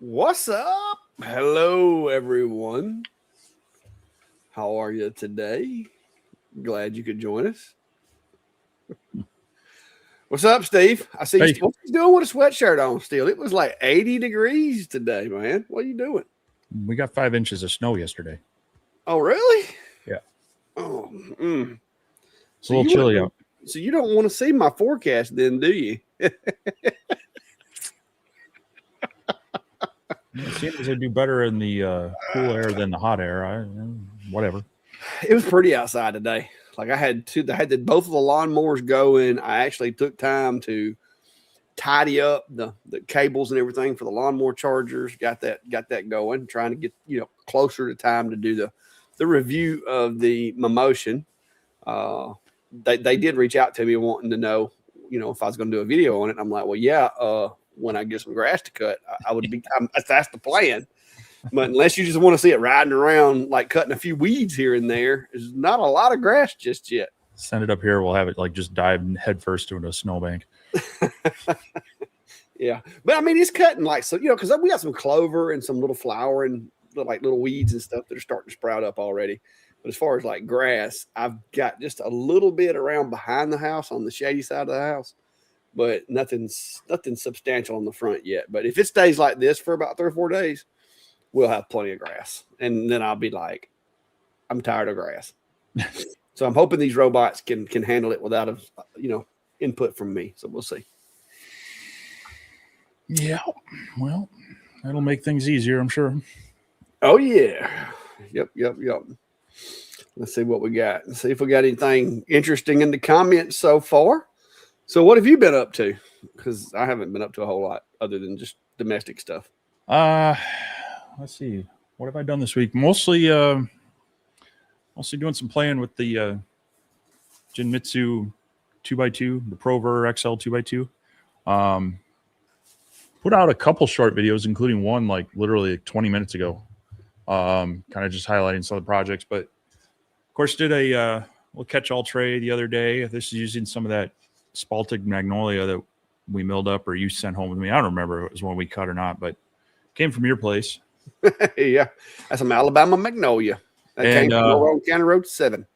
What's up? Hello, everyone. How are you today? Glad you could join us. What's up, Steve? I see you. Hey, What you doing with a sweatshirt on still? It was like 80 degrees today, man. What are you doing? we got 5 inches of snow yesterday. Oh, really? Yeah, Oh, mm. it's a So little you chilly wouldn't. out. So you don't want to see my forecast, then, do you? It seems they do better in the cool air than the hot air. Whatever. It was pretty outside today. Like I had both of the lawnmowers going. I actually took time to tidy up the cables and everything for the lawnmower chargers. Got that going. Trying to get closer to time to do the review of the Momotion. Uh, they did reach out to me wanting to know if I was going to do a video on it. And I'm like, well, yeah. When I get some grass to cut, I would be. That's the plan. But unless you just want to see it riding around, like cutting a few weeds here and there, there's not a lot of grass just yet. Send it up here. We'll have it like just dive headfirst into a snowbank. Yeah, but I mean, it's cutting like so, because we got some clover and some little flower and like little weeds and stuff that are starting to sprout up already. But as far as like grass, I've got just a little bit around behind the house on the shady side of the house, but nothing substantial on the front yet. But if it stays like this for about 3 or 4 days, we'll have plenty of grass, and then I'll be like, I'm tired of grass. So I'm hoping these robots can handle it without input from me. So we'll see. Yeah, well, that'll make things easier, I'm sure. Oh yeah. Yep. Let's see what we got. Let's see if we got anything interesting in the comments so far. So what have you been up to? Because I haven't been up to a whole lot other than just domestic stuff. Uh, let's see. What have I done this week? Mostly doing some playing with the Jinmitsu 2x2, the Prover XL 2x2. Put out a couple short videos, including one like literally 20 minutes ago. Kind of just highlighting some of the projects, but of course did a little catch-all tray the other day. This is using some of that Spaltic Magnolia that we milled up or you sent home with me. I don't remember if it was one we cut or not, but came from your place. Yeah, that's some Alabama Magnolia. That came from Rowan County Road 7.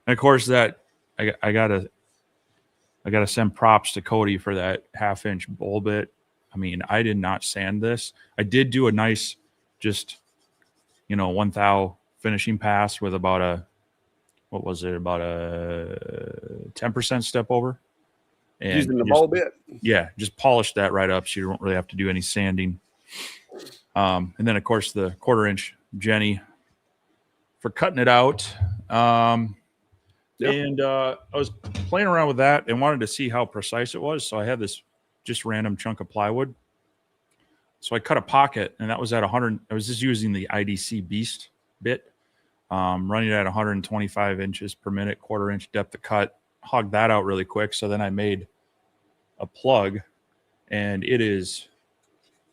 And of course that I gotta send props to Cody for that 1/2 inch bowl bit. I mean, I did not sand this. I did do a nice, just 1 thou finishing pass with about a 10% step over. And using the bowl bit. Yeah, just polish that right up so you don't really have to do any sanding. And then of course the 1/4 inch Jenny for cutting it out. Yep. And I was playing around with that and wanted to see how precise it was. So I had this just random chunk of plywood. So I cut a pocket, and that was at 100. I was just using the IDC Beast bit, running at 125 inches per minute, 1/4 inch depth of cut. Hogged that out really quick. So then I made a plug, and it is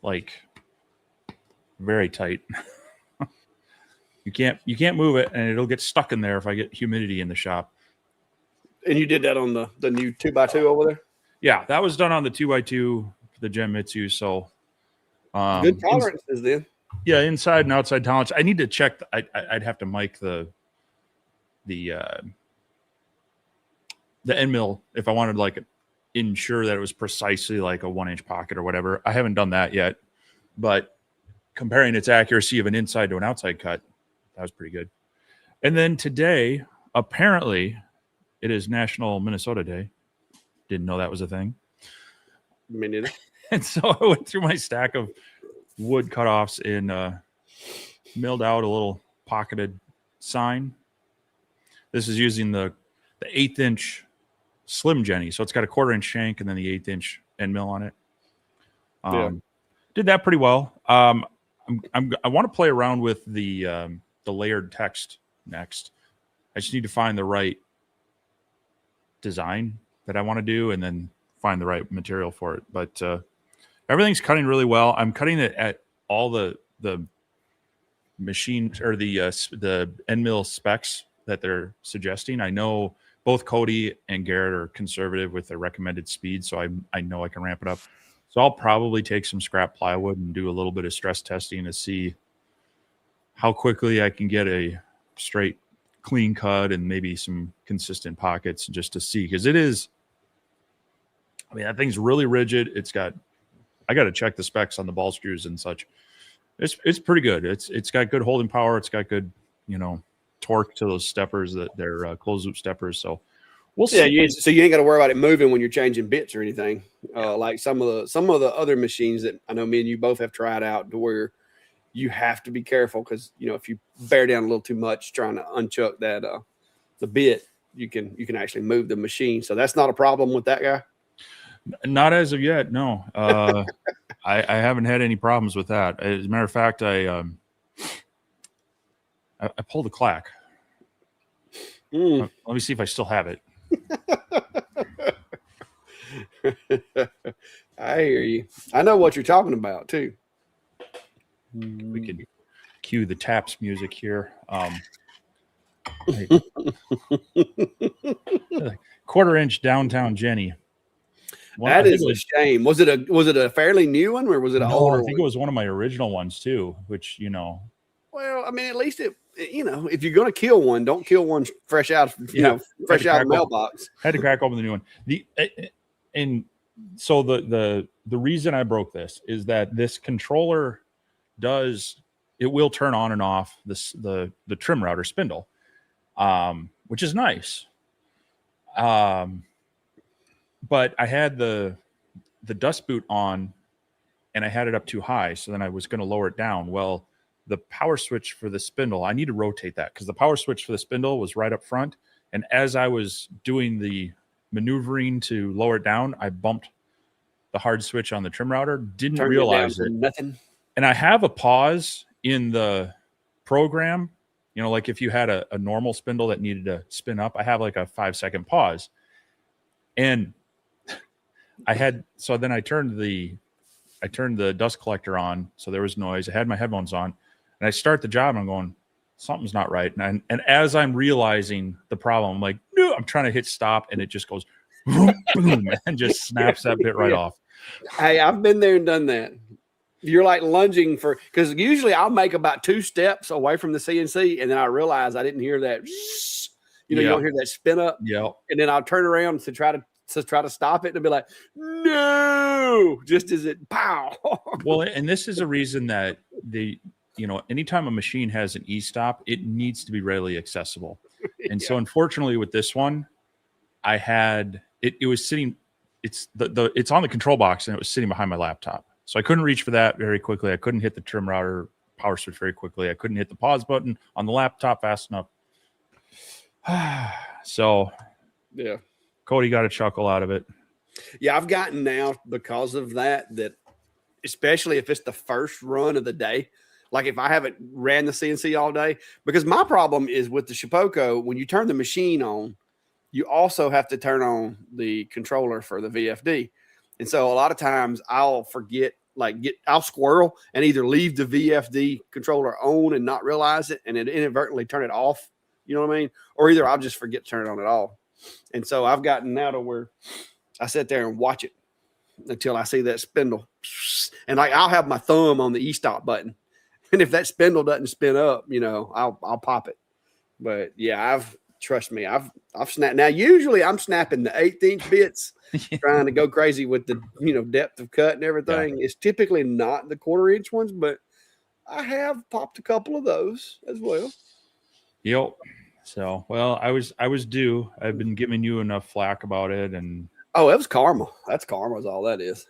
like very tight. You can't move it, and it'll get stuck in there if I get humidity in the shop. And you did that on the new 2x2 over there? Yeah, that was done on the 2x2, the Genmitsu. So good tolerances then. Yeah, inside and outside tolerance. I need to check. I'd have to mic the end mill if I wanted to like ensure that it was precisely like a 1 inch pocket or whatever. I haven't done that yet, but comparing its accuracy of an inside to an outside cut, that was pretty good. And then today, apparently, it is National Minnesota Day. Didn't know that was a thing. Me neither. And so I went through my stack of wood cutoffs and milled out a little pocketed sign. This is using the 1/8 inch Slim Jenny. So it's got a 1/4 inch shank and then the 1/8 inch end mill on it. Did that pretty well. I want to play around with the layered text next. I just need to find the right design that I want to do and then find the right material for it. But everything's cutting really well. I'm cutting it at all the machine or the end mill specs that they're suggesting. I know both Cody and Garrett are conservative with their recommended speed, so I know I can ramp it up. So I'll probably take some scrap plywood and do a little bit of stress testing to see how quickly I can get a straight clean cut and maybe some consistent pockets just to see. Because it is, I mean, that thing's really rigid. I got to check the specs on the ball screws and such. It's pretty good. It's got good holding power. It's got good, torque to those steppers, that they're closed loop steppers. So we'll see. Yeah, so you ain't got to worry about it moving when you're changing bits or anything. Like some of the other machines that I know me and you both have tried out, to where you have to be careful because if you bear down a little too much trying to unchuck that the bit, you can actually move the machine. So that's not a problem with that guy. Not as of yet, no. I haven't had any problems with that. As a matter of fact, I pulled a clack. Let me see if I still have it. I hear you. I know what you're talking about too. We can cue the taps music here. Quarter-inch downtown Jenny. That is a shame. Was it a fairly new one, or was it an older one? I think it was one of my original ones too, which Well, I mean, at least if you're going to kill one, don't kill one fresh out, fresh out of the mailbox. Had to crack open the new one. And so the reason I broke this is that this controller will turn on and off the trim router spindle, which is nice. But I had the dust boot on and I had it up too high. So then I was going to lower it down. Well, the power switch for the spindle, I need to rotate that because the power switch for the spindle was right up front. And as I was doing the maneuvering to lower it down, I bumped the hard switch on the trim router, didn't realize it. Nothing. And I have a pause in the program, like if you had a normal spindle that needed to spin up, I have like a 5-second pause. And so then I turned the dust collector on, so there was noise. I had my headphones on, and I start the job, and I'm going, something's not right. And as I'm realizing the problem, I'm like, no, I'm trying to hit stop, and it just goes boom, boom, and just snaps that bit right off. Hey, I've been there and done that. You're like lunging because usually I'll make about 2 steps away from the CNC, and then I realize I didn't hear that. You don't hear that spin up. Yeah. And then I'll turn around to try to stop it and be like, no, just as it pow. Well, and this is a reason that anytime a machine has an e-stop, it needs to be readily accessible. And so unfortunately with this one, I had it was sitting, it's on the control box and it was sitting behind my laptop. So I couldn't reach for that very quickly. I couldn't hit the trim router power switch very quickly. I couldn't hit the pause button on the laptop fast enough. So yeah. Cody got a chuckle out of it. Yeah, I've gotten now because of that especially if it's the first run of the day, like if I haven't ran the CNC all day, because my problem is with the Shapeoko, when you turn the machine on, you also have to turn on the controller for the VFD. And so a lot of times I'll forget, I'll squirrel and either leave the VFD controller on and not realize it and then inadvertently turn it off. You know what I mean? Or either I'll just forget to turn it on at all. And so I've gotten now to where I sit there and watch it until I see that spindle. And I'll have my thumb on the e-stop button. And if that spindle doesn't spin up, I'll pop it. But yeah, trust me, I've snapped. Now, usually I'm snapping the 1/8 bits, trying to go crazy with the, depth of cut and everything. Yeah. It's typically not the 1/4 inch ones, but I have popped a couple of those as well. Yep. So, well, I was due. I've been giving you enough flack about it, and it was karma. That's karma is all that is.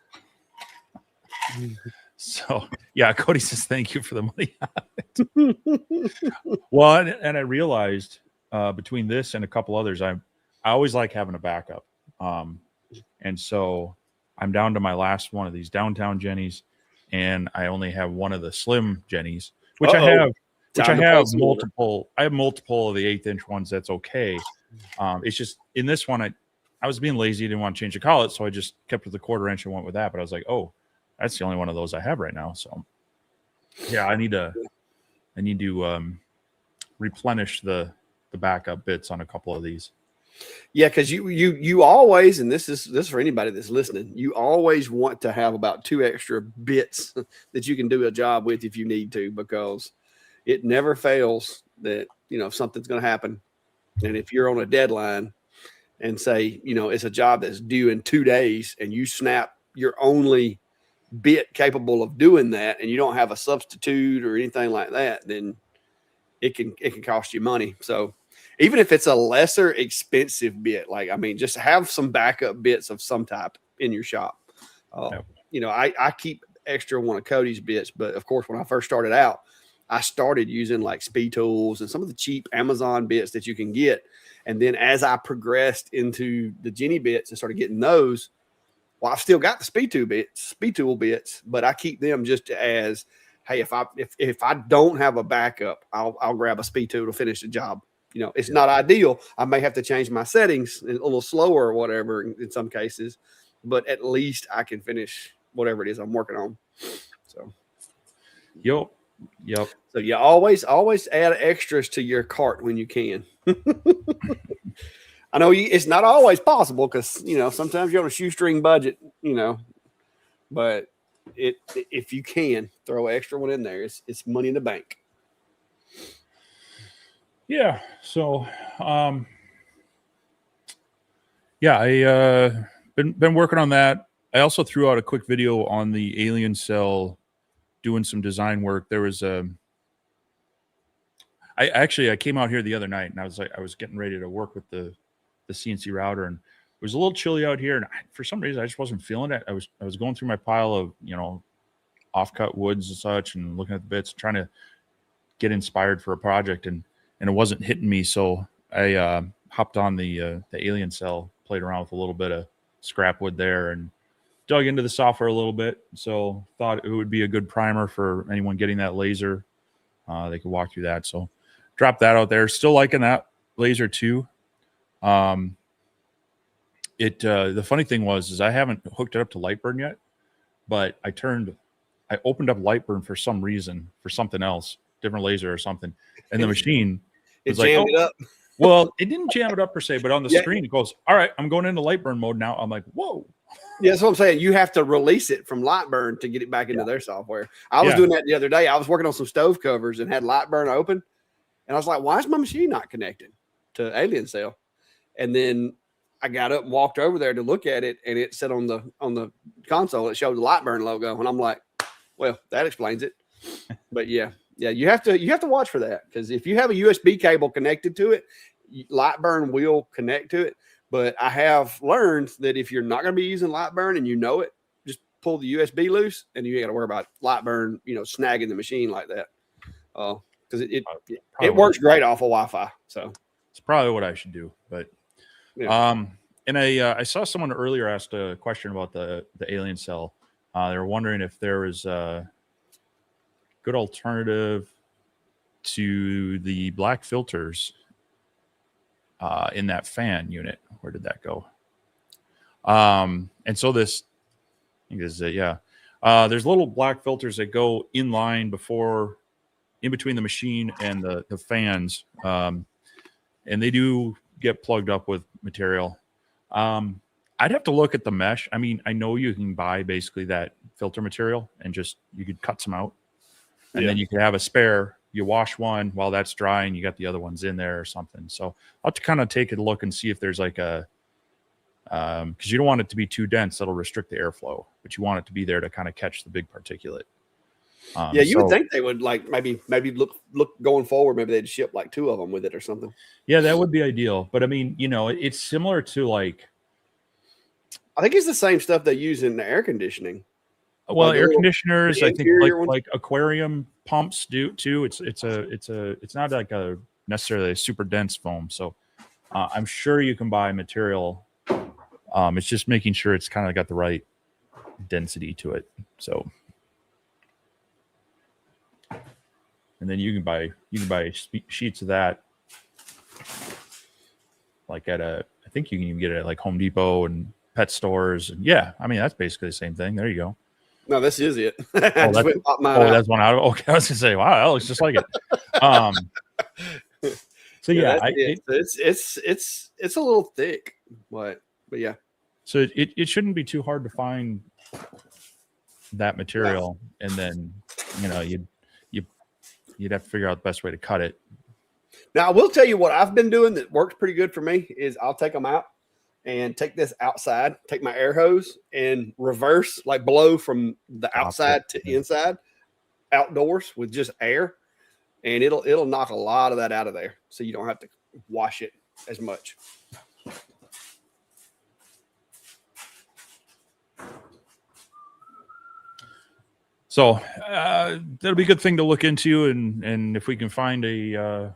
So, yeah, Cody says thank you for the money. Well, and I realized between this and a couple others, I always like having a backup. And so I'm down to my last one of these downtown Jennies, and I only have one of the slim Jennies, which I have multiple. I have multiple of the 1/8 inch ones. That's okay. It's just in this one, I was being lazy. Didn't want to change the collet, so I just kept with the 1/4 inch and went with that. But I was like, oh, that's the only one of those I have right now. So yeah, I need to replenish the backup bits on a couple of these. Yeah, because you always, and this is for anybody that's listening, you always want to have about 2 extra bits that you can do a job with if you need to, because it never fails that, you know, something's going to happen. And if you're on a deadline and say, you know, it's a job that's due in 2 days and you snap your only bit capable of doing that and you don't have a substitute or anything like that, then it can cost you money. So even if it's a lesser expensive bit, like, I mean, just have some backup bits of some type in your shop. Yep. You know, I keep extra one of Cody's bits, but of course, when I first started out, I started using like speed tools and some of the cheap Amazon bits that you can get. And then as I progressed into the Jenny bits and started getting those, well, I've still got the speed tool bits, but I keep them just as, hey, if I don't have a backup, I'll grab a speed tool to finish the job. You know, it's not ideal. I may have to change my settings a little slower or whatever in some cases, but at least I can finish whatever it is I'm working on. So, Yep. So you always add extras to your cart when you can. I know it's not always possible because, you know, sometimes you're on a shoestring budget, you know, but if you can throw an extra one in there, it's money in the bank. Yeah. So, yeah, I been working on that. I also threw out a quick video on the alien cell doing some design work. There was I came out here the other night and I was getting ready to work with the CNC router, and it was a little chilly out here, and for some reason I just wasn't feeling it. I was going through my pile of, you know, offcut woods and such, and looking at the bits, trying to get inspired for a project, and it wasn't hitting me. So I hopped on the alien cell, played around with a little bit of scrap wood there, and dug into the software a little bit. So thought it would be a good primer for anyone getting that laser. They could walk through that. So drop that out there. Still liking that laser too. The funny thing is I haven't hooked it up to Lightburn yet, but I opened up Lightburn for some reason, for something else, different laser or something. And the machine was like, jammed it up. Well, it didn't jam it up per se, but on the screen, it goes, all right, I'm going into Lightburn mode now. I'm like, whoa. Yeah, that's what I'm saying. You have to release it from Lightburn to get it back into their software. I was doing that the other day. I was working on some stove covers and had Lightburn open. And I was like, why is my machine not connected to Alien Cell? And then I got up and walked over there to look at it, and it said on the console, it showed the Lightburn logo. And I'm like, well, that explains it. But yeah, you have to watch for that, because if you have a USB cable connected to it, Lightburn will connect to it. But I have learned that if you're not going to be using Lightburn and you know it, just pull the USB loose, and you ain't got to worry about Lightburn, you know, snagging the machine like that. Because it works great off of Wi-Fi. So it's probably what I should do. But and I saw someone earlier asked a question about the alien cell. They were wondering if there was a good alternative to the black filters in that fan unit. Where did that go? And so there's little black filters that go in line in between the machine and the fans, and they do get plugged up with material. I'd have to look at the mesh. I mean, I know you can buy basically that filter material and you could cut some out, and then you could have a spare. You wash one while that's drying, you got the other ones in there or something. So I'll have to kind of take a look and see if there's like because you don't want it to be too dense. That'll restrict the airflow, but you want it to be there to kind of catch the big particulate. You would think they would like maybe look going forward. Maybe they'd ship like 2 of them with it or something. Yeah, that would be ideal. But I mean, you know, it's similar to like, I think it's the same stuff they use in the air conditioning. Well, air conditioners, I think like aquarium pumps do too. It's not like a necessarily a super dense foam. So I'm sure you can buy material. It's just making sure it's kind of got the right density to it. So, and then you can buy sheets of that, like I think you can even get it at like Home Depot and pet stores. And yeah, I mean, that's basically the same thing. There you go. No, this is it. That's one out of. Okay, I was gonna say, wow, that looks just like it. So yeah, it's a little thick, but yeah. So it shouldn't be too hard to find that material, and then you'd have to figure out the best way to cut it. Now I will tell you what I've been doing that works pretty good for me is I'll take them out and take this outside, take my air hose and reverse, like blow from the outside to inside, outdoors with just air, and it'll knock a lot of that out of there, so you don't have to wash it as much. So that'll be a good thing to look into, and if we can find a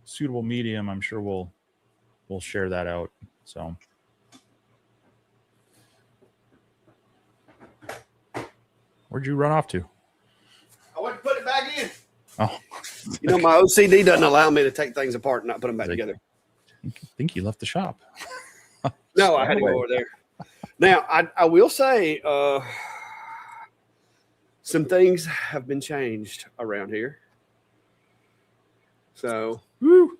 suitable medium, I'm sure we'll share that out. So where'd you run off to? I went to put it back in. Oh, you know, my OCD doesn't allow me to take things apart and not put them back together. I think you left the shop. No, I had to go over there. Now, I will say some things have been changed around here. So, woo.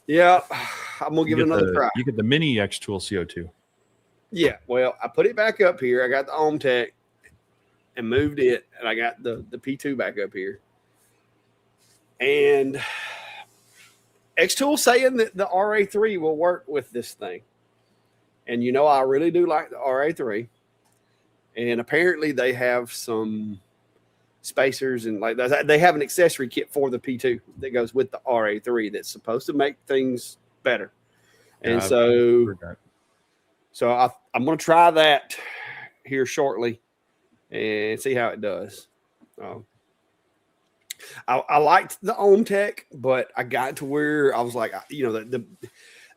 Yeah, I'm going to give it another try. You get the mini X-Tool CO2. Yeah, well, I put it back up here. I got the OhmTech and moved it, and I got the P2 back up here. And X-Tool saying that the RA3 will work with this thing. And, you know, I really do like the RA3. And apparently they have some spacers and like that. They have an accessory kit for the P2 that goes with the RA3 that's supposed to make things better. And so I'm going to try that here shortly and see how it does. I liked the OhmTech, but I got to where I was like, you know, the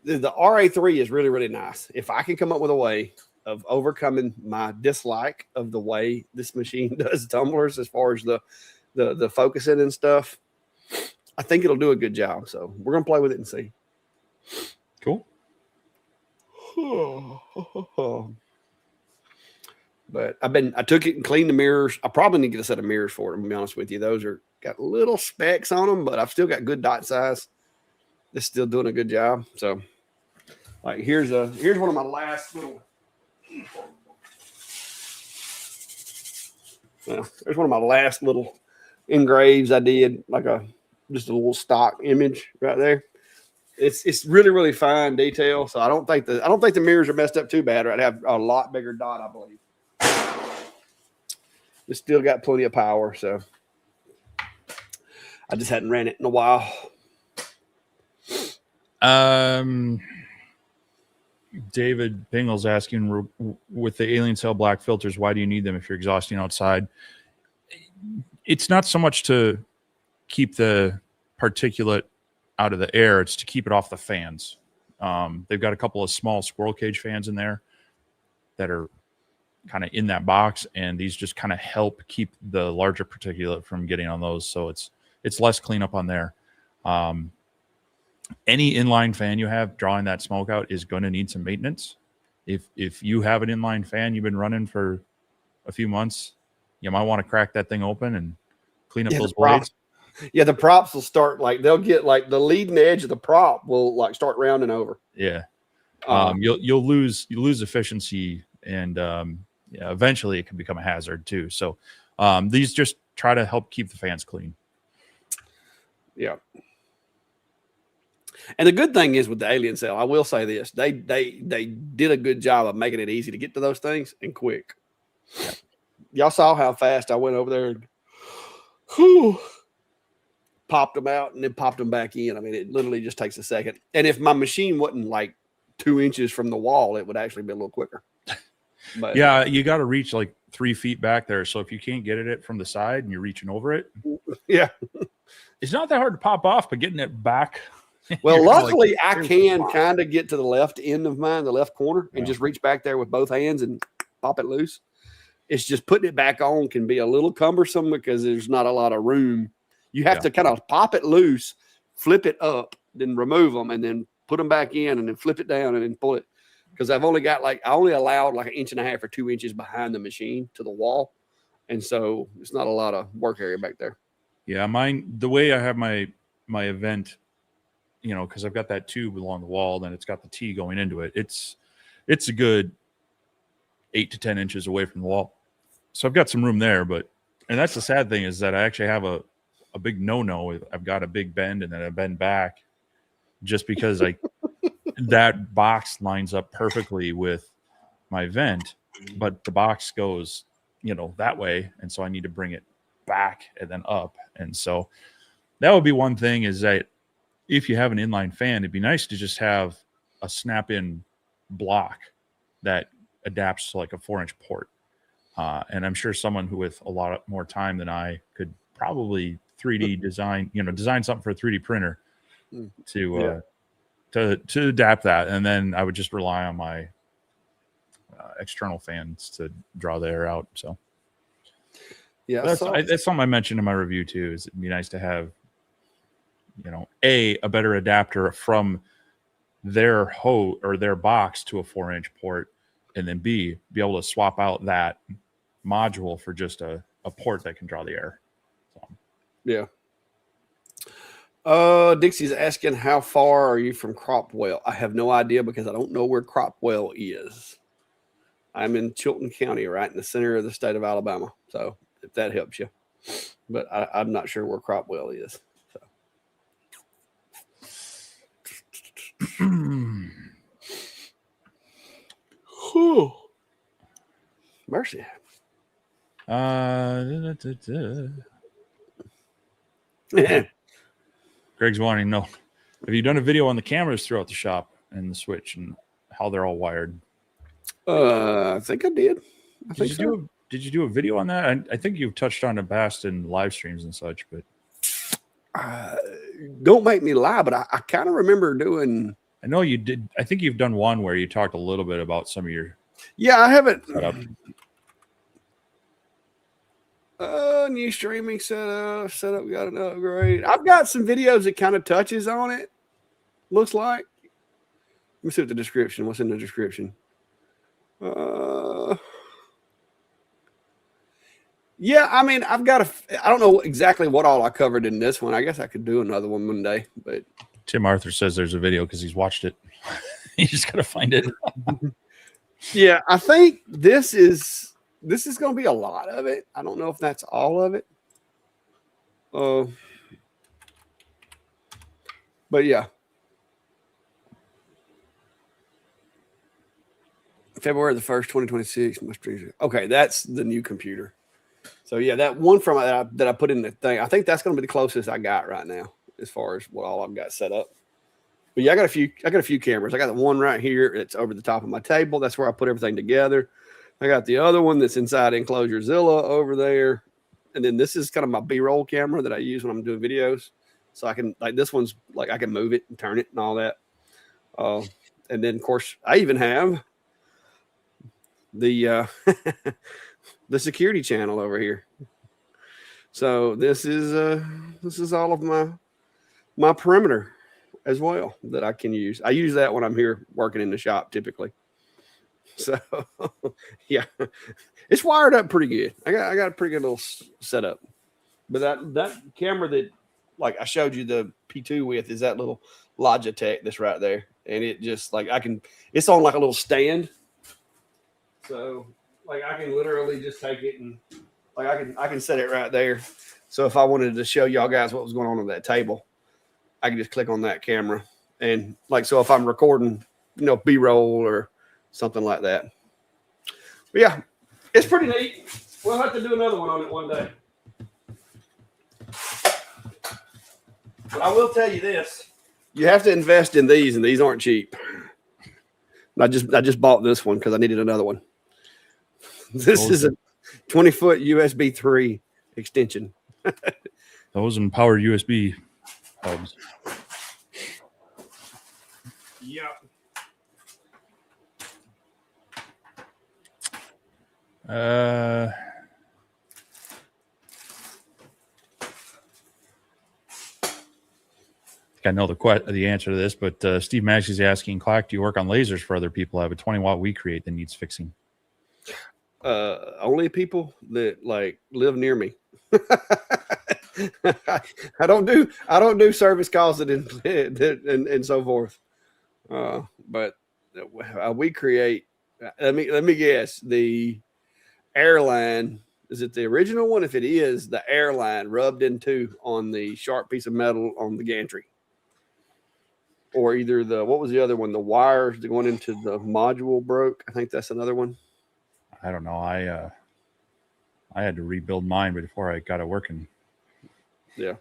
RA3 is really, really nice. If I can come up with a way of overcoming my dislike of the way this machine does tumblers as far as the focusing and stuff, I think it'll do a good job. So we're going to play with it and see. Cool. But I took it and cleaned the mirrors. I probably need to get a set of mirrors for it, to be honest with you. Those are got little specks on them, but I've still got good dot size. It's still doing a good job. So like here's one of my last little there's one of my last little engraves I did, like just a little stock image right there. It's really, really fine detail. So I don't think the mirrors are messed up too bad. Or I'd have a lot bigger dot, I believe. It's still got plenty of power, so I just hadn't ran it in a while. David Pingle's asking, with the Alien Cell black filters, why do you need them if you're exhausting outside? It's not so much to keep the particulate out of the air, it's to keep it off the fans. They've got a couple of small squirrel cage fans in there that are kind of in that box, and these just kind of help keep the larger particulate from getting on those, so it's less cleanup on there. Any inline fan you have drawing that smoke out is going to need some maintenance. If you have an inline fan you've been running for a few months, you might want to crack that thing open and clean up those blades. Yeah, the props will start, like, they'll get, like, the leading edge of the prop will, like, start rounding over. Yeah. You'll lose efficiency, and yeah, eventually it can become a hazard too. So these just try to help keep the fans clean. Yeah. And the good thing is with the Alien Cell, I will say this, they did a good job of making it easy to get to those things and quick. Yeah. Y'all saw how fast I went over there and popped them out and then popped them back in. I mean, it literally just takes a second. And if my machine wasn't like 2 inches from the wall, it would actually be a little quicker. But yeah, you got to reach like 3 feet back there. So if you can't get it from the side and you're reaching over it, yeah, it's not that hard to pop off, but getting it back. Well, luckily like, I can kind of get to the left end of mine, the left corner, and just reach back there with both hands and pop it loose. It's just putting it back on can be a little cumbersome because there's not a lot of room. You have to kind of pop it loose, flip it up, then remove them, and then put them back in, and then flip it down, and then pull it. Because I only allowed like 1.5 inches or 2 inches behind the machine to the wall, and so it's not a lot of work area back there. Yeah, mine. The way I have my event because I've got that tube along the wall, then it's got the T going into it. It's a good 8 to 10 inches away from the wall. So I've got some room there, and that's the sad thing is that I actually have a big no-no. I've got a big bend and then a bend back just because that box lines up perfectly with my vent, but the box goes, that way. And so I need to bring it back and then up. And so that would be one thing is that if you have an inline fan, it'd be nice to just have a snap-in block that adapts to like a 4-inch port. And I'm sure someone who with a lot more time than I could probably 3D design something for a 3D printer to adapt that. And then I would just rely on my external fans to draw the air out. So yeah, that's something I mentioned in my review too, is it'd be nice to have, a better adapter from their hose or their box to a 4-inch port, and then B, be able to swap out that module for just a port that can draw the air. So. Yeah. Dixie's asking, how far are you from Cropwell? I have no idea because I don't know where Cropwell is. I'm in Chilton County, right in the center of the state of Alabama. So if that helps you, but I'm not sure where Cropwell is. So. Whew. Mercy. Greg's wanting to know, have you done a video on the cameras throughout the shop and the switch and how they're all wired? I think I did. Did you do a video on that? I think you've touched on it past in live streams and such, but don't make me lie, but I kind of remember doing. I know you did. I think you've done one where you talked a little bit about some of your. Yeah, I haven't. Setup. New streaming setup got an upgrade. I've got some videos that kind of touches on it. Looks like. Let me see what the description. What's in the description? Yeah, I mean, I don't know exactly what all I covered in this one. I guess I could do another one Monday, but Tim Arthur says there's a video because he's watched it. You just gotta find it. Yeah, I think this is going to be a lot of it. I don't know if that's all of it. But yeah. February the 1st, 2026. Okay, that's the new computer. So yeah, that one from that I put in the thing, I think that's going to be the closest I got right now as far as what all I've got set up. But yeah, I got a few cameras. I got the one right here. It's over the top of my table. That's where I put everything together. I got the other one that's inside Enclosure Zilla over there. And then this is kind of my B-roll camera that I use when I'm doing videos. So I can, this one's like, I can move it and turn it and all that. And then of course I even have the, the security channel over here. So this is all of my perimeter as well that I can use. I use that when I'm here working in the shop typically. So yeah, it's wired up pretty good. I got a pretty good little setup. But that camera that like I showed you the P2 with is that little Logitech that's right there, and it just like it's on like a little stand. So like I can literally just take it and like I can set it right there. So if I wanted to show y'all guys what was going on that table, I can just click on that camera and like so if I'm recording, B-roll or something like that. But yeah, it's pretty neat. We'll have to do another one on it one day. But I will tell you this: you have to invest in these, and these aren't cheap. I just bought this one because I needed another one. This is a 20-foot USB 3 extension. Those and powered USB hubs. Yeah. I think I know the answer to this, but Steve Maxey's asking, Clack, do you work on lasers for other people? I have a 20-watt we create that needs fixing. Only people that like live near me. I don't do service calls and so forth. But we create. Let me guess. The airline, is it the original one? If it is, the airline rubbed into on the sharp piece of metal on the gantry, or either what was the other one? The wires going into the module broke. I think that's another one. I don't know. I had to rebuild mine before I got it working. Yeah,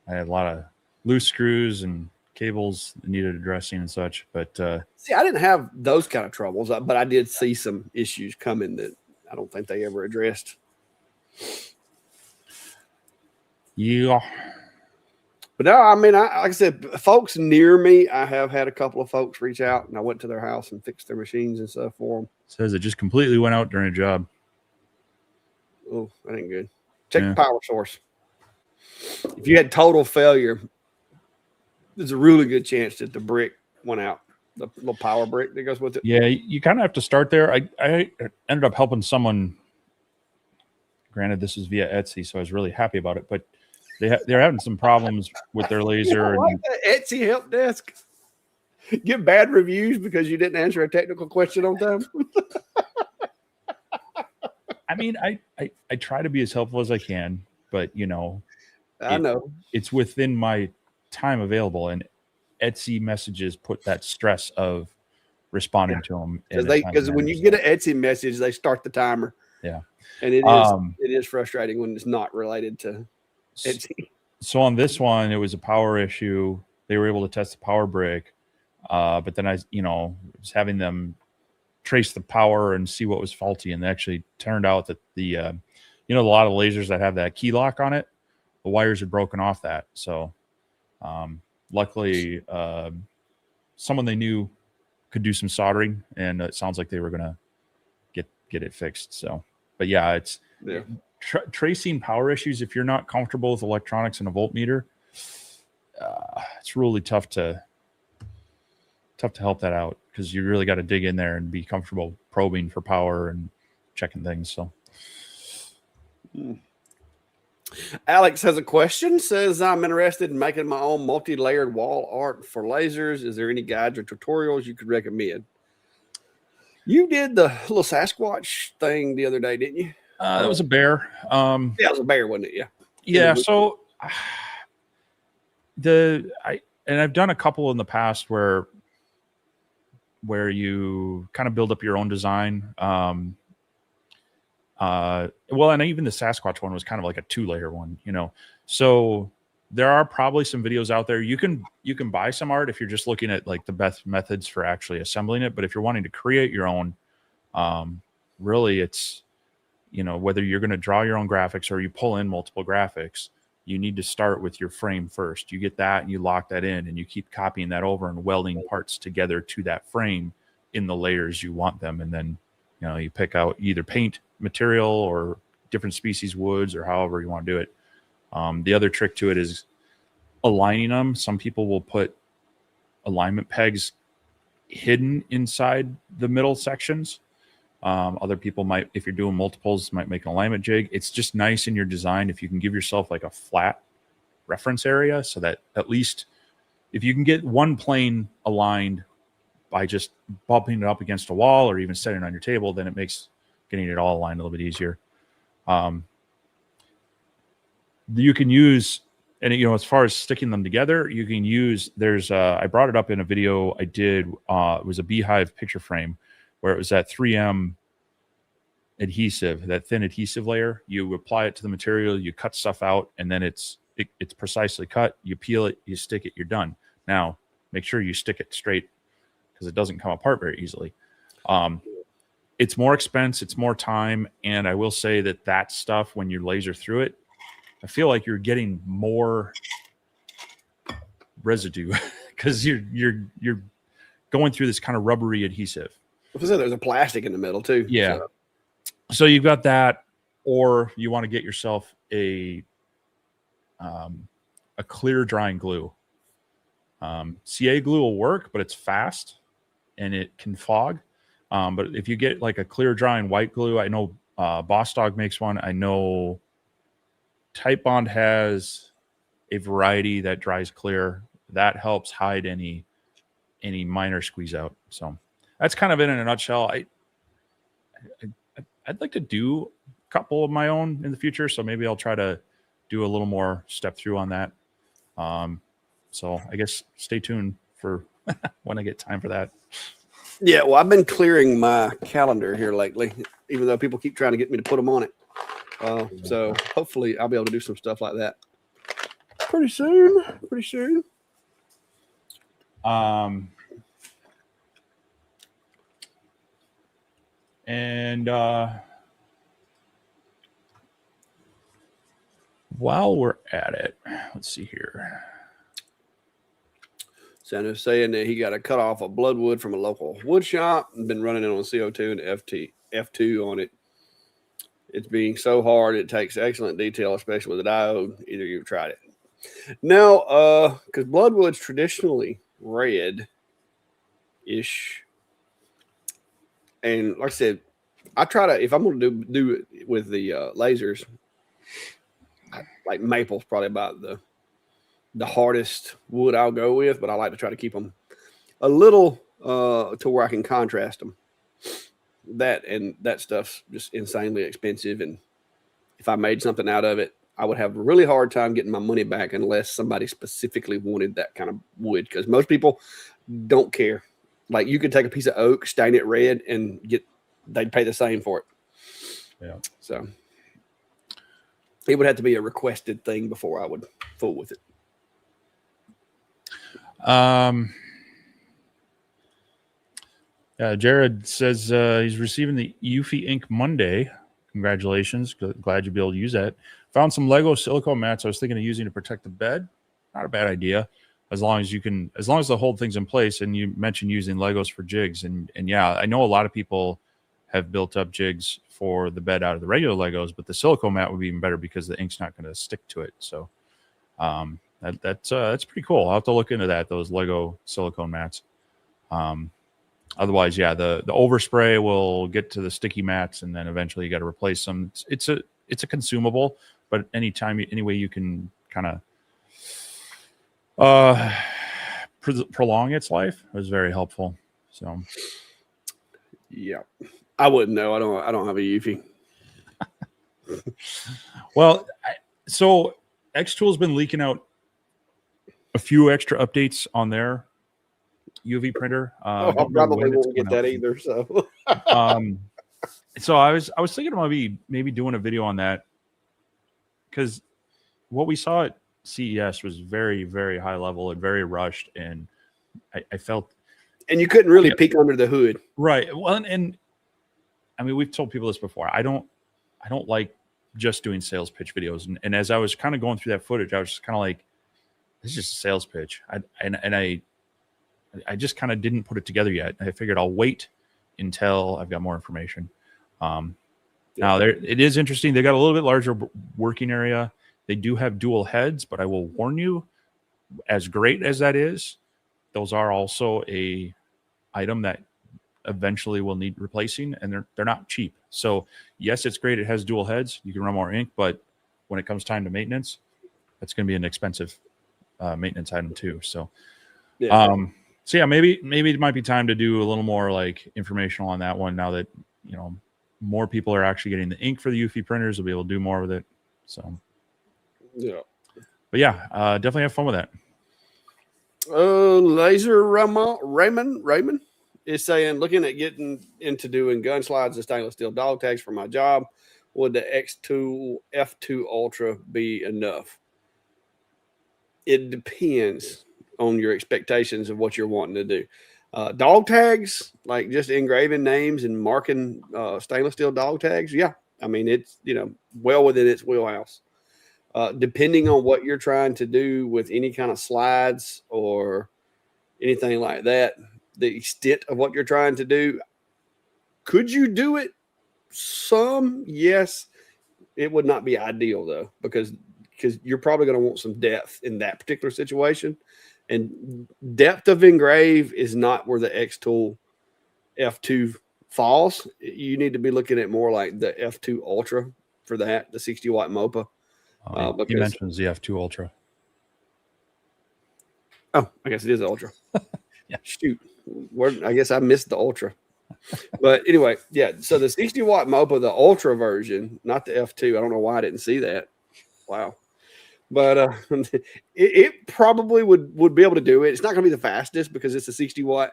I had a lot of loose screws and cables that needed addressing and such. But see, I didn't have those kind of troubles, but I did see some issues coming that I don't think they ever addressed. Yeah. But no, I mean, like I said, folks near me, I have had a couple of folks reach out, and I went to their house and fixed their machines and stuff for them. Says it just completely went out during a job. Oh, that ain't good. Check the power source. If you had total failure, there's a really good chance that the brick went out, the little power brick that goes with it. Yeah, you kind of have to start there. I ended up helping someone. Granted, this is via Etsy, so I was really happy about it. But they're having some problems with their laser. And Etsy help desk. Get bad reviews because you didn't answer a technical question on time. I mean, I try to be as helpful as I can, but I know it's within my time available, and Etsy messages put that stress of responding to them because when you get an Etsy message, they start the timer. Yeah, and it is frustrating when it's not related to Etsy. So on this one, it was a power issue. They were able to test the power brick, but then I was having them trace the power and see what was faulty, and it actually turned out that the a lot of lasers that have that key lock on it, the wires had broken off that. So luckily someone they knew could do some soldering, and it sounds like they were gonna get it fixed. So but yeah, it's tracing power issues. If you're not comfortable with electronics and a voltmeter, it's really tough to help that out, because you really got to dig in there and be comfortable probing for power and checking things. So Alex has a question. Says, I'm interested in making my own multi-layered wall art for lasers. Is there any guides or tutorials you could recommend? You did the little Sasquatch thing the other day, didn't you? That was a bear. Yeah, it was a bear, wasn't it? Yeah. Yeah. So I've done a couple in the past where you kind of build up your own design. And even the Sasquatch one was kind of like a 2-layer one, So there are probably some videos out there. You can buy some art if you're just looking at like the best methods for actually assembling it. But if you're wanting to create your own, really it's, whether you're going to draw your own graphics or you pull in multiple graphics, you need to start with your frame first. You get that and you lock that in, and you keep copying that over and welding parts together to that frame in the layers you want them. And then, you pick out either paint material or different species woods, or however you want to do it. The other trick to it is aligning them. Some people will put alignment pegs hidden inside the middle sections. Other people might, if you're doing multiples, might make an alignment jig. It's just nice in your design if you can give yourself like a flat reference area, so that at least if you can get one plane aligned by just bumping it up against a wall or even setting it on your table, then it makes getting it all aligned a little bit easier. You can use, and as far as sticking them together, you can use, I brought it up in a video I did. It was a beehive picture frame where it was that 3M adhesive, that thin adhesive layer. You apply it to the material, you cut stuff out, and then it's precisely cut. You peel it, you stick it, you're done. Now, make sure you stick it straight, because it doesn't come apart very easily. It's more expense, it's more time, and I will say that stuff, when you laser through it, I feel like you're getting more residue because you're going through this kind of rubbery adhesive. There's a plastic in the middle too. Yeah. So you've got that, or you want to get yourself a clear drying glue. CA glue will work, but it's fast and it can fog. But if you get like a clear drying white glue, I know Boss Dog makes one. I know Type Bond has a variety that dries clear. That helps hide any minor squeeze out. So that's kind of it in a nutshell. I'd like to do a couple of my own in the future, so maybe I'll try to do a little more step through on that. So I guess stay tuned for when I get time for that. Yeah, well, I've been clearing my calendar here lately, even though people keep trying to get me to put them on it. So hopefully I'll be able to do some stuff like that pretty soon. And while we're at it, let's see here. Santa's saying that he got a cut off of bloodwood from a local wood shop and been running it on CO2 and F2 on it. It's being so hard, it takes excellent detail, especially with a diode. Either you've tried it. Now, because bloodwood's traditionally red-ish. And like I said, I try to, if I'm going to do it with the lasers, like maple's probably about the hardest wood I'll go with, but I like to try to keep them a little to where I can contrast them. That stuff's just insanely expensive, and if I made something out of it, I would have a really hard time getting my money back unless somebody specifically wanted that kind of wood, because most people don't care. Like, you could take a piece of oak, stain it red, and they'd pay the same for it. Yeah. So it would have to be a requested thing before I would fool with it. Jared says he's receiving the Eufy Ink Monday. Congratulations. Glad you'll be able to use that. Found some Lego silicone mats I was thinking of using to protect the bed. Not a bad idea. As long as the whole thing's in place. And you mentioned using Legos for jigs. And yeah, I know a lot of people have built up jigs for the bed out of the regular Legos, but the silicone mat would be even better because the ink's not going to stick to it. So that's pretty cool. I'll have to look into that, those Lego silicone mats. Otherwise, yeah, the overspray will get to the sticky mats, and then eventually you got to replace them. It's a consumable, but any way you can kind of prolong its life is very helpful. So, yeah, I wouldn't know. I don't have a Eufy. Well, so Xtool's been leaking out a few extra updates on their UV printer. I probably won't get that either. So, so I was thinking about maybe doing a video on that, because what we saw at CES was very, very high level and very rushed, and I felt, and you couldn't really peek under the hood, right? Well, and I mean, we've told people this before. I don't like just doing sales pitch videos, and as I was kind of going through that footage, I was just kind of like, this is just a sales pitch. I just kind of didn't put it together yet. I figured I'll wait until I've got more information. Now it is interesting. They got a little bit larger working area. They do have dual heads, but I will warn you, as great as that is, those are also a item that eventually will need replacing, and they're not cheap. So yes, it's great. It has dual heads. You can run more ink, but when it comes time to maintenance, it's going to be an expensive maintenance item too. So, so yeah, maybe it might be time to do a little more like informational on that one now that, more people are actually getting the ink for the Eufy printers. We'll be able to do more with it. So, yeah, but yeah, definitely have fun with that. Laser Raymond is saying, looking at getting into doing gun slides and stainless steel dog tags for my job, would the X2 F2 Ultra be enough? It depends on your expectations of what you're wanting to do. Dog tags, like just engraving names and marking stainless steel dog tags. Yeah. I mean, it's, well within its wheelhouse. Depending on what you're trying to do with any kind of slides or anything like that, the extent of what you're trying to do, could you do it? Some, yes. It would not be ideal though, because you're probably going to want some depth in that particular situation. And depth of engrave is not where the Xtool F2 falls. You need to be looking at more like the F2 Ultra for that, the 60 watt MOPA. He mentions the F2 Ultra. Oh, I guess it is the Ultra. Yeah. Shoot. I guess I missed the Ultra. But anyway, yeah. So the 60-watt Mopa, the Ultra version, not the F2. I don't know why I didn't see that. Wow. But it probably would be able to do it. It's not going to be the fastest because it's a 60-watt,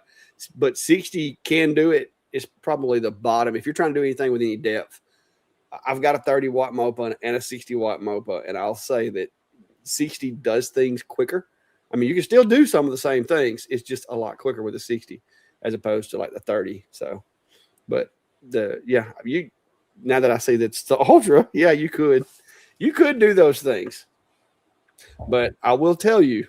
but 60 can do it. It's probably the bottom. If you're trying to do anything with any depth, I've got a 30-watt Mopa and a 60-watt Mopa, and I'll say that 60 does things quicker. I mean, you can still do some of the same things. It's just a lot quicker with a 60 as opposed to like the 30. So, but now that I see that's the Ultra, yeah, you could do those things. But I will tell you,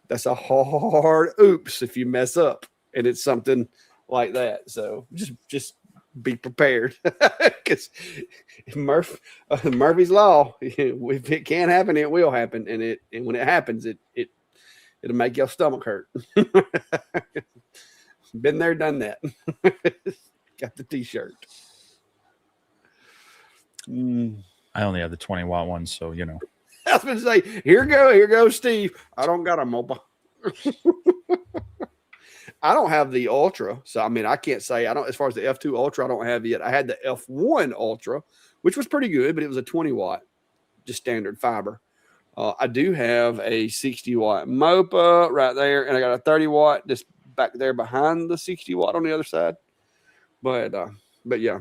that's a hard oops if you mess up and it's something like that. So just be prepared because Murphy's Law. If it can happen, it will happen, and when it happens, it'll make your stomach hurt. Been there, done that. Got the T-shirt. I only have the 20-watt one, so you know. I was going to say, here goes Steve. I don't got a Mopa. I don't have the Ultra, so I mean, I can't say I don't. As far as the F2 Ultra, I don't have it yet. I had the F1 Ultra, which was pretty good, but it was a 20-watt, just standard fiber. I do have a 60-watt Mopa right there, and I got a 30-watt just back there behind the 60-watt on the other side. But yeah,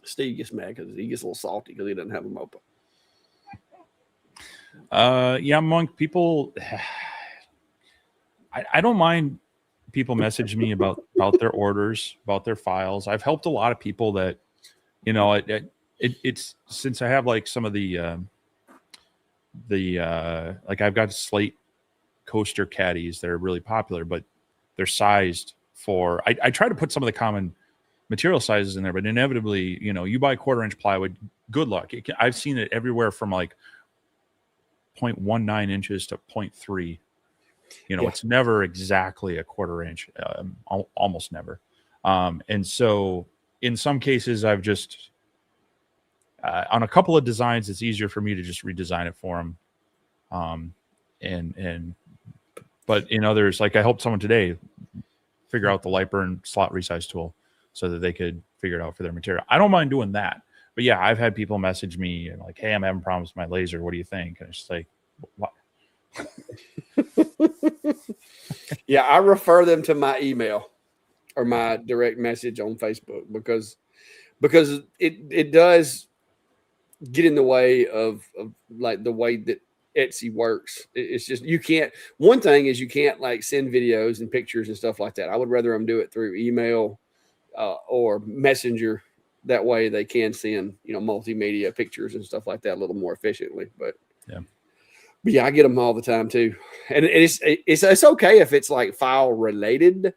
Steve gets mad because he gets a little salty because he doesn't have a Mopa. Yeah, Monk, people, I don't mind people message me about their orders, about their files. I've helped a lot of people that, you know, it's since I have like some of the like I've got slate coaster caddies that are really popular, but they're sized for, I try to put some of the common material sizes in there, but inevitably, you know, you buy 1/4-inch plywood, good luck. I've seen it everywhere from like 0.19 inches to 0.3. You know, It's never exactly a 1/4 inch, almost never. And so in some cases, I've just, on a couple of designs, it's easier for me to just redesign it for them. But in others, like I helped someone today figure out the light burn slot resize tool so that they could figure it out for their material. I don't mind doing that. But yeah, I've had people message me and like, hey, I'm having problems with my laser. What do you think? And it's just like, what? Yeah, I refer them to my email or my direct message on Facebook because it does get in the way of like the way that Etsy works. It's just you can't. One thing is you can't like send videos and pictures and stuff like that. I would rather them do it through email or Messenger. That way they can send, you know, multimedia pictures and stuff like that a little more efficiently. But yeah, I get them all the time too. And it's okay if it's like file related.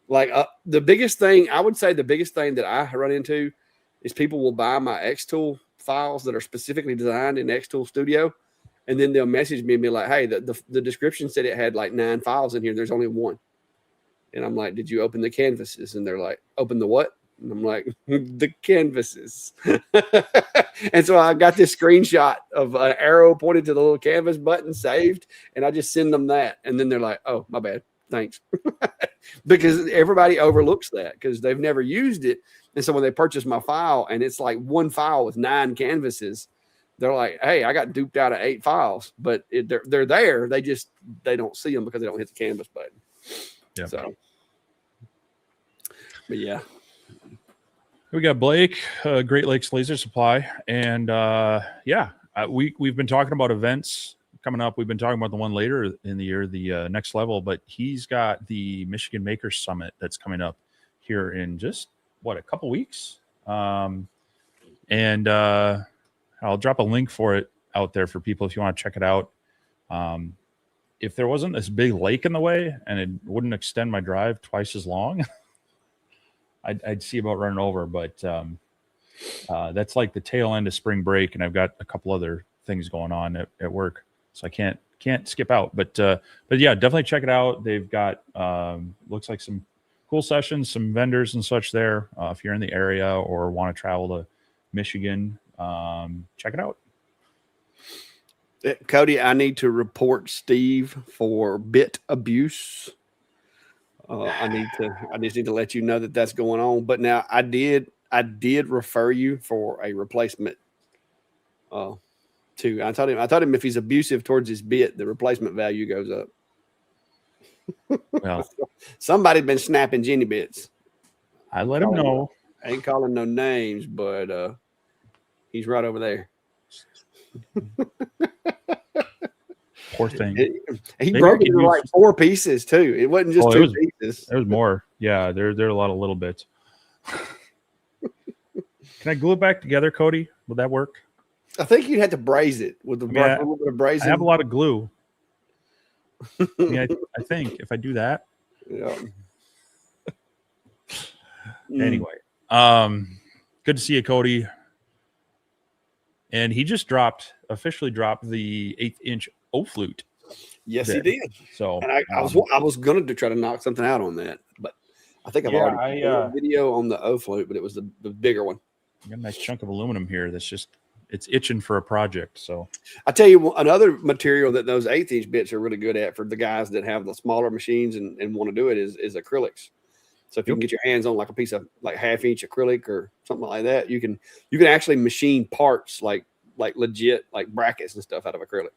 Like the biggest thing that I run into is people will buy my Xtool files that are specifically designed in Xtool Studio. And then they'll message me and be like, hey, the description said it had like 9 files in here. There's only 1. And I'm like, did you open the canvases? And they're like, open the what? And I'm like, the canvases. And so I got this screenshot of an arrow pointed to the little canvas button saved. And I just send them that. And then they're like, oh, my bad. Thanks. Because everybody overlooks that because they've never used it. And so when they purchase my file and it's like 1 file with 9 canvases, they're like, hey, I got duped out of 8 files. But they're there. They don't see them because they don't hit the canvas button. Yeah. So, but yeah. We got Blake, Great Lakes Laser Supply, and we've been talking about events coming up. We've been talking about the one later in the year, the Next Level, but he's got the Michigan Makers Summit that's coming up here in just a couple weeks, and I'll drop a link for it out there for people if you want to check it out. If there wasn't this big lake in the way and it wouldn't extend my drive twice as long, I'd see about running over, but that's like the tail end of spring break, and I've got a couple other things going on at work, so I can't skip out. But yeah, definitely check it out. They've got looks like some cool sessions, some vendors and such there. If you're in the area or want to travel to Michigan, check it out. Cody, I need to report Steve for bit abuse. I just need to let you know that that's going on. But now I did refer you for a replacement. Too. I told him if he's abusive towards his bit, the replacement value goes up. Well, somebody been snapping Jenny bits. I let him know. I ain't calling no names, but he's right over there. Poor thing. He broke it into like 4 pieces too. It wasn't just 2 pieces. There was more. Yeah, there are a lot of little bits. Can I glue it back together, Cody? Would that work? I think you'd have to braise it with a little bit of brazing. I have a lot of glue. I think if I do that. Yeah. Anyway, good to see you, Cody. And he just officially dropped the 1/8" O flute. Yes, he did. So and I was going to try to knock something out on that, but I think I've already done a video on the O flute, but it was the bigger one. I got a nice chunk of aluminum here. It's itching for a project. So I tell you, another material that those 1/8" bits are really good at for the guys that have the smaller machines and want to do it is acrylics. So if you can get your hands on like a piece of like 1/2" acrylic or something like that, you can actually machine parts like legit like brackets and stuff out of acrylic.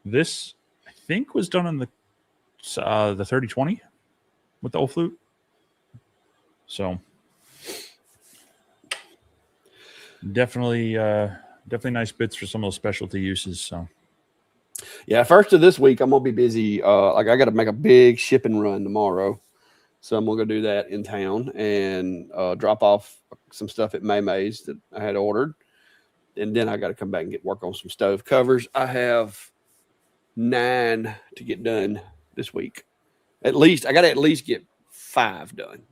This I think was done on the 3020 with the O flute. So definitely nice bits for some of those specialty uses. So yeah, first of this week I'm gonna be busy. I got to make a big shipping run tomorrow. So I'm going to go do that in town and drop off some stuff at May's that I had ordered. And then I got to come back and work on some stove covers. I have 9 to get done this week. I got to at least get 5 done.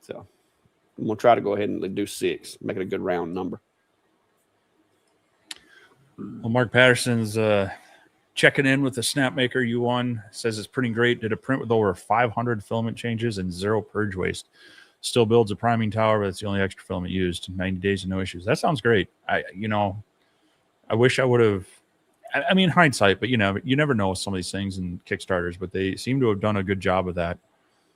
So I'm going to try to go ahead and do 6, make it a good round number. Well, Mark Patterson's checking in with the Snapmaker U1, says it's printing great. Did a print with over 500 filament changes and 0 purge waste. Still builds a priming tower, but it's the only extra filament used. 90 days and no issues. That sounds great. I wish I would have. I mean, hindsight, but you never know with some of these things in Kickstarters. But they seem to have done a good job of that.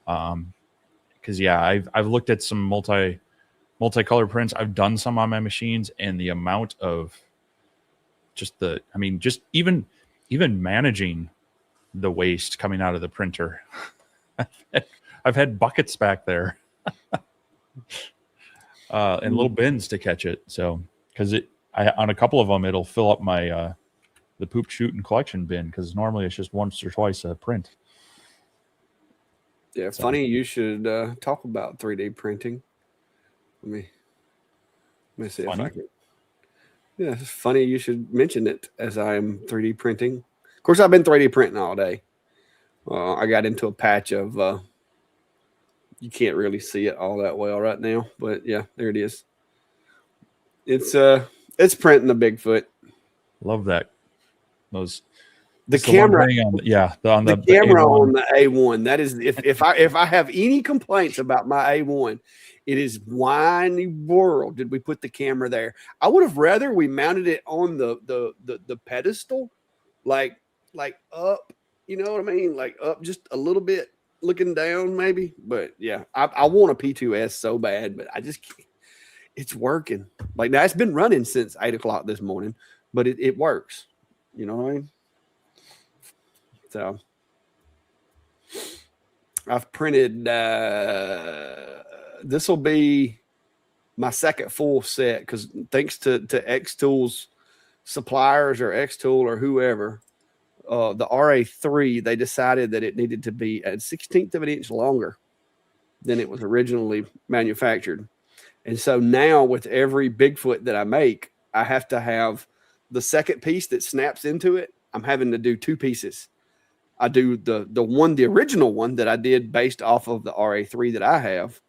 Because I've looked at some multicolor prints. I've done some on my machines, and the amount of just even managing the waste coming out of the printer. I've had buckets back there and little bins to catch it. So, because on a couple of them, it'll fill up my the poop shoot and collection bin, because normally it's just once or twice a print. Yeah, so. Funny you should talk about 3D printing. Let me see if I can. Yeah, it's funny you should mention it as I'm 3D printing. Of course, I've been 3D printing all day. I got into a patch of, you can't really see it all that well right now, but yeah, there it is. It's printing the Bigfoot. Love that. The camera, on the camera A1. On the A1. That is, if I have any complaints about my A1, it is why in the world did we put the camera there? I would have rather we mounted it on the pedestal, like up. You know what I mean? Like up just a little bit, looking down maybe. But yeah, I want a P2S so bad, but I just can't. It's working. Like now, it's been running since 8 o'clock this morning, but it works. You know what I mean? So I've printed. This will be my second full set because thanks to X Tools suppliers or X Tool or whoever, the RA3, they decided that it needed to be a 1/16 of an inch longer than it was originally manufactured. And so now with every Bigfoot that I make, I have to have the second piece that snaps into it. I'm having to do 2 pieces. I do the original one that I did based off of the RA3 that I have.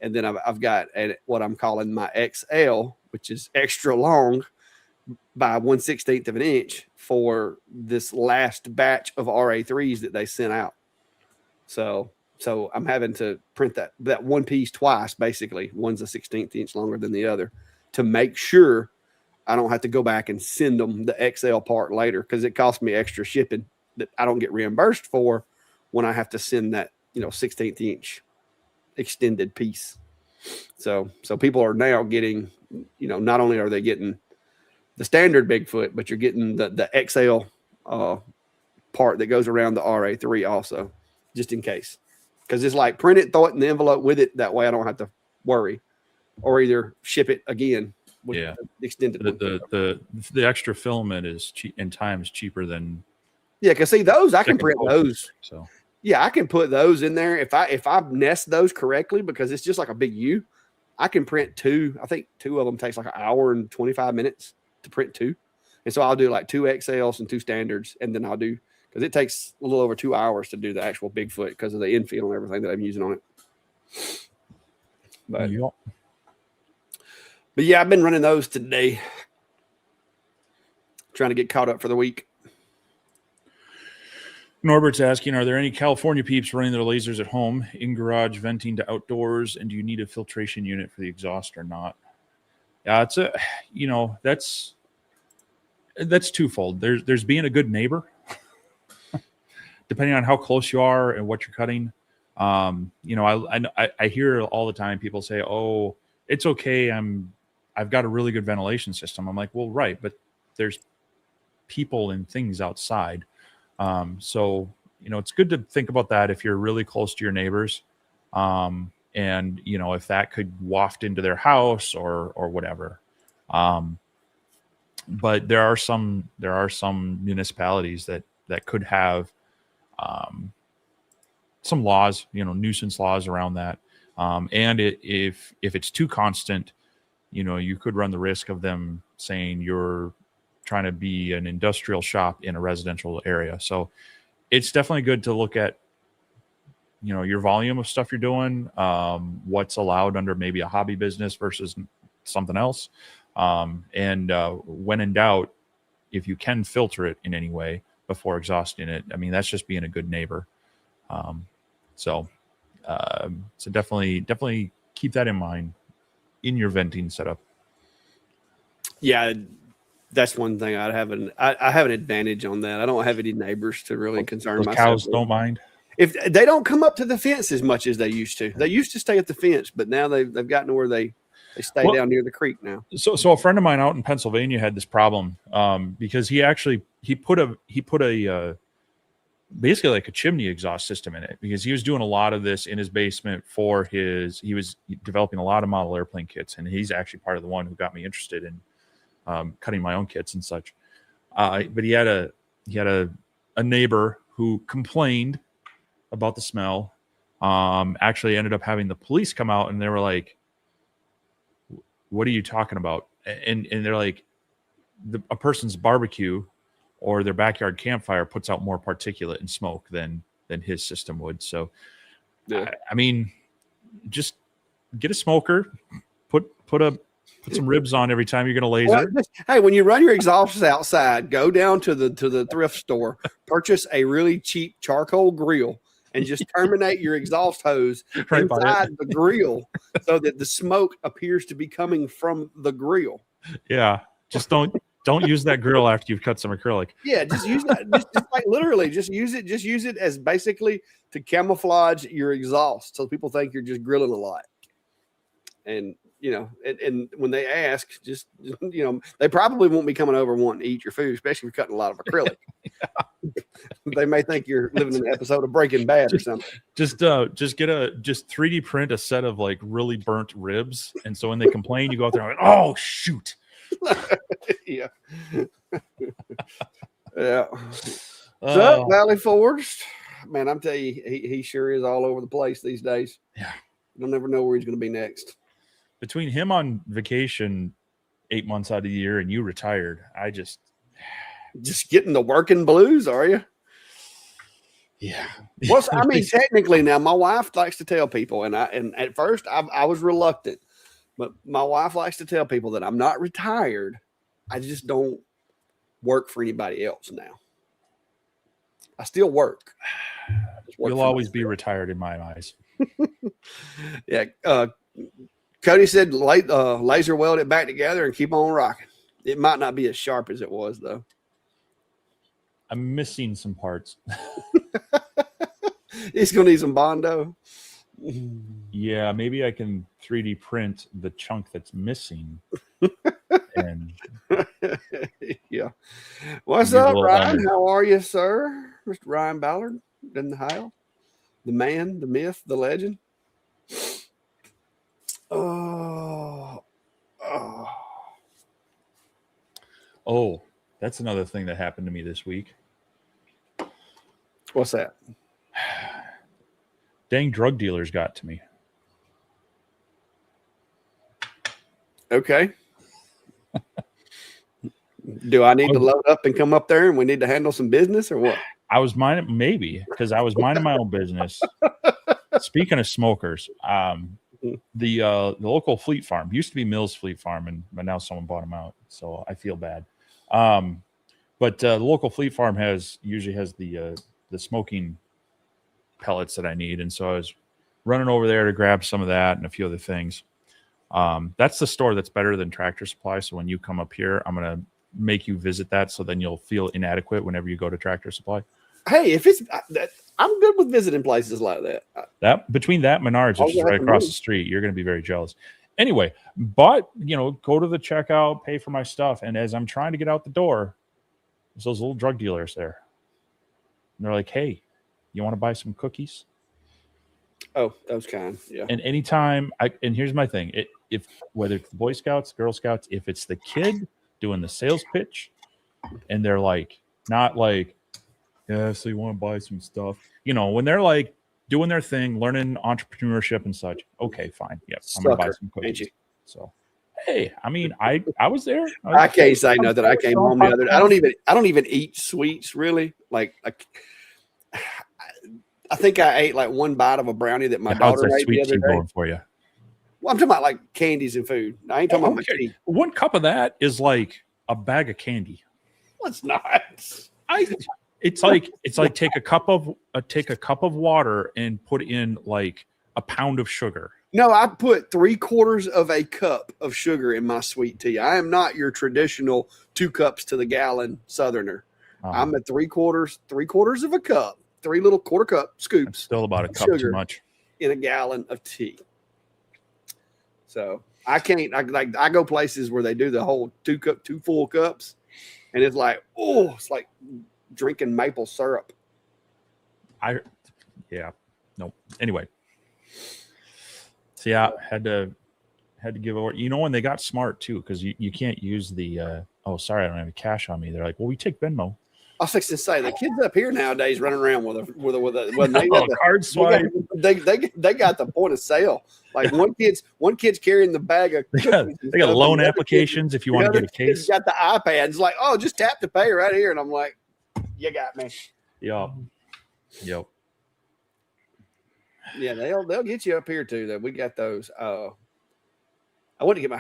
And then I've got what I'm calling my XL, which is extra long by 1/16 of an inch for this last batch of RA3s that they sent out. So I'm having to print that one piece twice, basically. One's a 1/16 inch longer than the other to make sure I don't have to go back and send them the XL part later because it costs me extra shipping that I don't get reimbursed for when I have to send that, 16th inch extended piece. So people are now getting, not only are they getting the standard Bigfoot, but you're getting the XL part that goes around the RA3 also, just in case. Because it's like print it, throw it in the envelope with it. That way I don't have to worry, or either ship it again with the extended. The extra filament is cheap and times cheaper than. Yeah, because see those I can print those. So yeah, I can put those in there if I nest those correctly because it's just like a big U. I can print two. I think two of them takes like an hour and 25 minutes to print two, and so I'll do like 2 XLs and 2 standards, and then I'll do. Because it takes a little over 2 hours to do the actual Bigfoot because of the infield and everything that I'm using on it. But yeah, I've been running those today. Trying to get caught up for the week. Norbert's asking, are there any California peeps running their lasers at home, in garage, venting to outdoors, and do you need a filtration unit for the exhaust or not? Yeah, it's that's twofold. There's being a good neighbor. Depending on how close you are and what you're cutting. I hear all the time people say, oh, it's okay. I've got a really good ventilation system. I'm like, well, right. But there's people and things outside. So, it's good to think about that if you're really close to your neighbors. And if that could waft into their house or whatever. But there are some municipalities that could have, some laws, nuisance laws around that. And if it's too constant, you could run the risk of them saying you're trying to be an industrial shop in a residential area. So it's definitely good to look at, your volume of stuff you're doing, what's allowed under maybe a hobby business versus something else. And when in doubt, if you can filter it in any way before exhausting it, I mean, that's just being a good neighbor. So definitely keep that in mind in your venting setup. Yeah, that's one thing I have an advantage on that. I don't have any neighbors to really concern myself. Cows don't mind. If they don't come up to the fence as much as they used to. They used to stay at the fence, but now they've gotten to where they stay down near the creek now. So a friend of mine out in Pennsylvania had this problem because he put a basically like a chimney exhaust system in it because he was doing a lot of this in his basement he was developing a lot of model airplane kits, and he's actually part of the one who got me interested in cutting my own kits and such. But he had a neighbor who complained about the smell. Actually ended up having the police come out, and they were like, what are you talking about? And they're like, a person's barbecue or their backyard campfire puts out more particulate and smoke than his system would. So, yeah. I mean, just get a smoker, put some ribs on every time you're going to laser. Well, hey, when you run your exhausts outside, go down to the thrift store, purchase a really cheap charcoal grill, and just terminate your exhaust hose inside the grill so that the smoke appears to be coming from the grill. Yeah, just don't use that grill after you've cut some acrylic. Yeah, just use that. just like literally, just use it as basically to camouflage your exhaust, so people think you're just grilling a lot. And and when they ask, just they probably won't be coming over wanting to eat your food, especially if you're cutting a lot of acrylic. They may think you're living in an episode of Breaking Bad or something. Just 3D print a set of like really burnt ribs, and so when they complain, you go out there and like, oh shoot. Yeah. Yeah. So Valley Forge, man, I'm telling you, he sure is all over the place these days. Yeah. You'll never know where he's going to be next. Between him on vacation 8 months out of the year and you retired, I just getting the working blues, are you? Yeah. Well, I mean, technically now, my wife likes to tell people, and at first I was reluctant, but my wife likes to tell people that I'm not retired. I just don't work for anybody else now. I still work. You'll always be retired in my eyes. Yeah. Cody said laser weld it back together and keep on rocking. It might not be as sharp as it was though. I'm missing some parts. It's gonna need some Bondo. Yeah, maybe I can 3D print the chunk that's missing. And yeah. What's Use a up, little Ryan? element. How are you, sir? Mr. Ryan Ballard in the house. The man, the myth, the legend. Oh, Oh, that's another thing that happened to me this week. what's that? Dang drug dealers got to me. Okay. Do I need to load up and come up there and we need to handle some business or what? I was minding, maybe, because I was minding my own business. Speaking of smokers, the local Fleet Farm used to be Mills Fleet Farm, but now someone bought them out, so I feel bad. But the local Fleet Farm usually has the smoking pellets that I need, and so I was running over there to grab some of that and a few other things. That's the store that's better than Tractor Supply. So when you come up here, I'm gonna make you visit that, so then you'll feel inadequate whenever you go to Tractor Supply. Hey, if it's I'm good with visiting places like that. That between that Menards, which is right across the street, you're going to be very jealous. Anyway, but go to the checkout, pay for my stuff, and as I'm trying to get out the door, there's those little drug dealers there. And they're like, "Hey, you want to buy some cookies?" Oh, those kind, yeah. And anytime, and here's my thing: if whether it's the Boy Scouts, Girl Scouts, if it's the kid doing the sales pitch, and they're like, not like, yeah, so you want to buy some stuff, when they're like doing their thing, learning entrepreneurship and such. Okay, fine, yep, I'm gonna buy some cookies. So, hey, I mean, I was there. I can't say nothing. I came home the other day. I don't even eat sweets really. Like I think I ate like one bite of a brownie that my daughter ate the other day. Going for you? Well, I'm talking about like candies and food. I ain't talking about my tea. One cup of that is like a bag of candy. Well, it's not. It's like take a cup of water and put in like a pound of sugar. No, I put 3/4 of a cup of sugar in my sweet tea. I am not your traditional 2 cups to the gallon Southerner. I'm at 3/4 of a cup, 3 little quarter cup scoops. That's still about a cup too much in a gallon of tea. So I can't. I go places where they do the whole 2 full cups, and it's like, oh, it's like drinking maple syrup. Nope. Anyway, so yeah, had to give over. When they got smart too, because you can't use the oh, sorry, I don't have cash on me. They're like, well, we take Venmo. I was fixing to say the kids up here nowadays running around with a card swipe. They got the point of sale. Like one kid's carrying the bag of they got loan applications if you want to get a case. Got the iPad. It's like, oh, just tap to pay right here, and I'm like, you got me. Yep. Yeah, they'll get you up here too. Though we got those. I went to get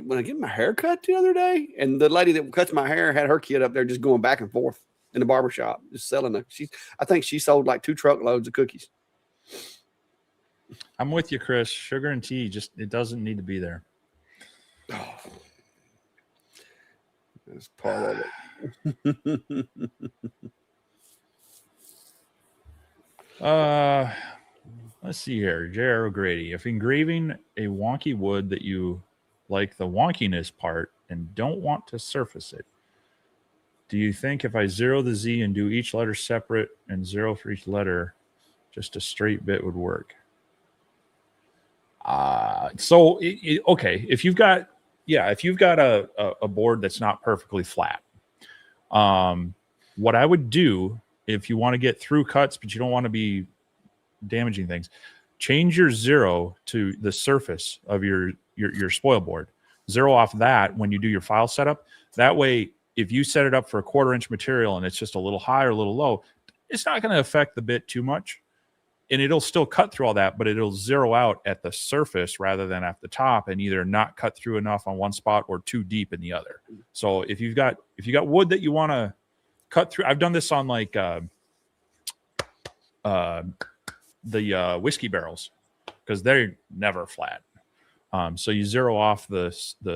when I get my hair cut the other day, and the lady that cuts my hair had her kid up there just going back and forth in the barbershop, just selling them. I think she sold like 2 truckloads of cookies. I'm with you, Chris. Sugar and tea, it doesn't need to be there. Oh, that's part of it. Let's see here. J.R. O'Grady. If engraving a wonky wood that you like the wonkiness part and don't want to surface it, do you think if I zero the Z and do each letter separate and 0 for each letter, just a straight bit would work? Okay. If you've got a board that's not perfectly flat, what I would do if you want to get through cuts, but you don't want to be damaging things, change your 0 to the surface of your spoil board. 0 off that when you do your file setup. That way, if you set it up for a 1/4 inch material and it's just a little high or a little low, it's not going to affect the bit too much. And it'll still cut through all that, but it'll 0 out at the surface rather than at the top, and either not cut through enough on one spot or too deep in the other. So if you've got wood that you want to cut through, I've done this on like the whiskey barrels because they're never flat. So you zero off the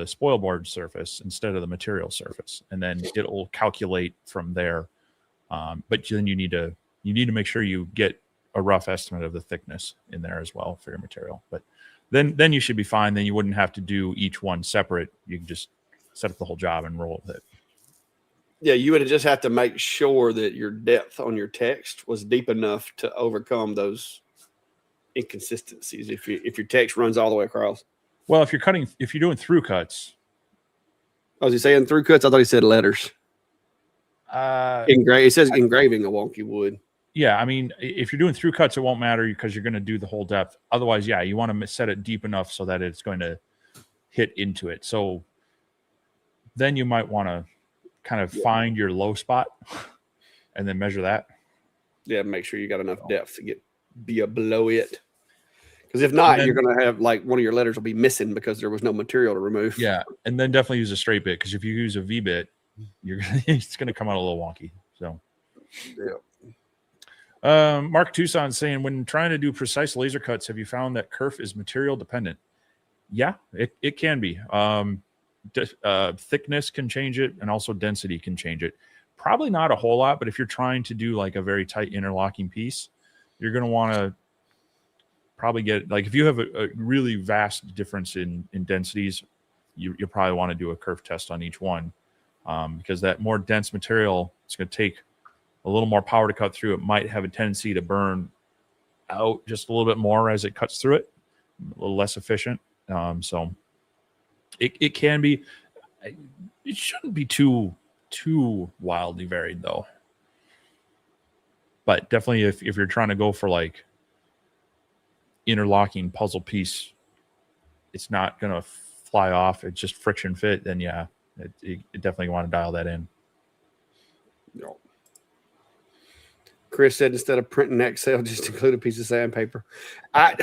spoil board surface instead of the material surface, and then it'll calculate from there. But then you need to make sure you get a rough estimate of the thickness in there as well for your material. But then you should be fine. Then you wouldn't have to do each one separate. You can just set up the whole job and roll with it. Yeah, you would just have to make sure that your depth on your text was deep enough to overcome those inconsistencies. If your text runs all the way across. Well, if you're doing through cuts. Was he saying through cuts? I thought he said letters. It says engraving a wonky wood. Yeah, I mean, if you're doing through cuts, it won't matter because you're going to do the whole depth. Otherwise, yeah, you want to set it deep enough so that it's going to hit into it. So then you might want to kind of find your low spot and then measure that. Yeah, make sure you got enough depth to be below it. Because if not, you're going to have like one of your letters will be missing because there was no material to remove. Yeah, and then definitely use a straight bit because if you use a V bit, it's going to come out a little wonky. So, yeah. Mark Tucson saying, when trying to do precise laser cuts, have you found that kerf is material dependent? Yeah, it can be. Thickness can change it, and also density can change it. Probably not a whole lot, but if you're trying to do like a very tight interlocking piece, you're going to want to probably get, like, if you have a really vast difference in densities, you'll probably want to do a kerf test on each one, because that more dense material, it's going to take a little more power to cut through. It might have a tendency to burn out just a little bit more as it cuts through it, a little less efficient. So it can be, it shouldn't be too wildly varied though. But definitely if you're trying to go for like interlocking puzzle piece, it's not going to fly off. It's just friction fit. Then yeah, it definitely want to dial that in. No. Chris said instead of printing Excel, just include a piece of sandpaper. I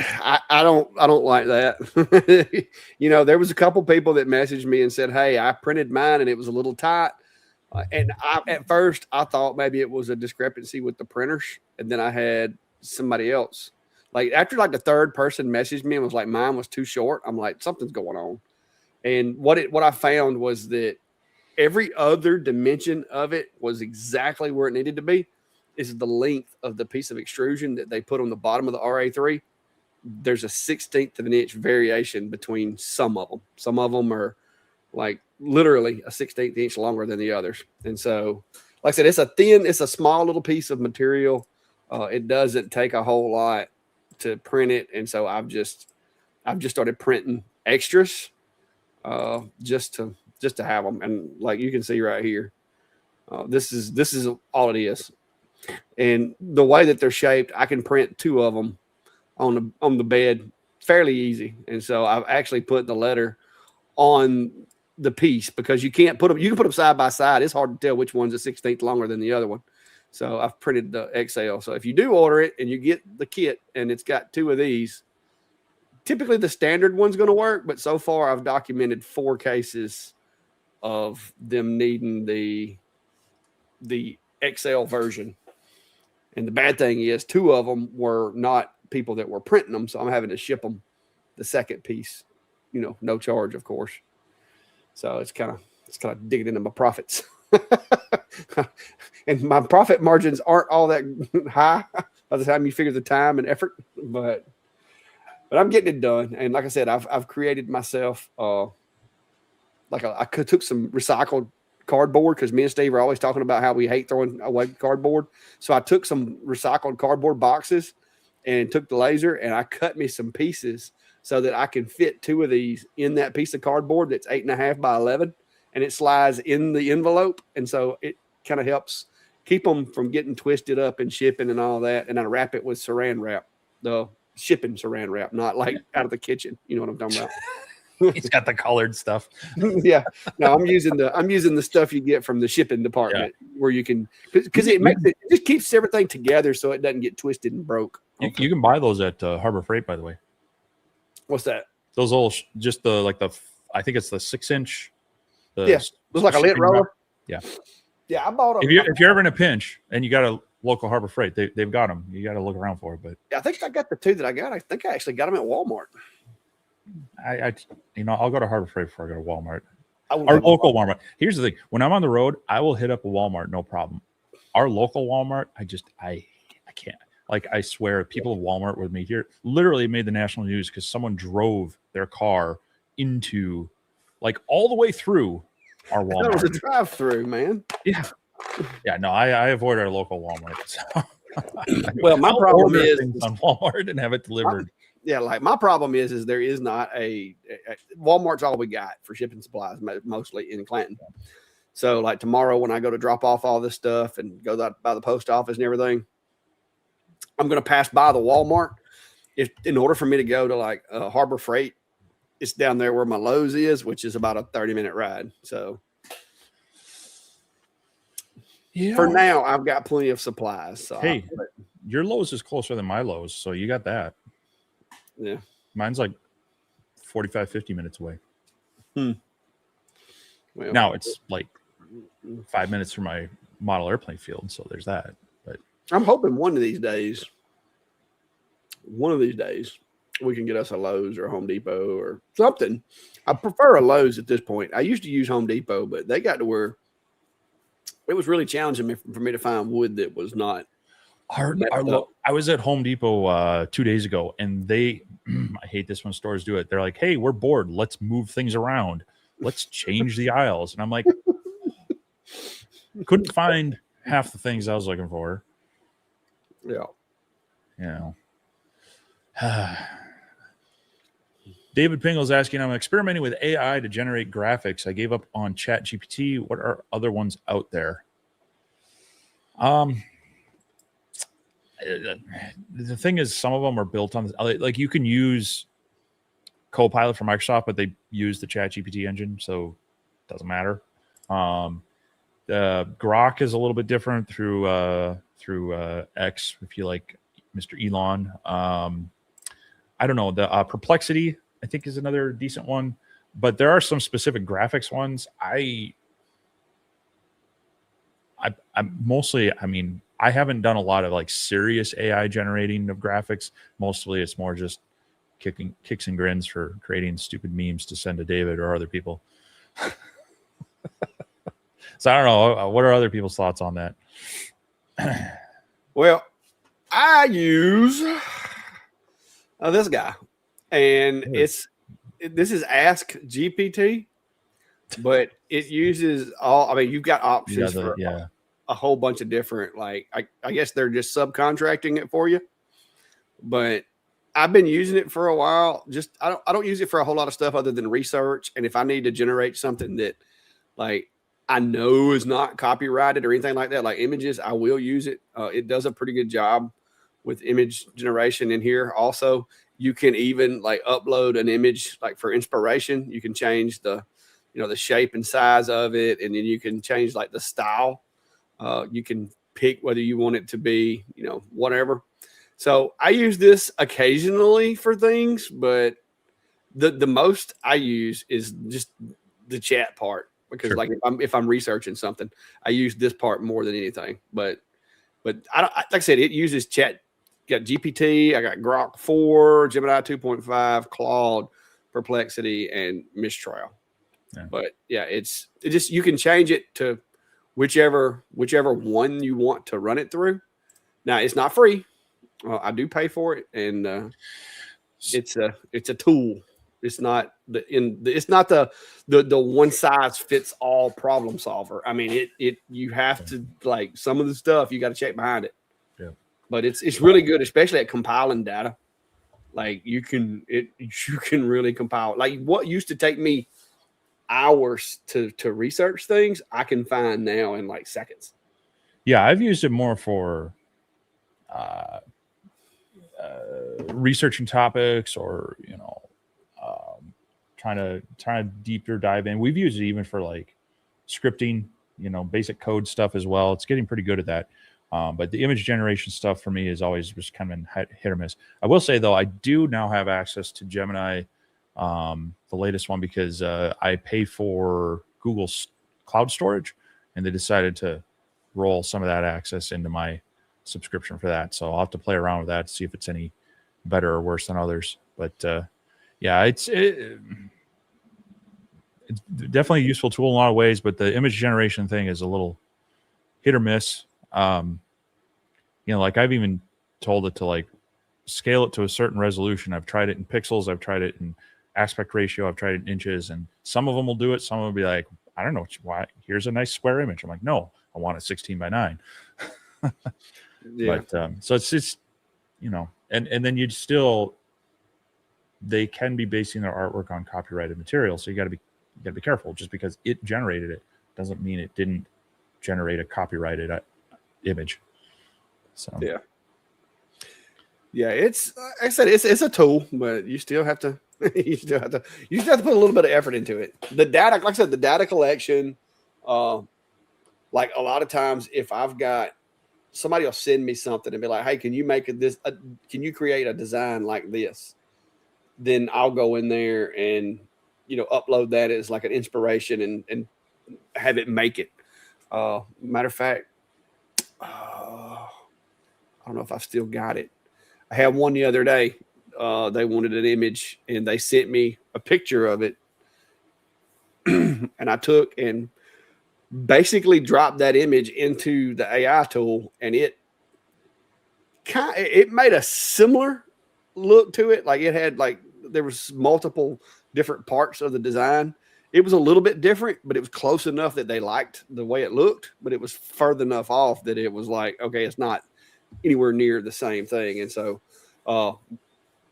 don't like that. There was a couple people that messaged me and said, "Hey, I printed mine and it was a little tight." And at first I thought maybe it was a discrepancy with the printers, and then I had somebody else. Like after like the third person messaged me and was like, "Mine was too short." I'm like, something's going on. And what I found was that every other dimension of it was exactly where it needed to be. Is the length of the piece of extrusion that they put on the bottom of the RA3. There's a 1/16 of an inch variation between some of them. Some of them are like literally a 1/16 inch longer than the others. And so, like I said, it's a small little piece of material. It doesn't take a whole lot to print it. And so I've just started printing extras just to have them. And like you can see right here, this is all it is. And the way that they're shaped, I can print 2 of them on the bed fairly easy. And so I've actually put the letter on the piece because you can't put them. You can put them side by side. It's hard to tell which one's a 1/16 longer than the other one. So I've printed the XL. So if you do order it and you get the kit and it's got 2 of these, typically the standard one's going to work. But so far I've documented 4 cases of them needing the XL version. And the bad thing is 2 of them were not people that were printing them. So I'm having to ship them the second piece, no charge, of course. So it's kind of digging into my profits. And my profit margins aren't all that high by the time you figure the time and effort, but I'm getting it done. And like I said, I've created myself, I took some recycled cardboard because me and Steve are always talking about how we hate throwing away cardboard. So I took some recycled cardboard boxes and took the laser and I cut me some pieces so that I can fit 2 of these in that piece of cardboard that's 8.5 by 11, and it slides in the envelope. And so it kind of helps keep them from getting twisted up and shipping and all that. And I wrap it with saran wrap, the shipping saran wrap, not like out of the kitchen. You know what I'm talking about? He's got the colored stuff. Yeah, no, I'm using the stuff you get from the shipping department where you can, because it just keeps everything together so it doesn't get twisted and broke. You can buy those at Harbor Freight, by the way. What's that? Those little, just I think it's the 6-inch. Looks like a lit roller. Yeah, I bought them. If you're ever in a pinch and you got a local Harbor Freight, they've got them. You got to look around for it. But I think I got the 2 that I got. I think I actually got them at Walmart. I'll go to Harbor Freight before I go to Walmart. I won't Our have my local Walmart. Here's the thing: when I'm on the road, I will hit up a Walmart, no problem. Our local Walmart, I can't. Like, I swear, people of Walmart with me here literally made the national news because someone drove their car into, like, all the way through our I thought it was Walmart. a drive-through, man. Yeah. No, I avoid our local Walmart. So Well, my I'll problem order is things on Walmart and have it delivered. like my problem is there is not a Walmart's all we got for shipping supplies, mostly in Clanton. So like tomorrow when I go to drop off all this stuff and go by the post office and everything, I'm going to pass by the Walmart. If in order for me to go to like Harbor Freight, it's down there where my Lowe's is, which is about a 30-minute ride. So for now, I've got plenty of supplies. So hey, your Lowe's is closer than my Lowe's, so you got that. Yeah. Mine's like 45, 50 minutes away. Well, now it's like 5 minutes from my model airplane field, so there's that. But I'm hoping one of these days, we can get us a Lowe's or a Home Depot or something. I prefer a Lowe's at this point. I used to use Home Depot, but they got to where it was really challenging for me to find wood that was not. I was at Home Depot 2 days ago, and I hate this when stores do it. They're like, "Hey, we're bored. Let's move things around. Let's change the aisles." And I'm like, couldn't find half the things I was looking for. Yeah. You know. David Pingle's asking, I'm experimenting with AI to generate graphics. I gave up on ChatGPT. What are other ones out there? The thing is, some of them are built on, like, you can use Copilot for Microsoft, but they use the ChatGPT engine, so it doesn't matter. The Grok is a little bit different through X, if you like Mr. Elon. I don't know. The Perplexity, I think, is another decent one, but there are some specific graphics ones. I mostly, I mean, I haven't done a lot of like serious AI generating of graphics. Mostly it's more just kicks and grins for creating stupid memes to send to David or other people. So I don't know. What are other people's thoughts on that? Well, I use this guy, and this is Ask GPT, but it uses all. I mean, you've got options for a whole bunch of different. Like, I guess they're just subcontracting it for you, but I've been using it for a while. Just I don't use it for a whole lot of stuff other than research. And if I need to generate something that like I know is not copyrighted or anything like that, like images, I will use it. It does a pretty good job with image generation in here. Also, you can even like upload an image like for inspiration. You can change the shape and size of it, and then you can change like the style. You can pick whether you want it to be, whatever. So I use this occasionally for things, but the most I use is just the chat part. Because like if I'm researching something, I use this part more than anything. But I don't, like I said, it uses chat. Got GPT, I got Grok 4, Gemini 2.5, Claude, Perplexity, and Mistral. Yeah. But yeah, it just you can change it to whichever one you want to run it through. Now it's not free. I do pay for it, and it's a tool. It's not the one size fits all problem solver. I mean, you have to, like, some of the stuff you got to check behind it. Yeah. But it's really good, especially at compiling data. Like you can really compile. Like what used to take me hours to research things, I can find now in like seconds. Yeah, I've used it more for researching topics or trying to deeper dive in. We've used it even for like scripting, basic code stuff as well. It's getting pretty good at that. But the image generation stuff for me is always just kind of hit or miss. I will say though, I do now have access to Gemini, the latest one, because I pay for Google's cloud storage, and they decided to roll some of that access into my subscription for that. So I'll have to play around with that to see if it's any better or worse than others. But yeah, it's definitely a useful tool in a lot of ways, but the image generation thing is a little hit or miss. Like I've even told it to like scale it to a certain resolution. I've tried it in pixels, I've tried it in aspect ratio, I've tried it in inches, and some of them will do it. Some will be like, I don't know why. Here's a nice square image. I'm like, no, I want it 16 by 9. Yeah. But so it's and then they can be basing their artwork on copyrighted material, so you got to be careful. Just because it generated it doesn't mean it didn't generate a copyrighted image. So yeah, it's like I said, it's a tool, but you still have to you still have to put a little bit of effort into it. The data, like I said, the data collection, like a lot of times, if I've got somebody will send me something and be like, hey, can you make can you create a design like this? Then I'll go in there and upload that as like an inspiration and have it make it. Matter of fact, I don't know if I've still got it. I had one the other day. They wanted an image and they sent me a picture of it. And I took and basically dropped that image into the AI tool, and it made a similar look to it. Like it had there was multiple different parts of the design. It was a little bit different, but it was close enough that they liked the way it looked, but it was further enough off that it was like, okay, it's not anywhere near the same thing. And so all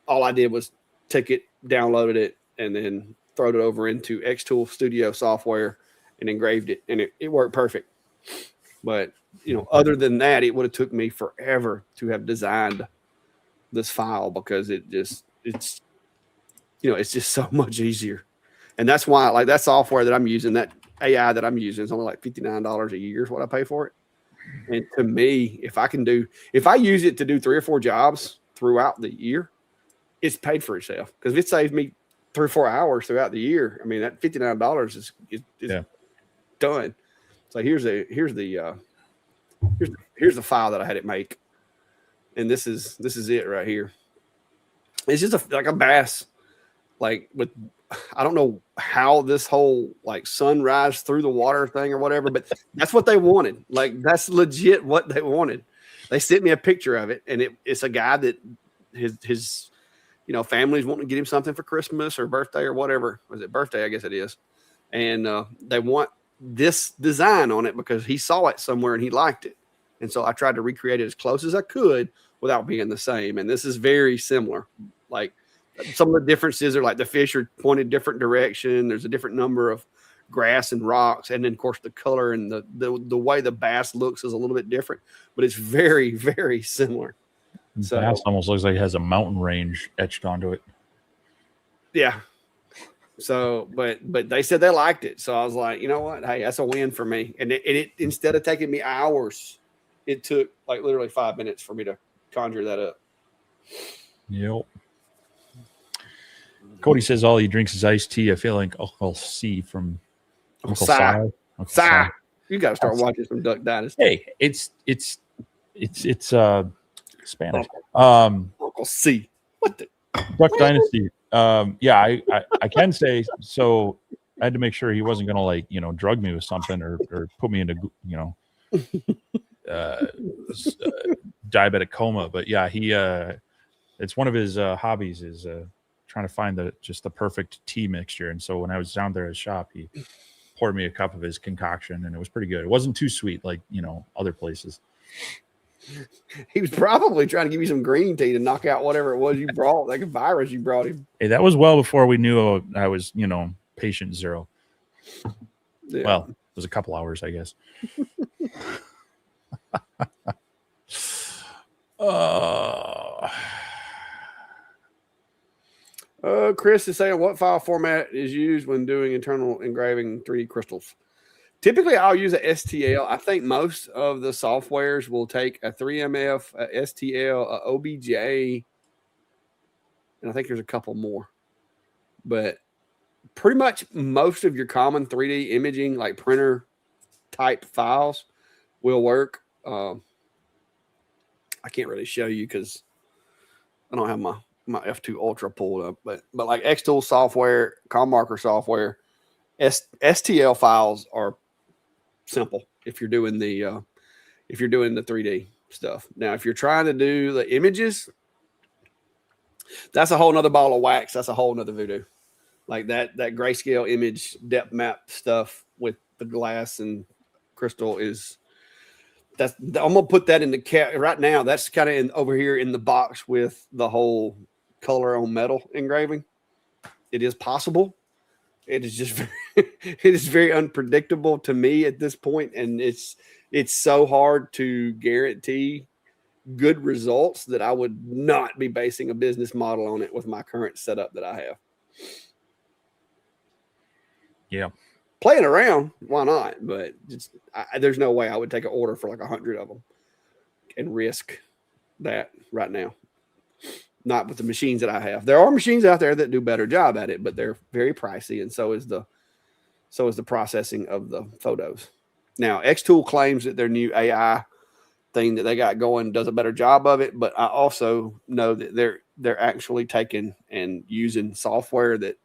I did was take it, downloaded it, and then throw it over into Xtool Studio software and engraved it, and it worked perfect. But other than that, it would have took me forever to have designed this file because it's just so much easier. And that's why, like, that software that I'm using, that AI that I'm using, is only like $59 a year is what I pay for it. And to me, if I use it to do 3 or 4 jobs throughout the year, it's paid for itself. Because if it saves me 3 or 4 hours throughout the year, I mean, that $59 is done. So here's the file that I had it make, and this is it right here. It's just like a bass, like with, I don't know how this whole like sunrise through the water thing or whatever, but that's what they wanted. Like that's legit what they wanted. They sent me a picture of it, and it's a guy that his family's wanting to get him something for Christmas or birthday or whatever. Was it birthday? I guess it is. And they want this design on it because he saw it somewhere and he liked it. And so I tried to recreate it as close as I could without being the same. And this is very similar. Like some of the differences are like the fish are pointed different direction. There's a different number of grass and rocks. And then of course the color and the way the bass looks is a little bit different, but it's very, very similar. So bass almost looks like it has a mountain range etched onto it. Yeah. So, but they said they liked it. So I was like, you know what? Hey, that's a win for me. And it instead of taking me hours, it took like literally 5 minutes for me to conjure that up. Yep. Cody says all he drinks is iced tea. I feel like Uncle C from Uncle Si. You got to start watching some Duck Dynasty. Hey, it's Spanish. Uncle C. What the Duck Dynasty. Yeah, I can say so. I had to make sure he wasn't going to drug me with something or put me into diabetic coma. But yeah, he it's one of his hobbies is trying to find the perfect tea mixture. And so when I was down there at his shop, he poured me a cup of his concoction, and it was pretty good. It wasn't too sweet like other places. He was probably trying to give you some green tea to knock out whatever it was you brought, like a virus you brought him. Hey, that was well before we knew I was, patient zero. Yeah. Well, it was a couple hours, I guess. Chris is saying, what file format is used when doing internal engraving 3D crystals? Typically, I'll use a STL. I think most of the softwares will take a 3MF, a STL, a OBJ, and I think there's a couple more. But pretty much most of your common 3D imaging, like printer type files, will work. I can't really show you because I don't have my my F2 Ultra pulled up, but like Xtool software, Com Marker software, STL files are simple if you're doing the 3D stuff. Now, if you're trying to do the images, that's a whole nother ball of wax. That's a whole nother voodoo. Like that grayscale image depth map stuff with the glass and crystal is I'm gonna put that in the cat right now. That's kind of over here in the box with the whole color on metal engraving. It is possible. It is just it is very unpredictable to me at this point, and it's so hard to guarantee good results that I would not be basing a business model on it with my current setup that I have. Yeah. Playing around, why not? But there's no way I would take an order for like 100 of them and risk that right now. Not with the machines that I have. There are machines out there that do a better job at it, but they're very pricey, and so is the processing of the photos. Now, Xtool claims that their new AI thing that they got going does a better job of it, but I also know that they're actually taking and using software that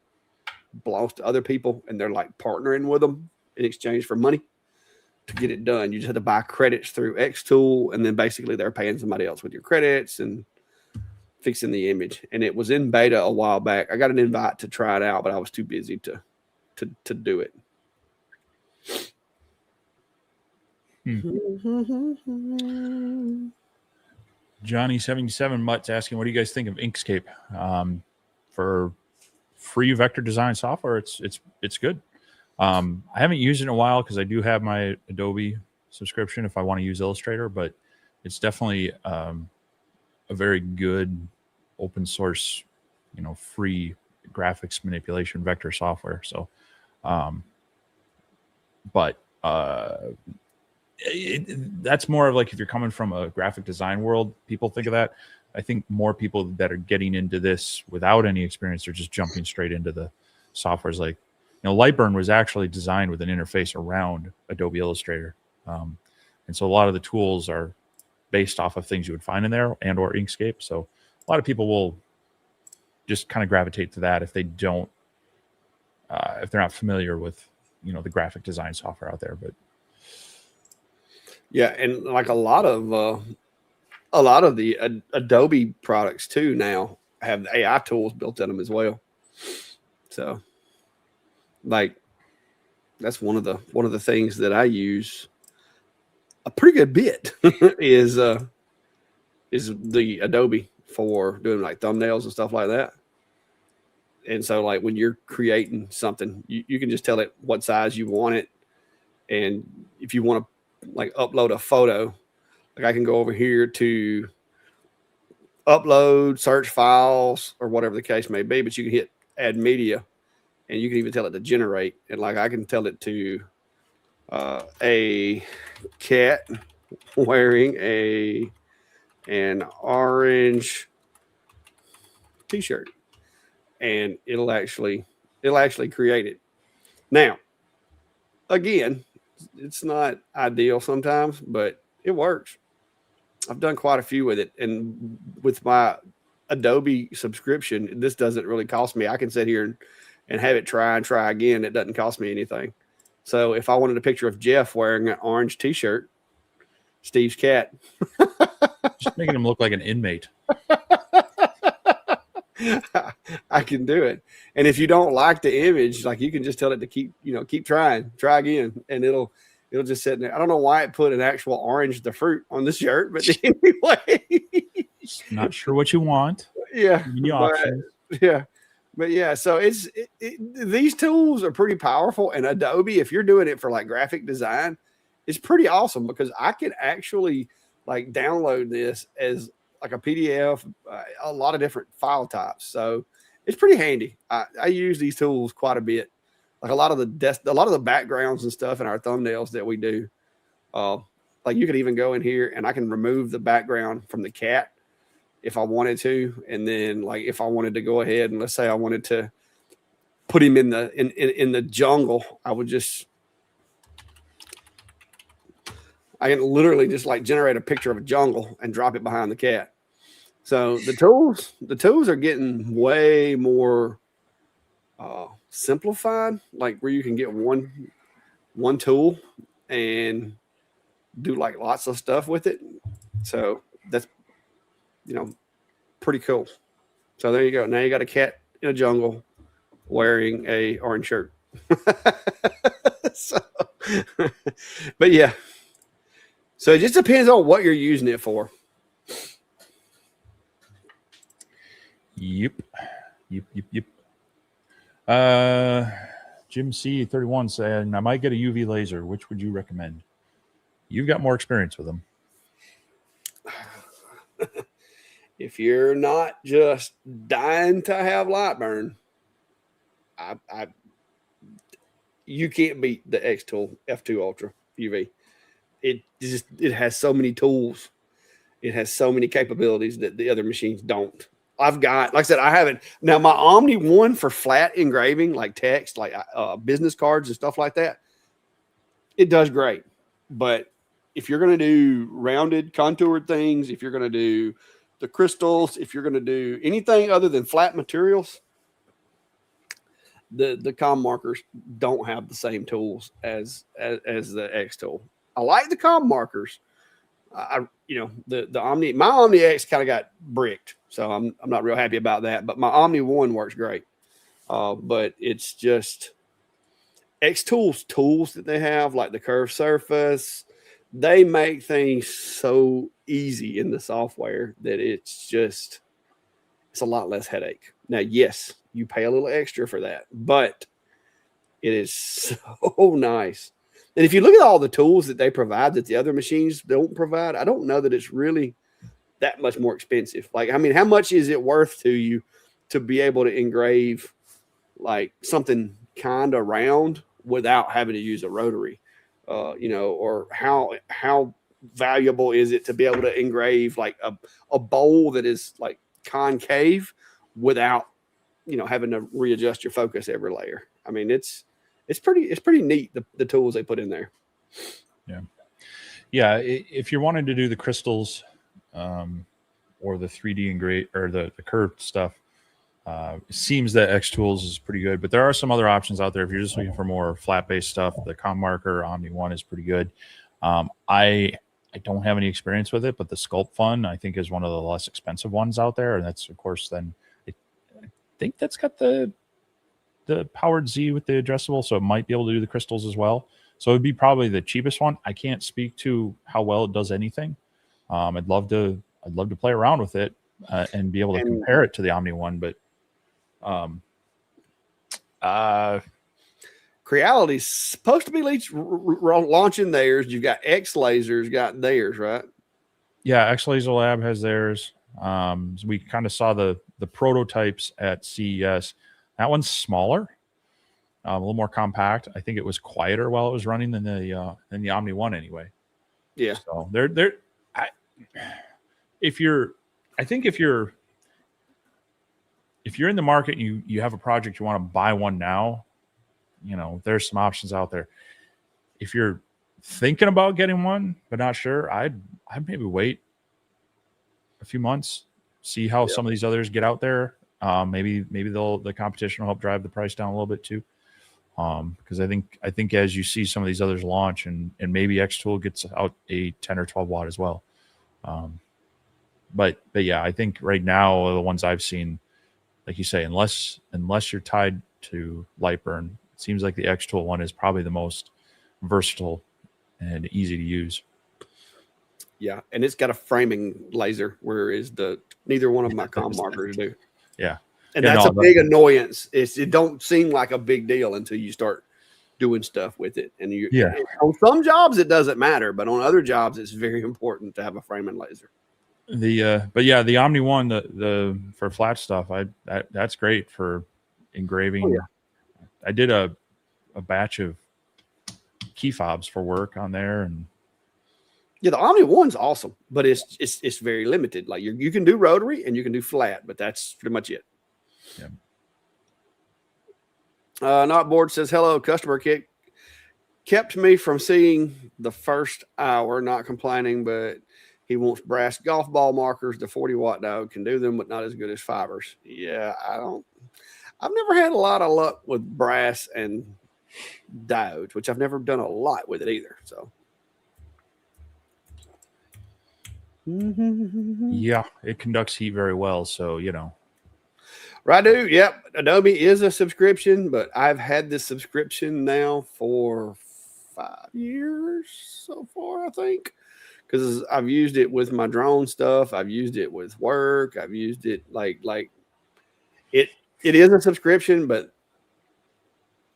belongs to other people, and they're like partnering with them in exchange for money to get it done. You just have to buy credits through Xtool, and then basically they're paying somebody else with your credits and fixing the image. And it was in beta a while back. I got an invite to try it out, but I was too busy to do it. Johnny77 Mutt's asking, what do you guys think of Inkscape for free vector design software? It's good. I haven't used it in a while because I do have my Adobe subscription if I want to use Illustrator, but it's definitely a very good open source, free graphics manipulation vector software. So, that's more of like if you're coming from a graphic design world, people think of that. I think more people that are getting into this without any experience are just jumping straight into the softwares. Like, Lightburn was actually designed with an interface around Adobe Illustrator. And so a lot of the tools are based off of things you would find in there and or Inkscape. So a lot of people will just kind of gravitate to that if they don't, if they're not familiar with, the graphic design software out there. But yeah, and like a lot of the Adobe products too now have the AI tools built in them as well. So, like, that's one of the things that I use a pretty good bit is the Adobe for doing like thumbnails and stuff like that. And so, like, when you're creating something, you can just tell it what size you want it, and if you want to like upload a photo, like I can go over here to upload, search files, or whatever the case may be, but you can hit add media, and you can even tell it to generate. And like I can tell it to a cat wearing an orange t-shirt, and it'll actually create it. Now, again, it's not ideal sometimes, but it works. I've done quite a few with it, and with my Adobe subscription, this doesn't really cost me. I can sit here and have it try and try again. It doesn't cost me anything. So if I wanted a picture of Jeff wearing an orange t-shirt, Steve's cat, just making him look like an inmate. I can do it. And if you don't like the image, like, you can just tell it to keep trying, try again, and it'll just sit there. I don't know why it put an actual orange, the fruit, on the shirt, but anyway, not sure what you want. Yeah, but yeah. So these tools are pretty powerful, and Adobe, if you're doing it for like graphic design, it's pretty awesome because I can actually like download this as like a PDF, a lot of different file types. So it's pretty handy. I use these tools quite a bit. Like a lot of the backgrounds and stuff in our thumbnails that we do. Like you could even go in here and I can remove the background from the cat if I wanted to. And then like, if I wanted to go ahead and let's say I wanted to put him in the jungle, I can literally just like generate a picture of a jungle and drop it behind the cat. So the tools are getting way more simplified, like where you can get one tool and do like lots of stuff with it. So that's pretty cool. So there you go. Now you got a cat in a jungle wearing a orange shirt. So, but yeah. So it just depends on what you're using it for. Yep. Jim C31 saying, I might get a UV laser. Which would you recommend? You've got more experience with them. If you're not just dying to have light burn, you can't beat the X Tool F2 Ultra UV. It has so many tools. It has so many capabilities that the other machines don't. I've got, like I said, I haven't. Now, my Omni one for flat engraving, like text, like business cards and stuff like that, it does great. But if you're going to do rounded, contoured things, if you're going to do the crystals, if you're going to do anything other than flat materials, the com markers don't have the same tools as the X Tool. I like the com markers. The Omni, my Omni X kind of got bricked, so I'm not real happy about that. But my Omni one works great. But it's just X Tools tools that they have, like the curved surface. They make things so easy in the software that it's a lot less headache. Now, yes, you pay a little extra for that, but it is so nice. And if you look at all the tools that they provide that the other machines don't provide, I don't know that it's really that much more expensive. Like, I mean, how much is it worth to you to be able to engrave like something kind of round without having to use a rotary? Or how valuable is it to be able to engrave like a bowl that is like concave without, having to readjust your focus every layer? I mean, it's pretty neat, the tools they put in there. Yeah. If you're wanting to do the crystals, or the 3D engrave or the curved stuff, it seems that X Tools is pretty good, but there are some other options out there. If you're just looking for more flat-based stuff, the Com Marker Omni One is pretty good. I don't have any experience with it, but the Sculpt Fun I think is one of the less expensive ones out there, and that's of course then I think that's got the powered Z with the addressable, so it might be able to do the crystals as well. So it'd be probably the cheapest one. I can't speak to how well it does anything. I'd love to play around with it and be able to compare it to the Omni One, but Creality's supposed to be launching theirs. You've got X Lasers got theirs, right? Yeah, X Laser Lab has theirs. We kind of saw the prototypes at CES. That one's smaller, a little more compact. I think it was quieter while it was running than the Omni One anyway. Yeah. So if you're in the market and you have a project you want to buy one now, there's some options out there. If you're thinking about getting one but not sure, I'd maybe wait a few months, see how some of these others get out there. Maybe the competition will help drive the price down a little bit too. Because I think as you see some of these others launch and maybe X Tool gets out a 10 or 12 watt as well. But yeah, I think right now the ones I've seen, like you say, unless you're tied to light burn, it seems like the X Tool one is probably the most versatile and easy to use. Yeah, and it's got a framing laser, whereas neither one of my com markers do. Yeah, and that's a big annoyance. It don't seem like a big deal until you start doing stuff with it. And on some jobs it doesn't matter, but on other jobs it's very important to have a framing laser. But yeah, the Omni One, the for flat stuff, that's great for engraving. Oh, yeah. I did a batch of key fobs for work on there, and yeah, the Omni One's awesome, but it's very limited. Like you can do rotary and you can do flat, but that's pretty much it. Yeah. Not bored says hello. Customer kept me from seeing the first hour. Not complaining, but He wants brass golf ball markers. The 40-watt diode can do them, but not as good as fibers. Yeah, I've never had a lot of luck with brass and diodes, which I've never done a lot with it either. So, Yeah, it conducts heat very well. So, Radu, yep. Adobe is a subscription, but I've had this subscription now for 5 years so far, I think. Because I've used it with my drone stuff. I've used it with work. I've used it like it is a subscription, but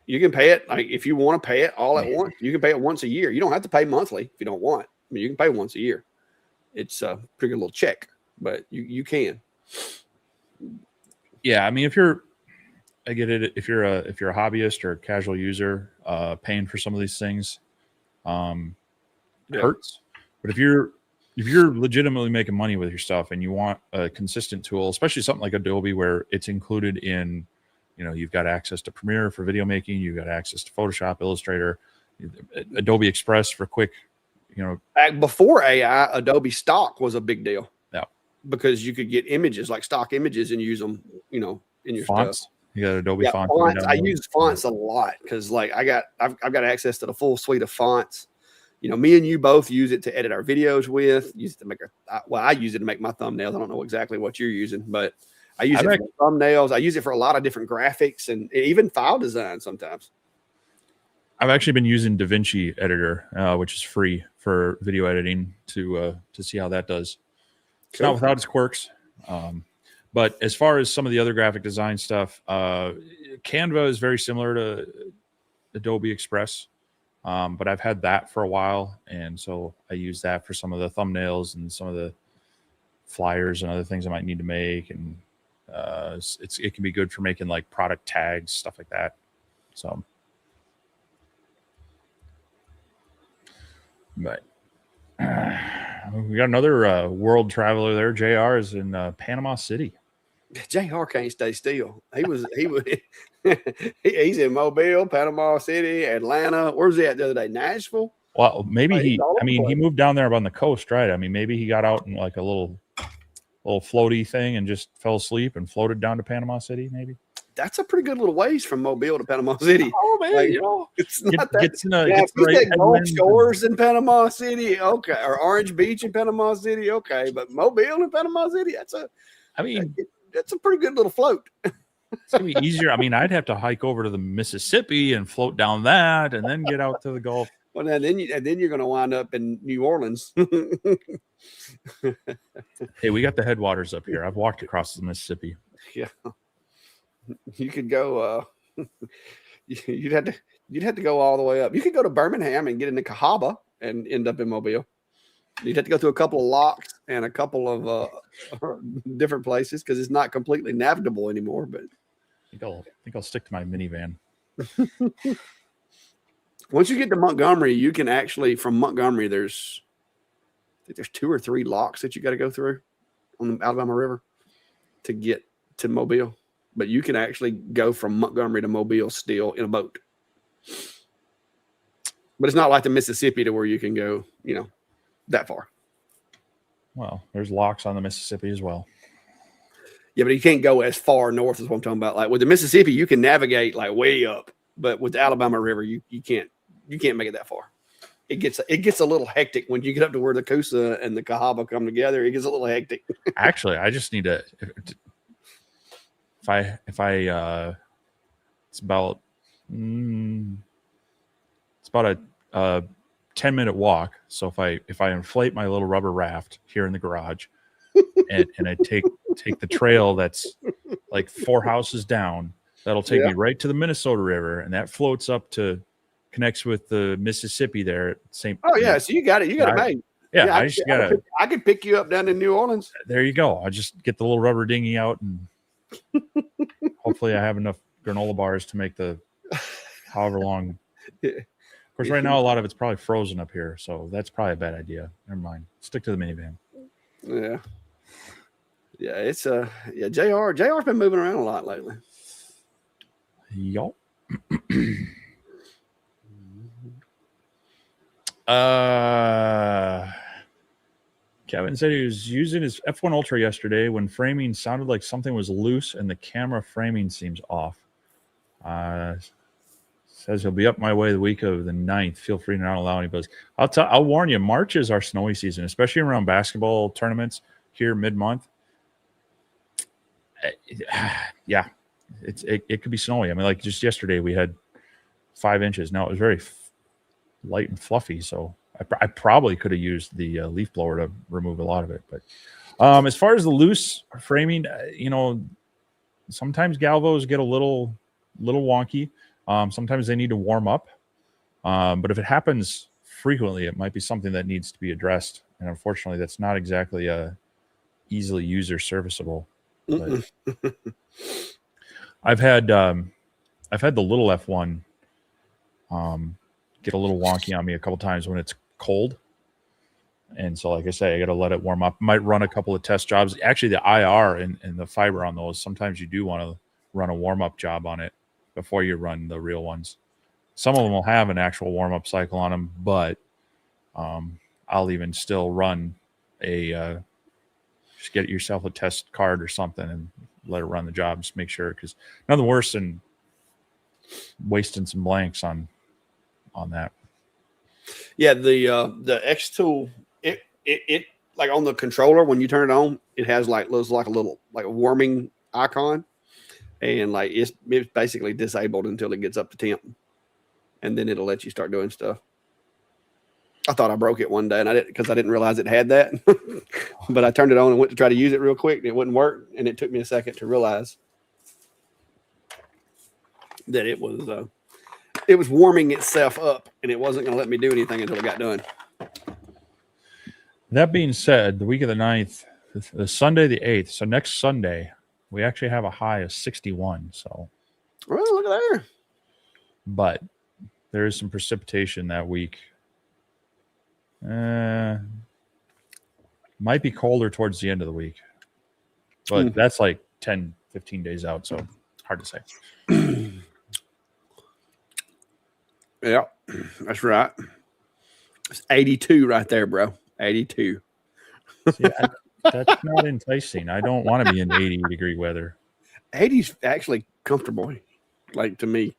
you can pay it like if you want to pay it all at once. You can pay it once a year. You don't have to pay monthly if you don't want. I mean, you can pay once a year. It's a pretty good little check, but you can. Yeah, I mean, I get it. If you're a hobbyist or a casual user, paying for some of these things, hurts. But if you're legitimately making money with your stuff and you want a consistent tool, especially something like Adobe where it's included in, you've got access to Premiere for video making, you've got access to Photoshop, Illustrator, Adobe Express for quick, Back before AI, Adobe stock was a big deal. Yeah. Because you could get images like stock images and use them, in your fonts. stuff. You got Adobe fonts. I use fonts a lot because like I've got access to the full suite of fonts. Me and you both use it to edit our videos with. Use it to make I use it to make my thumbnails. I don't know exactly what you're using, but I use it for thumbnails. I use it for a lot of different graphics and even file design sometimes. I've actually been using DaVinci Editor, which is free for video editing to see how that does. It's not without its quirks. But as far as some of the other graphic design stuff, Canva is very similar to Adobe Express. But I've had that for a while, and so I use that for some of the thumbnails and some of the flyers and other things I might need to make, and it can be good for making like product tags, stuff like that. So, but we got another world traveler there. JR is in Panama City. JR can't stay still. He's in Mobile, Panama City, Atlanta. Where's he at the other day? Nashville? Well, maybe he moved down there on the coast, right? I mean, maybe he got out in like a little floaty thing and just fell asleep and floated down to Panama City, maybe. That's a pretty good little ways from Mobile to Panama City. Oh man, it's not that Gulf Shores in Panama City, okay, or Orange Beach in Panama City, okay, but Mobile in Panama City, that's a pretty good little float. It's gonna be easier. I mean, I'd have to hike over to the Mississippi and float down that, and then get out to the Gulf. Well, then you're going to wind up in New Orleans. Hey, we got the headwaters up here. I've walked across the Mississippi. Yeah, you could go. You'd have to go all the way up. You could go to Birmingham and get into Cahaba and end up in Mobile. You'd have to go through a couple of locks and a couple of different places because it's not completely navigable anymore. But I think I'll stick to my minivan. Once you get to Montgomery, you can actually from Montgomery. There's 2 or 3 locks that you got to go through on the Alabama River to get to Mobile. But you can actually go from Montgomery to Mobile still in a boat. But it's not like the Mississippi to where you can go, that far. Well, there's locks on the Mississippi as well. Yeah, but you can't go as far north as what I'm talking about. Like with the Mississippi, you can navigate like way up, but with the Alabama River, you can't make it that far. It gets a little hectic when you get up to where the Coosa and the Cahaba come together. It gets a little hectic. Actually, I just need to. If I it's about a 10-minute walk. So if I inflate my little rubber raft here in the garage, and I take the trail that's like 4 houses down, that'll take me right to the Minnesota River, and that floats up to connects with the Mississippi there at St. Oh yeah, so you got it made. Yeah, I could pick you up down in New Orleans. There you go. I just get the little rubber dinghy out, and hopefully I have enough granola bars to make the however long. Of course, right now a lot of it's probably frozen up here, so that's probably a bad idea. Never mind. Stick to the minivan. Yeah. Yeah, it's JR's been moving around a lot lately. Yup. Kevin said he was using his F1 Ultra yesterday when framing sounded like something was loose and the camera framing seems off. Says he'll be up my way the week of the 9th. Feel free to not allow any buzz. I'll warn you, March is our snowy season, especially around basketball tournaments here mid-month. Yeah, it could be snowy. I mean, like just yesterday we had 5 inches. Now it was very light and fluffy, so I probably could have used the leaf blower to remove a lot of it. But as far as the loose framing, sometimes galvos get a little wonky. Sometimes they need to warm up. But if it happens frequently, it might be something that needs to be addressed. And unfortunately, that's not exactly easily user serviceable. But I've had the little F1 get a little wonky on me a couple times when it's cold. And so, like I say, I got to let it warm up. Might run a couple of test jobs. Actually, the IR and the fiber on those, sometimes you do want to run a warm-up job on it before you run the real ones. Some of them will have an actual warm-up cycle on them, but I'll even still run just get yourself a test card or something and let it run the job. Just make sure, because nothing worse than wasting some blanks on that. Yeah, the X tool, it like on the controller when you turn it on, it has looks like a little like a warming icon, and like it's basically disabled until it gets up to temp, and then it'll let you start doing stuff. I thought I broke it one day, and I didn't, because I didn't realize it had that. But I turned it on and went to try to use it real quick, and it wouldn't work. And it took me a second to realize that it was warming itself up, and it wasn't going to let me do anything until it got done. That being said, the week of the 9th, the Sunday the 8th, so next Sunday, we actually have a high of 61. So, well, look at there. But there is some precipitation that week. Might be colder towards the end of the week, but that's like 10, 15 days out, so hard to say. Yeah, that's right. It's 82 right there, bro. 82. See, that's not enticing. I don't want to be in 80-degree weather. 80's actually comfortable, like to me.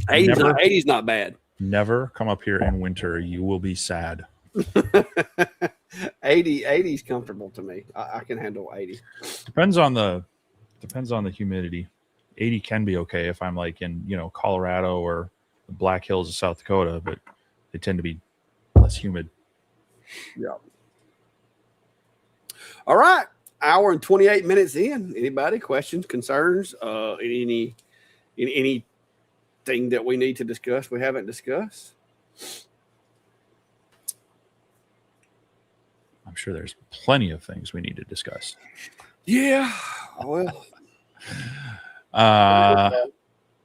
80's not bad. Never come up here in winter. You will be sad. 80's comfortable to me. I can handle 80. Depends on the humidity. 80 can be okay if I'm like in, Colorado or the Black Hills of South Dakota, but they tend to be less humid. Yeah. All right. Hour and 28 minutes in. Anybody? Questions, concerns? Anything that we need to discuss we haven't discussed? I'm sure there's plenty of things we need to discuss. Yeah. Well.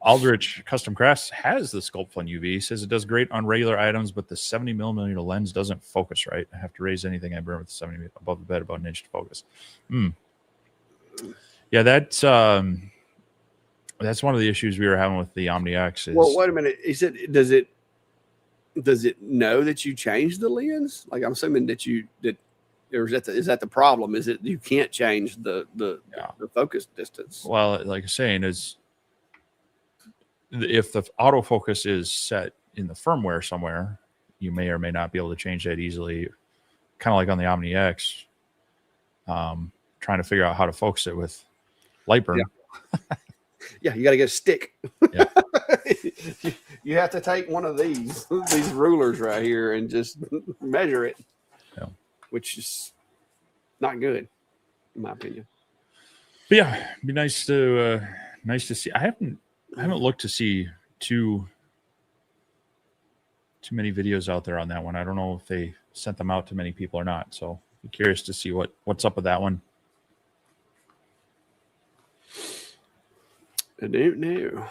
Aldrich Custom Crafts has the SculptFun UV. Says it does great on regular items, but the 70mm lens doesn't focus right. I have to raise anything I burn with the 70 above the bed about an inch to focus. Yeah, that's one of the issues we were having with the Omni X. Well, wait a minute. Does it know that you changed the lens? Like, I'm assuming or is that the problem? Is it you can't change the focus distance? Well, like I'm saying, is if the autofocus is set in the firmware somewhere, you may or may not be able to change that easily. Kind of like on the Omni X, trying to figure out how to focus it with Lightburn. Yeah, you got to get a stick. Yeah. You have to take one of these rulers right here and just measure it, which is not good, in my opinion. But yeah, it'd be nice to see. I haven't looked to see too many videos out there on that one. I don't know if they sent them out to many people or not. So I'm curious to see what's up with that one. I don't know.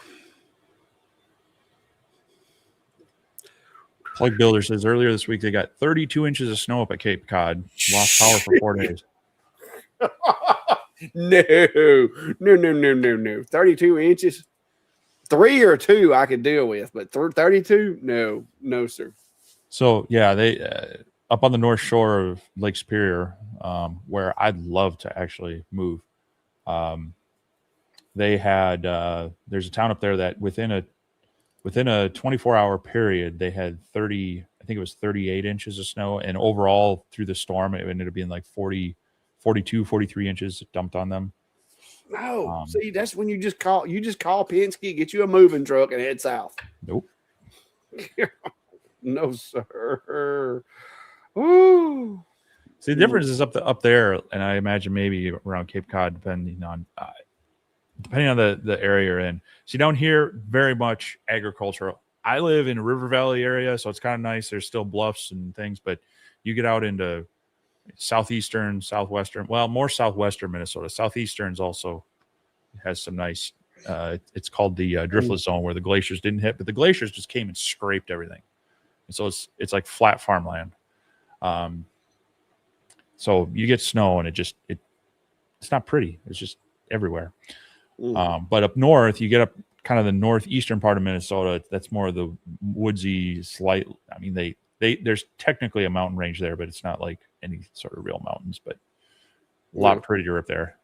Plug Builder says earlier this week they got 32 inches of snow up at Cape Cod. Lost power for 4 days. No. 32 inches. 3 or 2 I could deal with, but 32? No, sir. So yeah, they up on the north shore of Lake Superior, where I'd love to actually move. They had there's a town up there that within a 24-hour period they had 30, I think it was 38 inches of snow, and overall through the storm it ended up being like 40, 42, 43 inches dumped on them. No, see, that's when you just call Penske, get you a moving truck, and head south. Nope. No, sir. Ooh. See, the difference is up there, and I imagine maybe around Cape Cod, depending on the area you're in. See, down here, very much agricultural. I live in a river valley area, so it's kind of nice. There's still bluffs and things, but you get out into southeastern, southwestern, well, more southwestern Minnesota. Southeastern's also has some nice, it's called the driftless zone, where the glaciers didn't hit, but the glaciers just came and scraped everything. And so it's like flat farmland. So you get snow and it's not pretty. It's just everywhere. But up north, you get up kind of the northeastern part of Minnesota. That's more of the woodsy, slight. I mean, there's technically a mountain range there, but it's not like any sort of real mountains, but a lot prettier up there.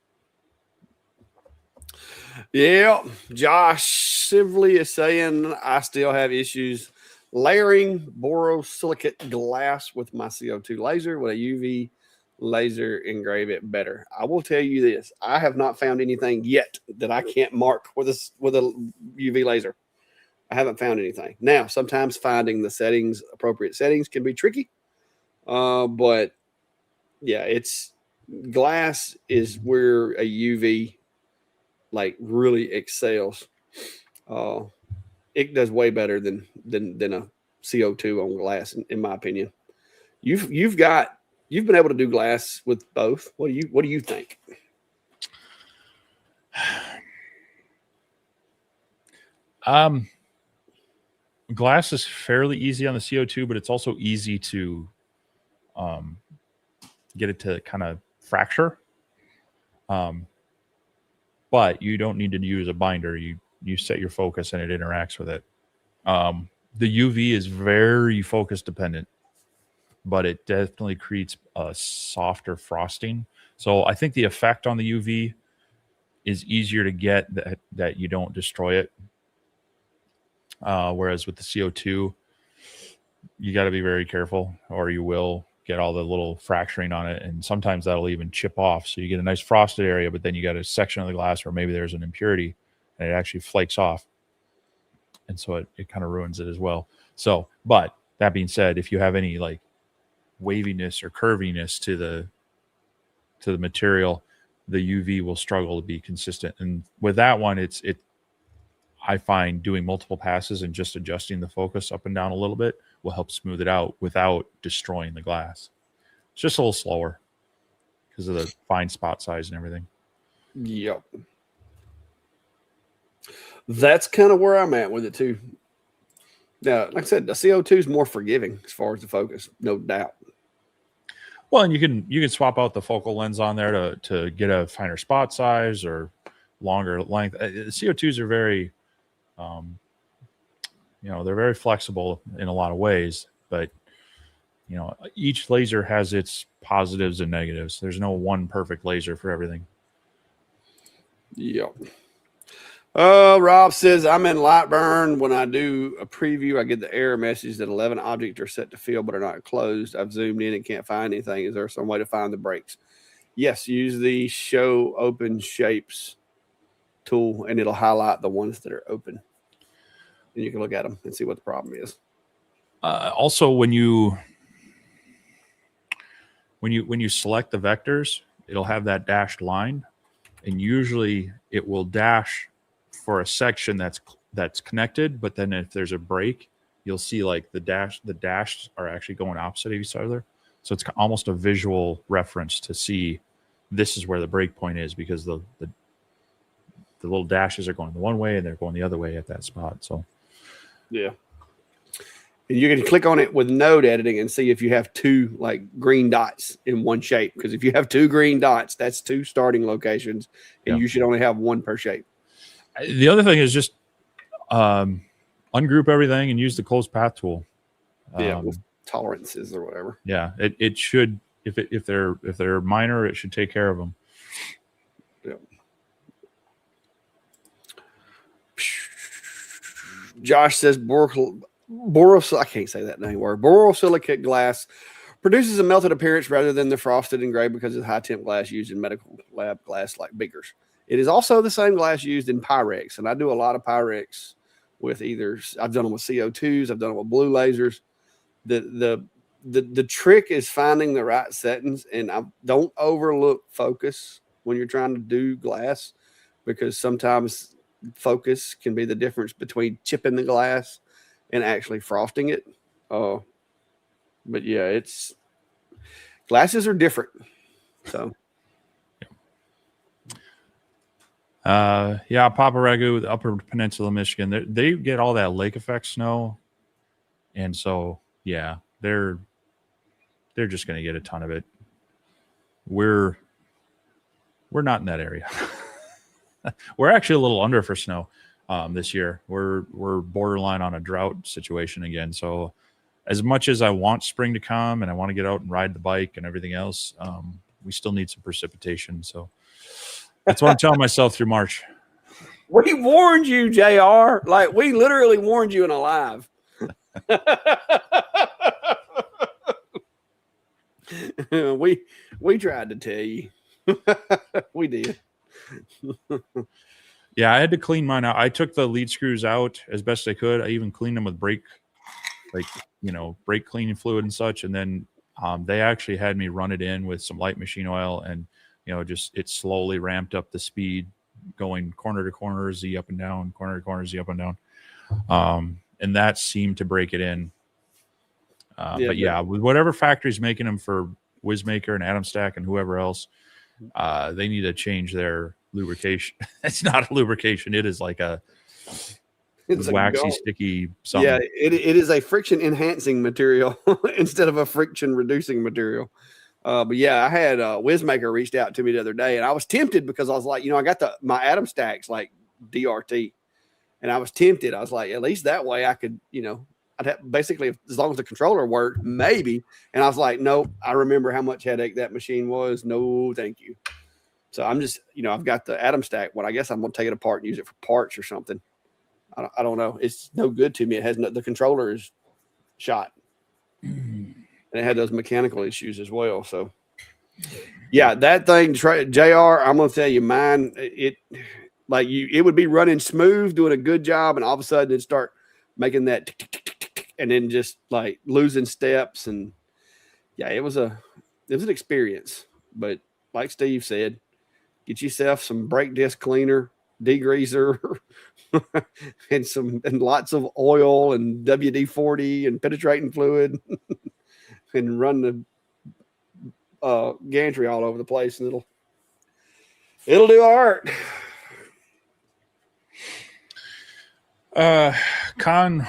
Yeah. Josh Sively is saying, I still have issues layering borosilicate glass with my CO2 laser. With a UV laser engrave it better? I will tell you this. I have not found anything yet that I can't mark with a UV laser. I haven't found anything. Now, sometimes finding the appropriate settings can be tricky. But yeah, glass is where a UV like really excels. It does way better than a CO2 on glass, in my opinion. You've been able to do glass with both. What do you think? Glass is fairly easy on the CO2, but it's also easy to get it to kind of fracture. But you don't need to use a binder. You set your focus and it interacts with it. The UV is very focus dependent, but it definitely creates a softer frosting. So I think the effect on the UV is easier to get that you don't destroy it. Whereas with the CO2, you got to be very careful, or you will get all the little fracturing on it. And sometimes that'll even chip off. So you get a nice frosted area, but then you got a section of the glass where maybe there's an impurity and it actually flakes off. And so it kind of ruins it as well. So, but that being said, if you have any like waviness or curviness to the material, the UV will struggle to be consistent. And with that one, I find doing multiple passes and just adjusting the focus up and down a little bit will help smooth it out without destroying the glass. It's just a little slower because of the fine spot size and everything. Yep. That's kind of where I'm at with it too. Now, like I said, the CO2 is more forgiving as far as the focus, no doubt. Well, and you can swap out the focal lens on there to get a finer spot size or longer length. The CO2s are very they're very flexible in a lot of ways, but each laser has its positives and negatives. There's no one perfect laser for everything. Yep. Rob says, I'm in Lightburn. When I do a preview, I get the error message that 11 objects are set to fill but are not closed. I've zoomed in and can't find anything. Is there some way to find the breaks? Yes, use the show open shapes tool and it'll highlight the ones that are open. And you can look at them and see what the problem is. Also, when you select the vectors, it'll have that dashed line, and usually it will dash for a section that's connected. But then if there's a break, you'll see like the dashes are actually going opposite of each other. So it's almost a visual reference to see this is where the break point is, because the little dashes are going the one way and they're going the other way at that spot. So yeah. And you can click on it with node editing and see if you have two like green dots in one shape. Because if you have two green dots, that's two starting locations, and you should only have one per shape. The other thing is just ungroup everything and use the closed path tool. tolerances or whatever. Yeah, it should, if they're minor, it should take care of them. Yeah. Josh says I can't say that name word. Borosilicate glass produces a melted appearance rather than the frosted and gray because of high temp glass used in medical lab glass like beakers. It is also the same glass used in Pyrex, and I do a lot of Pyrex with I've done them with CO2s, I've done them with blue lasers. The trick is finding the right settings, and don't overlook focus when you're trying to do glass, because sometimes focus can be the difference between chipping the glass and actually frosting it. But yeah, glasses are different. So yeah, Papa Ragu, the Upper Peninsula of Michigan, they get all that lake effect snow, and so yeah, they're just going to get a ton of it. We're not in that area. We're actually a little under for snow this year. We're borderline on a drought situation again. So as much as I want spring to come and I want to get out and ride the bike and everything else, we still need some precipitation. So that's what I'm telling myself through March. We warned you, JR. Like, we literally warned you in a live. we tried to tell you. We did. Yeah, I had to clean mine out. I took the lead screws out as best I could. I even cleaned them with brake cleaning fluid and such. And then they actually had me run it in with some light machine oil, and just it slowly ramped up the speed, going corner to corner, Z up and down, corner to corner, Z up and down. And that seemed to break it in. But yeah, with whatever factory's making them for Whizmaker and Atom Stack and whoever else, they need to change their lubrication. It's not a lubrication. It is like it's waxy, sticky something. Yeah, it is a friction enhancing material instead of a friction reducing material. But yeah, I had Whizmaker reached out to me the other day, and I was tempted because I was like, I got my Atom Stacks like DRT, and I was tempted. I was like, at least that way I could, I'd have, basically, as long as the controller worked, maybe. And I was like, nope, I remember how much headache that machine was. No, thank you. So I'm just, I've got the Atom Stack one. I guess I'm going to take it apart and use it for parts or something. I don't know. It's no good to me. It has the controller is shot. And it had those mechanical issues as well. So, yeah, that thing, JR, I'm going to tell you, mine, it would be running smooth, doing a good job, and all of a sudden it'd start making that tick, tick, tick, tick, tick, and then just like losing steps. And yeah, it was an experience. But like Steve said, get yourself some brake disc cleaner, degreaser, and lots of oil and WD-40 and penetrating fluid, and run the gantry all over the place, and it'll do art. Con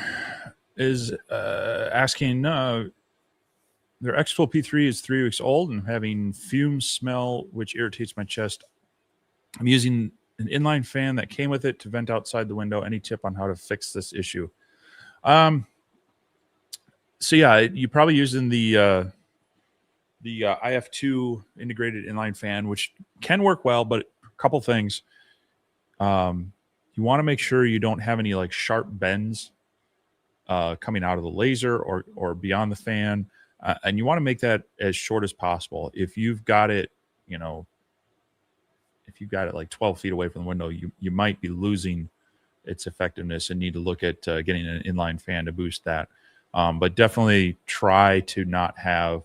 is asking, their X-Fuel P3 is 3 weeks old and having fume smell, which irritates my chest. I'm using an inline fan that came with it to vent outside the window. Any tip on how to fix this issue? So yeah, you're probably using the IF2 integrated inline fan, which can work well, but a couple things. You want to make sure you don't have any like sharp bends coming out of the laser or beyond the fan, and you want to make that as short as possible. If you've got it, like 12 feet away from the window, you might be losing its effectiveness and need to look at getting an inline fan to boost that. But definitely try to not have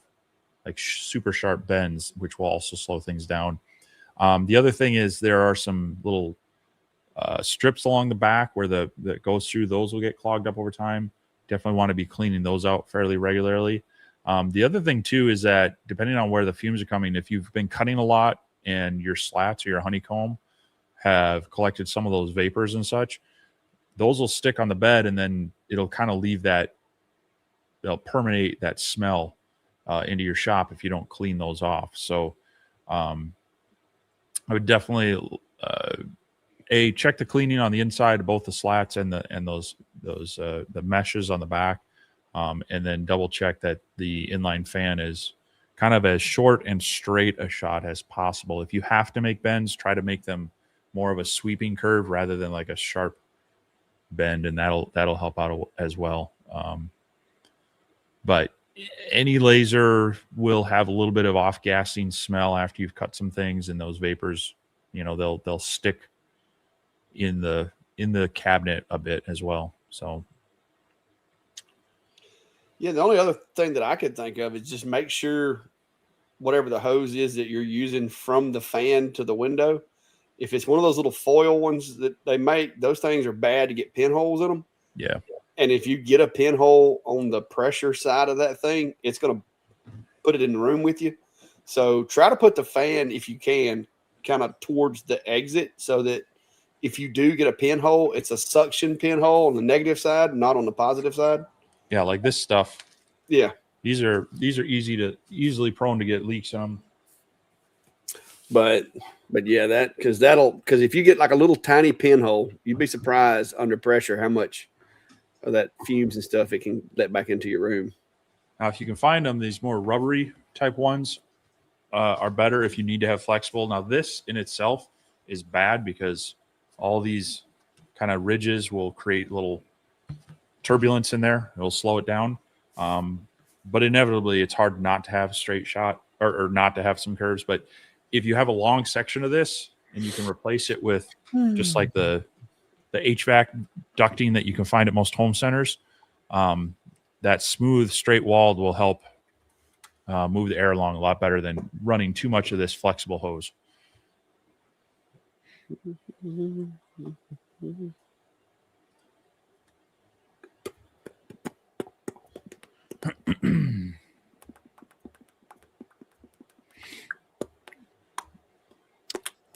like super sharp bends, which will also slow things down. The other thing is there are some little strips along the back where that goes through. Those will get clogged up over time. Definitely want to be cleaning those out fairly regularly. The other thing too is that depending on where the fumes are coming, if you've been cutting a lot and your slats or your honeycomb have collected some of those vapors and such, those will stick on the bed, and then it'll kind of leave they'll permeate that smell into your shop if you don't clean those off. So I would definitely check the cleaning on the inside of both the slats and those the meshes on the back. and then double check that the inline fan is kind of as short and straight a shot as possible. If you have to make bends, try to make them more of a sweeping curve rather than like a sharp bend, and that'll help out as well. But any laser will have a little bit of off-gassing smell after you've cut some things, and those vapors, they'll stick in the cabinet a bit as well. So yeah, the only other thing that I could think of is just make sure whatever the hose is that you're using from the fan to the window, if it's one of those little foil ones that they make, those things are bad to get pinholes in them. yeah. And if you get a pinhole on the pressure side of that thing, it's going to put it in the room with you. So try to put the fan, if you can, kind of towards the exit so that if you do get a pinhole, it's a suction pinhole on the negative side, not on the positive side. Yeah, like this stuff. Yeah. These are easily prone to get leaks in them. But yeah, because if you get like a little tiny pinhole, you'd be surprised under pressure how much of that fumes and stuff it can let back into your room. Now, if you can find them, these more rubbery type ones are better if you need to have flexible. Now, this in itself is bad because all these kind of ridges will create little turbulence in there. It'll slow it down. But inevitably, it's hard not to have a straight shot or not to have some curves. But if you have a long section of this and you can replace it with just like the HVAC ducting that you can find at most home centers, that smooth, straight walled will help move the air along a lot better than running too much of this flexible hose.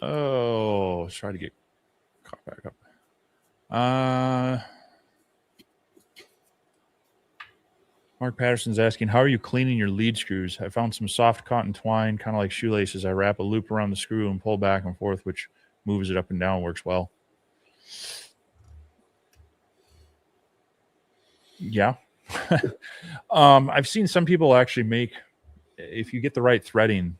Oh, let's try to get caught back up. Mark Patterson's asking, how are you cleaning your lead screws? I found some soft cotton twine, kind of like shoelaces. I wrap a loop around the screw and pull back and forth, which moves it up and down, works well. Yeah. I've seen some people actually make, if you get the right threading,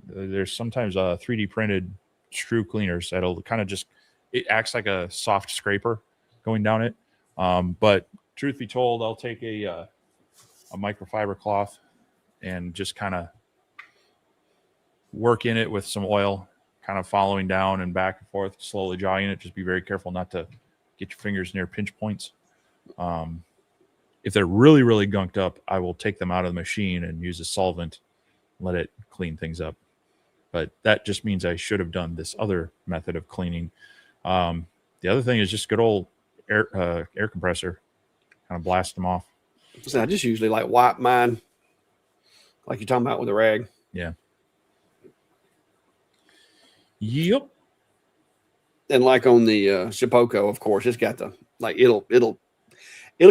there's sometimes 3D printed screw cleaners that'll kind of just, it acts like a soft scraper going down it. But truth be told, I'll take a microfiber cloth and just kind of work in it with some oil, kind of following down and back and forth, slowly jogging it. Just be very careful not to get your fingers near pinch points. If they're really, really gunked up, I will take them out of the machine and use a solvent, let it clean things up. But that just means I should have done this other method of cleaning. The other thing is just good old air compressor, kind of blast them off. So I just usually like wipe mine, like you're talking about with a rag. Yeah. Yep. And like on the Shapeoko, of course, it's got the like it'll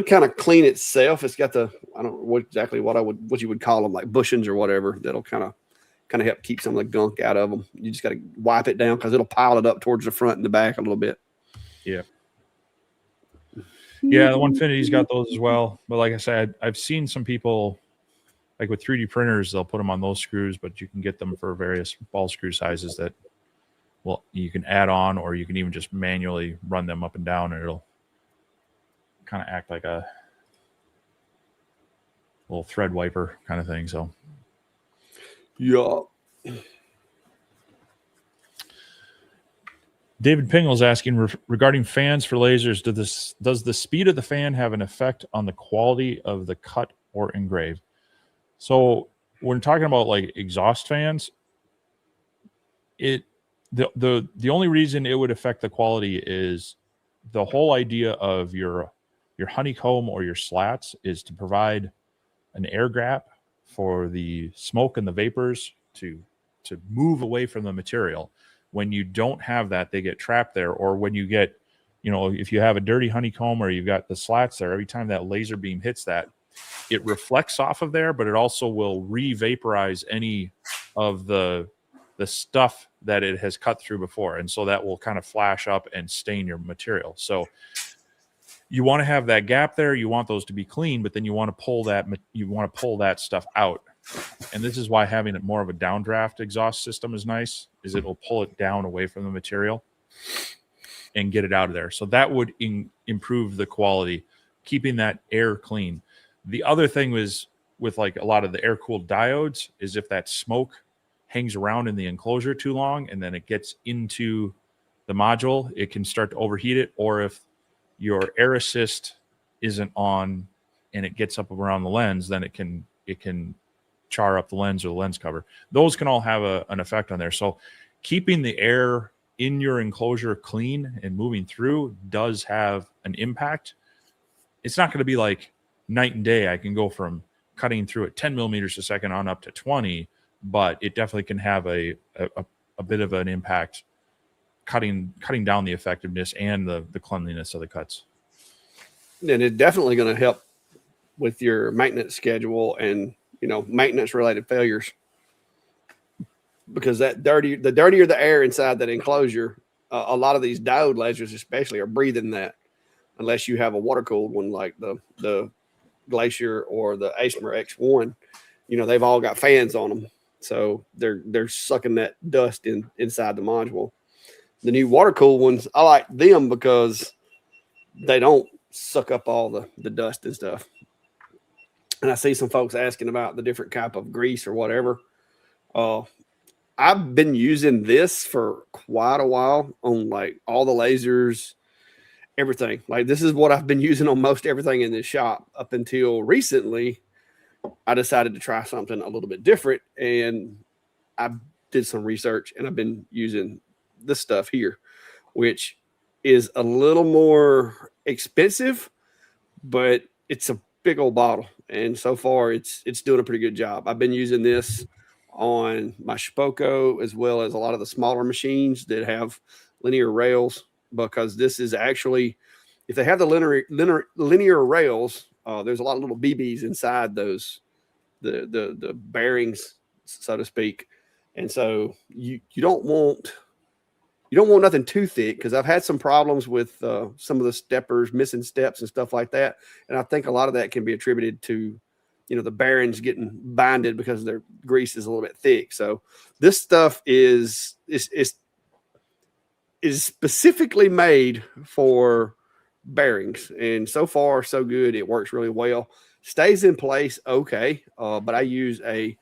kind of clean itself. It's got the, I don't know what you would call them, like bushings or whatever, that'll kind of help keep some of the gunk out of them. You just got to wipe it down because it'll pile it up towards the front and the back a little bit. Yeah. Yeah, the Onefinity's got those as well. But like I said, I've seen some people, like with 3D printers, they'll put them on those screws, but you can get them for various ball screw sizes that, well, you can add on, or you can even just manually run them up and down, and it'll kind of act like a little thread wiper kind of thing. So, yeah. David Pingle's asking regarding fans for lasers. Does the speed of the fan have an effect on the quality of the cut or engrave? So when talking about like exhaust fans, the only reason it would affect the quality is the whole idea of your honeycomb or your slats is to provide an air gap for the smoke and the vapors to move away from the material. When you don't have that, they get trapped there. Or when you get, if you have a dirty honeycomb or you've got the slats there, every time that laser beam hits that, it reflects off of there, but it also will re-vaporize any of the stuff that it has cut through before. And so that will kind of flash up and stain your material. So you want to have that gap there. You want those to be clean, but then you want to pull that stuff out. And this is why having it more of a downdraft exhaust system is nice, is it'll pull it down away from the material and get it out of there. So that would improve the quality, keeping that air clean. The other thing was with like a lot of the air-cooled diodes is if that smoke hangs around in the enclosure too long and then it gets into the module, it can start to overheat it. Or if your air assist isn't on and it gets up around the lens, then it can char up the lens or the lens cover. Those can all have an effect on there. So keeping the air in your enclosure clean and moving through does have an impact. It's not going to be like night and day. I can go from cutting through at 10 millimeters a second on up to 20, but it definitely can have a bit of an impact, cutting down the effectiveness and the cleanliness of the cuts. And it's definitely going to help with your maintenance schedule and, maintenance related failures, because the dirtier the air inside that enclosure, a lot of these diode lasers especially are breathing that, unless you have a water cooled one like the Glacier or the Aesmer X1. They've all got fans on them, so they're sucking that dust inside the module. The new water cooled ones, I like them because they don't suck up all the dust and stuff. And I see some folks asking about the different type of grease or whatever. I've been using this for quite a while on like all the lasers, everything. Like this is what I've been using on most everything in this shop up until recently. I decided to try something a little bit different, and I did some research, and I've been using this stuff here, which is a little more expensive, but it's a big old bottle. And so far it's doing a pretty good job. I've been using this on my Spoko as well as a lot of the smaller machines that have linear rails, because this is actually, if they have the linear rails, there's a lot of little BBs inside those, the bearings, so to speak. And so you don't want nothing too thick, because I've had some problems with some of the steppers missing steps and stuff like that. And I think a lot of that can be attributed to, the bearings getting binded because their grease is a little bit thick. So this stuff is specifically made for bearings. And so far, so good. It works really well. Stays in place okay. But I use a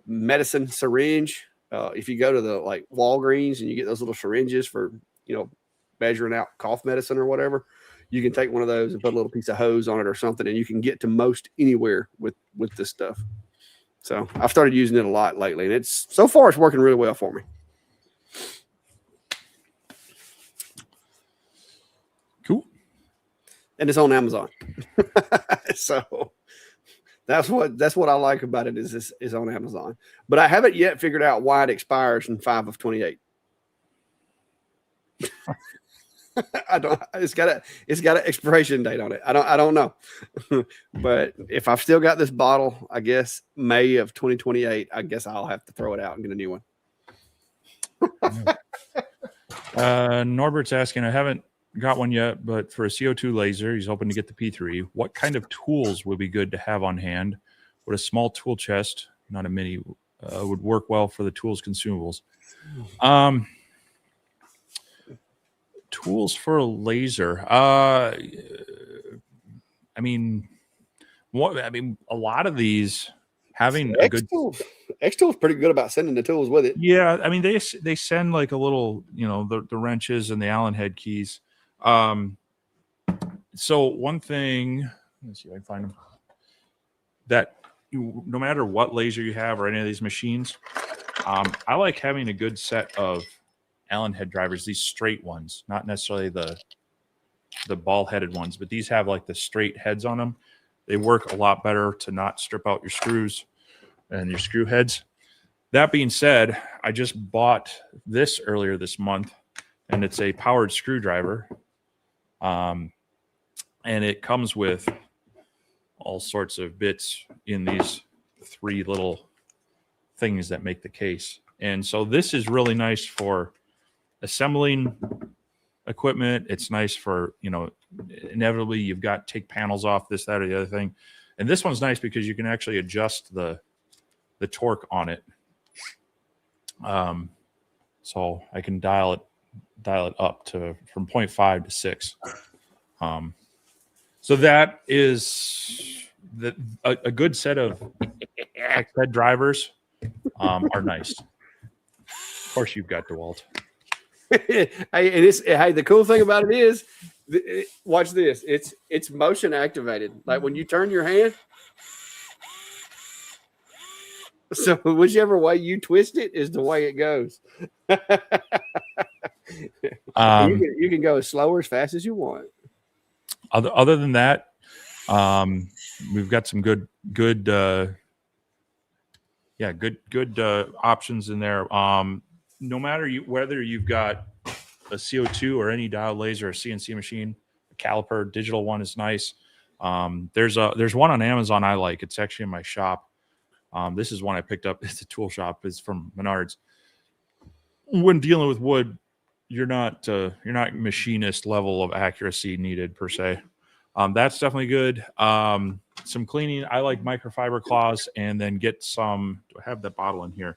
medicine syringe. If you go to the like Walgreens and you get those little syringes for, measuring out cough medicine or whatever, you can take one of those and put a little piece of hose on it or something, and you can get to most anywhere with this stuff. So I've started using it a lot lately, and so far it's working really well for me. Cool. And it's on Amazon. So that's what I like about it, is on Amazon. But I haven't yet figured out why it expires in 5 of 28. I don't. It's got an expiration date on it. I don't know. But if I've still got this bottle, I guess May of 2028, I guess I'll have to throw it out and get a new one. Norbert's asking, I haven't got one yet, but for a CO2 laser, he's hoping to get the P3. What kind of tools would be good to have on hand? Would a small tool chest, not a mini, would work well for the tools consumables? Tools for a laser. A lot of these having a good X-Tool is pretty good about sending the tools with it. Yeah, I mean they send like a little, the wrenches and the Allen head keys. So one thing, let's see if I can find them, that no matter what laser you have or any of these machines, I like having a good set of Allen head drivers, these straight ones, not necessarily the ball headed ones, but these have like the straight heads on them. They work a lot better to not strip out your screws and your screw heads. That being said, I just bought this earlier this month, and it's a powered screwdriver. And it comes with all sorts of bits in these 3 little things that make the case. And so this is really nice for assembling equipment. It's nice for, inevitably you've got take panels off, this, that, or the other thing. And this one's nice because you can actually adjust the torque on it. So I can dial it up to from 0.5 to 6. So that is a good set of head drivers are nice. Of course, you've got DeWalt. Hey, the cool thing about it is, watch this. It's motion activated. Like when you turn your hand. So whichever way you twist it is the way it goes. You can go as slow or as fast as you want. Other than that, we've got some good options in there. No matter whether you've got a CO2 or any dial laser, a CNC machine, a caliper, digital one is nice. There's one on Amazon I like. It's actually in my shop. This is one I picked up. It's a tool shop. It's from Menards. When dealing with wood, you're not machinist level of accuracy needed per se. That's definitely good. Some cleaning. I like microfiber cloths, and then get some. Do I have that bottle in here?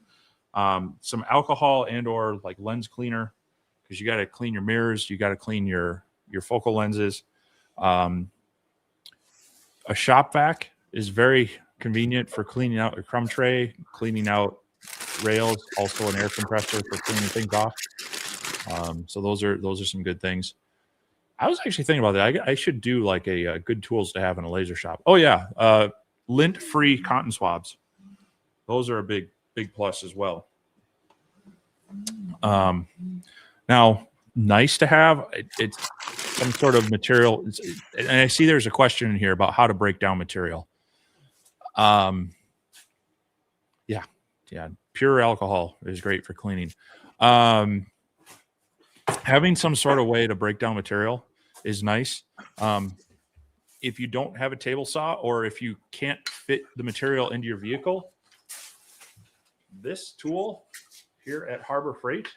Some alcohol and or like lens cleaner, because you got to clean your mirrors. You got to clean your focal lenses. A shop vac is very convenient for cleaning out a crumb tray, cleaning out rails, also an air compressor for cleaning things off. So those are some good things. I was actually thinking about that. I should do like a good tools to have in a laser shop. Oh yeah, lint-free cotton swabs. Those are a big plus as well. Now, nice to have. It's some sort of material. And I see there's a question in here about how to break down material. Yeah, pure alcohol is great for cleaning. Having some sort of way to break down material is nice. If you don't have a table saw, or if you can't fit the material into your vehicle, this tool here at Harbor Freight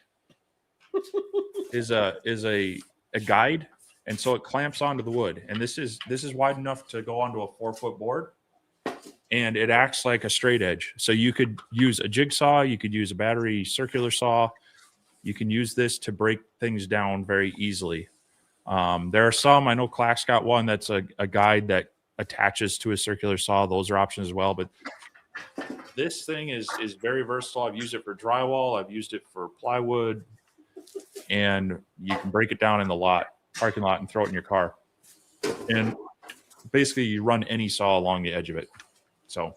is a guide, and so it clamps onto the wood. And this is wide enough to go onto a 4-foot board, and it acts like a straight edge. So you could use a jigsaw, you could use a battery circular saw. You can use this to break things down very easily. There are some, I know Clack's got one that's a guide that attaches to a circular saw. Those are options as well. But this thing is very versatile. I've used it for drywall. I've used it for plywood. And you can break it down in the parking lot, and throw it in your car. And basically you run any saw along the edge of it. So,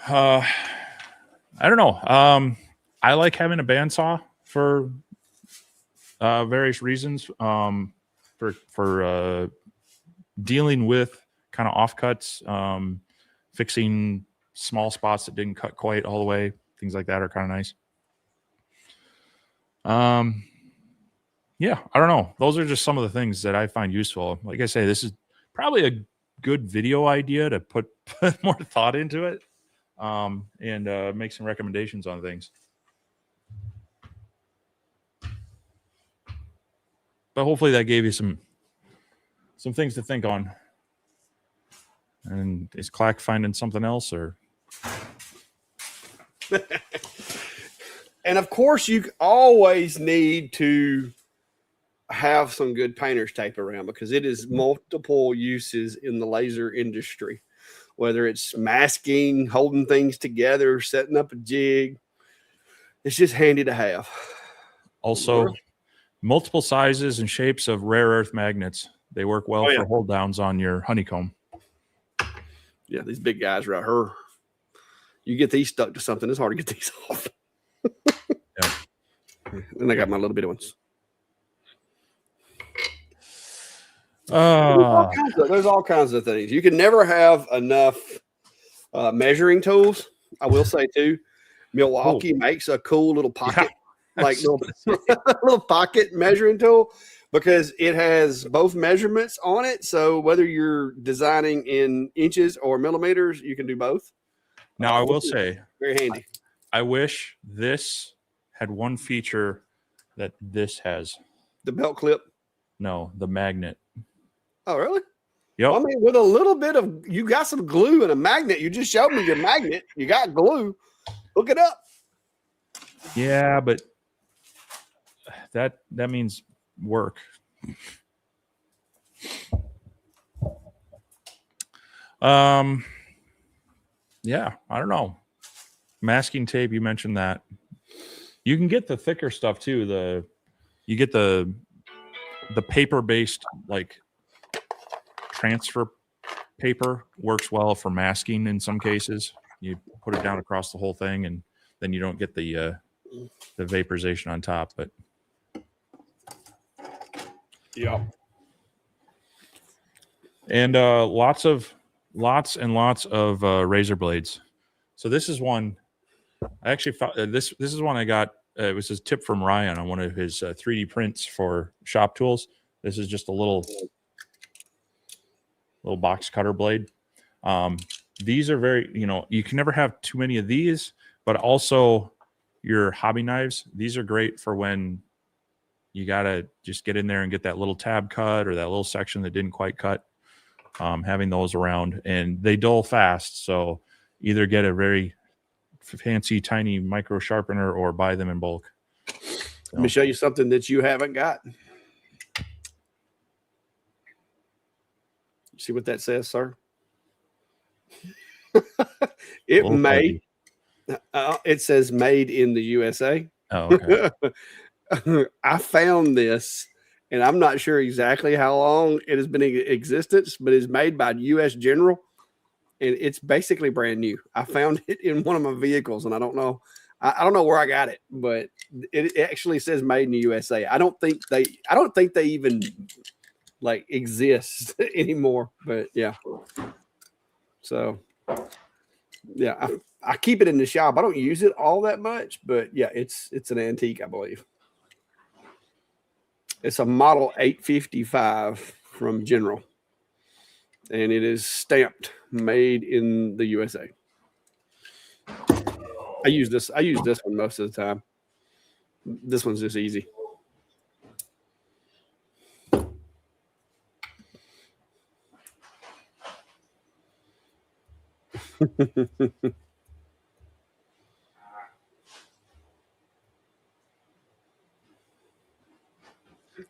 I don't know. I like having a bandsaw for various reasons. For dealing with kind of offcuts, fixing small spots that didn't cut quite all the way, things like that are kind of nice. Yeah, I don't know. Those are just some of the things that I find useful. Like I say, this is probably a good video idea to put more thought into it, and make some recommendations on things. But hopefully that gave you some things to think on. And is Clack finding something else, or? And of course, you always need to have some good painter's tape around, because it is multiple uses in the laser industry, whether it's masking, holding things together, setting up a jig. It's just handy to have. Also, multiple sizes and shapes of rare earth magnets. They work well for hold downs on your honeycomb. Yeah, these big guys right here. You get these stuck to something, it's hard to get these off. Yeah. And I got my little bitty ones. There's all kinds of things. You can never have enough measuring tools. I will say too, Milwaukee makes a cool little pocket, little pocket measuring tool, because it has both measurements on it. So whether you're designing in inches or millimeters, you can do both. Now, I will say, very handy. I wish this had one feature that this has. The belt clip. No, the magnet. Oh, really? Yep. Well, I mean, with a little bit of, you got some glue and a magnet. You just showed me your magnet. You got glue. Hook it up. Yeah, but that means work. Yeah, I don't know. Masking tape, you mentioned that. You can get the thicker stuff too. You get the paper-based like transfer paper works well for masking in some cases. You put it down across the whole thing, and then you don't get the vaporization on top. But yeah, and lots and lots of razor blades. So this is one I actually found. This is one I got. It was his tip from Ryan on one of his 3D prints for shop tools. This is just a little box cutter blade. These are very, you can never have too many of these, but also your hobby knives. These are great for when you got to just get in there and get that little tab cut or that little section that didn't quite cut. Having those around, and they dull fast. So either get a very fancy, tiny micro sharpener or buy them in bulk. So. Let me show you something that you haven't got. See what that says, sir? It says made in the USA. Oh, okay. I found this, and I'm not sure exactly how long it has been in existence, but it's made by US General, and it's basically brand new. I found it in one of my vehicles, and I don't know where I got it, but it actually says made in the USA. I don't think they even like exist anymore, but yeah. So yeah, I keep it in the shop. I don't use it all that much, but yeah, it's an antique, I believe. It's a model 855 from General, and it is stamped made in the USA. I use this one most of the time. This one's just easy.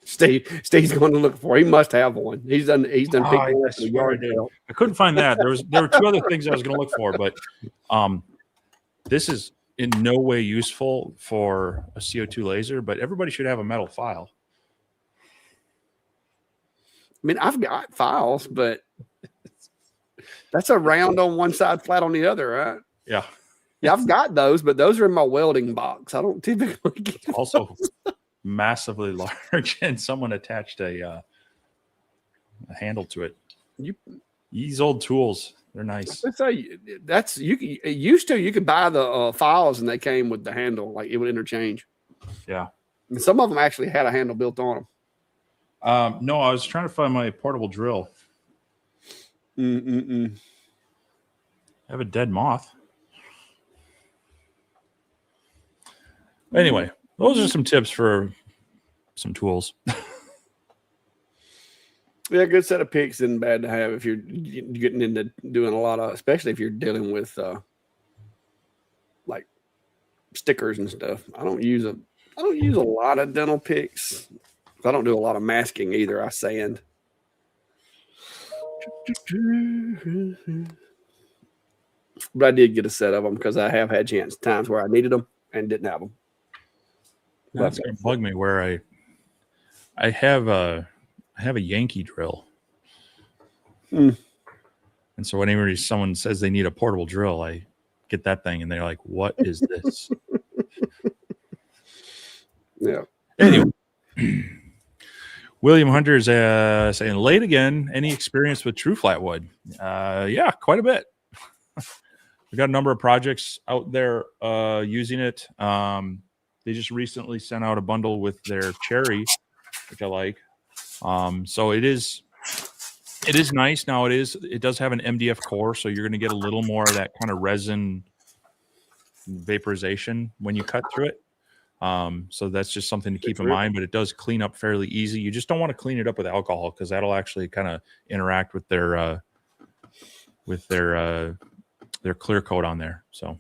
Steve's going to look for. He must have one. He's done picking up the yard sale. I couldn't find that. There were two other things I was going to look for, but this is in no way useful for a CO2 laser. But everybody should have a metal file. I mean, I've got files, but that's a round on one side, flat on the other, right? Yeah. Yeah, I've got those, but those are in my welding box. I don't typically get those. Also massively large, and someone attached a handle to it. These old tools, they're nice. You could buy the files, and they came with the handle, like it would interchange. Yeah. And some of them actually had a handle built on them. No, I was trying to find my portable drill. I have a dead moth. Anyway, those are some tips for some tools. Yeah, good set of picks isn't bad to have if you're getting into doing a lot of, especially if you're dealing with like stickers and stuff. I don't use a lot of dental picks. I don't do a lot of masking either. I sand. But I did get a set of them because I have had times where I needed them and didn't have them. That's going to bug me where I have a Yankee drill. And so whenever someone says they need a portable drill, I get that thing and they're like, what is this? Yeah. Anyway. William Hunter is saying, late again. Any experience with True Flatwood? Yeah, quite a bit. We've got a number of projects out there using it. They just recently sent out a bundle with their cherry, which I like. So it is nice. Now it does have an MDF core, so you're going to get a little more of that kind of resin vaporization when you cut through it. So that's just something to keep in mind, but it does clean up fairly easy. You just don't want to clean it up with alcohol because that'll actually kind of interact with their clear coat on there. So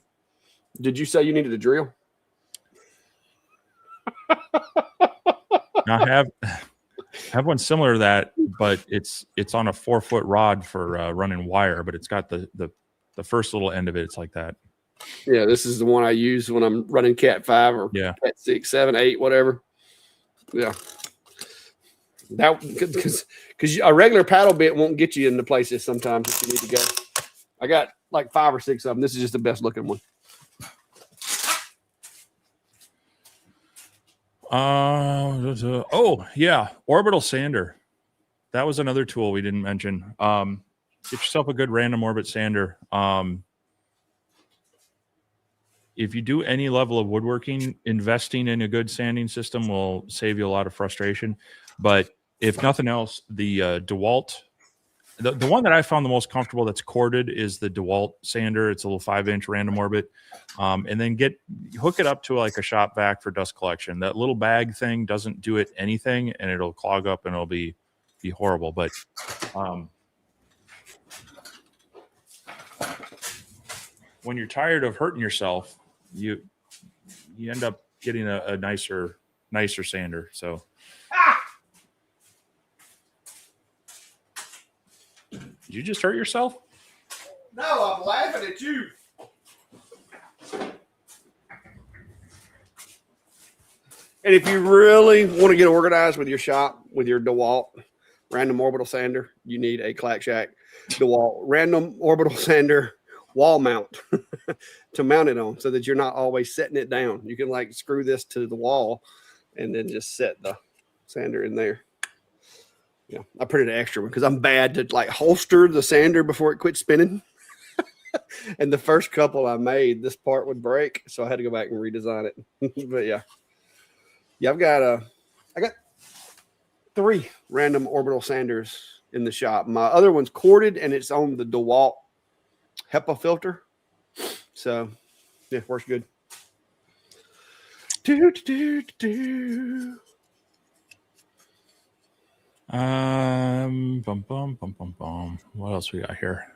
did you say you needed a drill? I have one similar to that, but it's on a 4-foot rod for running wire, but it's got the first little end of it. It's like that. Yeah, this is the one I use when I'm running Cat 5 or Cat 6, 7, 8, whatever. Yeah. That because a regular paddle bit won't get you into places sometimes if you need to go. I got like 5 or 6 of them. This is just the best looking one. Oh yeah, orbital sander. That was another tool we didn't mention. Get yourself a good random orbit sander. If you do any level of woodworking, investing in a good sanding system will save you a lot of frustration. But if nothing else, the DeWalt, the one that I found the most comfortable that's corded is the DeWalt sander. It's a little 5-inch random orbit. And then hook it up to like a shop vac for dust collection. That little bag thing doesn't do it anything, and it'll clog up and it'll be horrible. But when you're tired of hurting yourself, you end up getting a nicer sander. So did you just hurt yourself? No, I'm laughing at you. And if you really want to get organized with your shop, with your DeWalt random orbital sander, you need a Clack Shack DeWalt random orbital sander wall mount to mount it on so that you're not always setting it down. You can like screw this to the wall and then just set the sander in there. Yeah, I printed an extra one because I'm bad to like holster the sander before it quits spinning. And the first couple I made, this part would break, so I had to go back and redesign it. But yeah, I got 3 random orbital sanders in the shop. My other one's corded and it's on the DeWalt HEPA filter. So yeah, works good. What else we got here?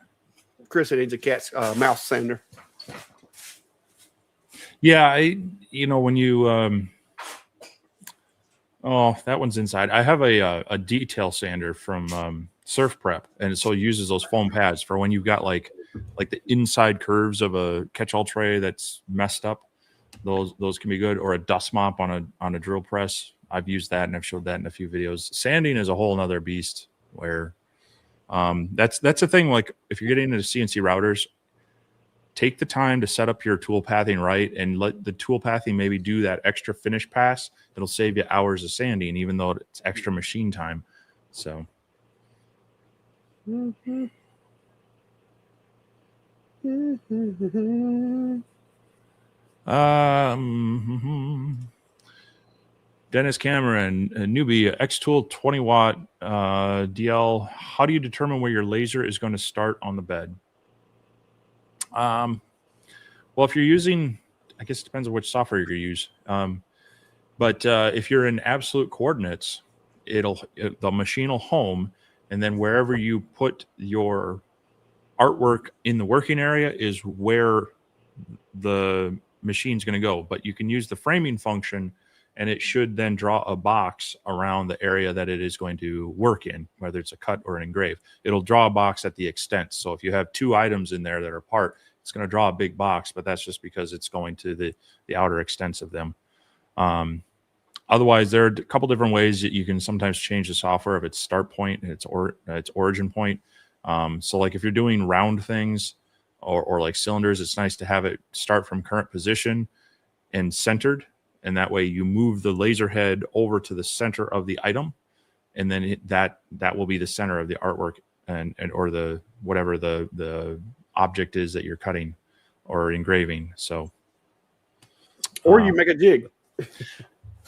Chris needs a cat's mouse sander. Yeah, when you that one's inside. I have a detail sander from Surf Prep, and so it uses those foam pads for when you've got like the inside curves of a catch-all tray that's messed up. Those can be good, or a dust mop on a drill press. I've used that and I've showed that in a few videos. Sanding is a whole nother beast where that's the thing. Like if you're getting into CNC routers, take the time to set up your tool pathing right and let the tool pathing maybe do that extra finish pass. It'll save you hours of sanding, even though it's extra machine time. So. Dennis Cameron, a newbie, X-Tool 20 watt DL. How do you determine where your laser is going to start on the bed? Well, if you're using, I guess it depends on which software you use. But if you're in absolute coordinates, the machine will home, and then wherever you put your artwork in the working area is where the machine's going to go. But you can use the framing function, and it should then draw a box around the area that it is going to work in, whether it's a cut or an engrave. It'll draw a box at the extent. So if you have 2 items in there that are apart, it's going to draw a big box, but that's just because it's going to the outer extents of them. Otherwise, there are a couple different ways that you can sometimes change the software of its start point and its origin point. So like if you're doing round things or like cylinders, it's nice to have it start from current position and centered. And that way you move the laser head over to the center of the item. And then that will be the center of the artwork or the whatever the object is that you're cutting or engraving. So, or you make a jig.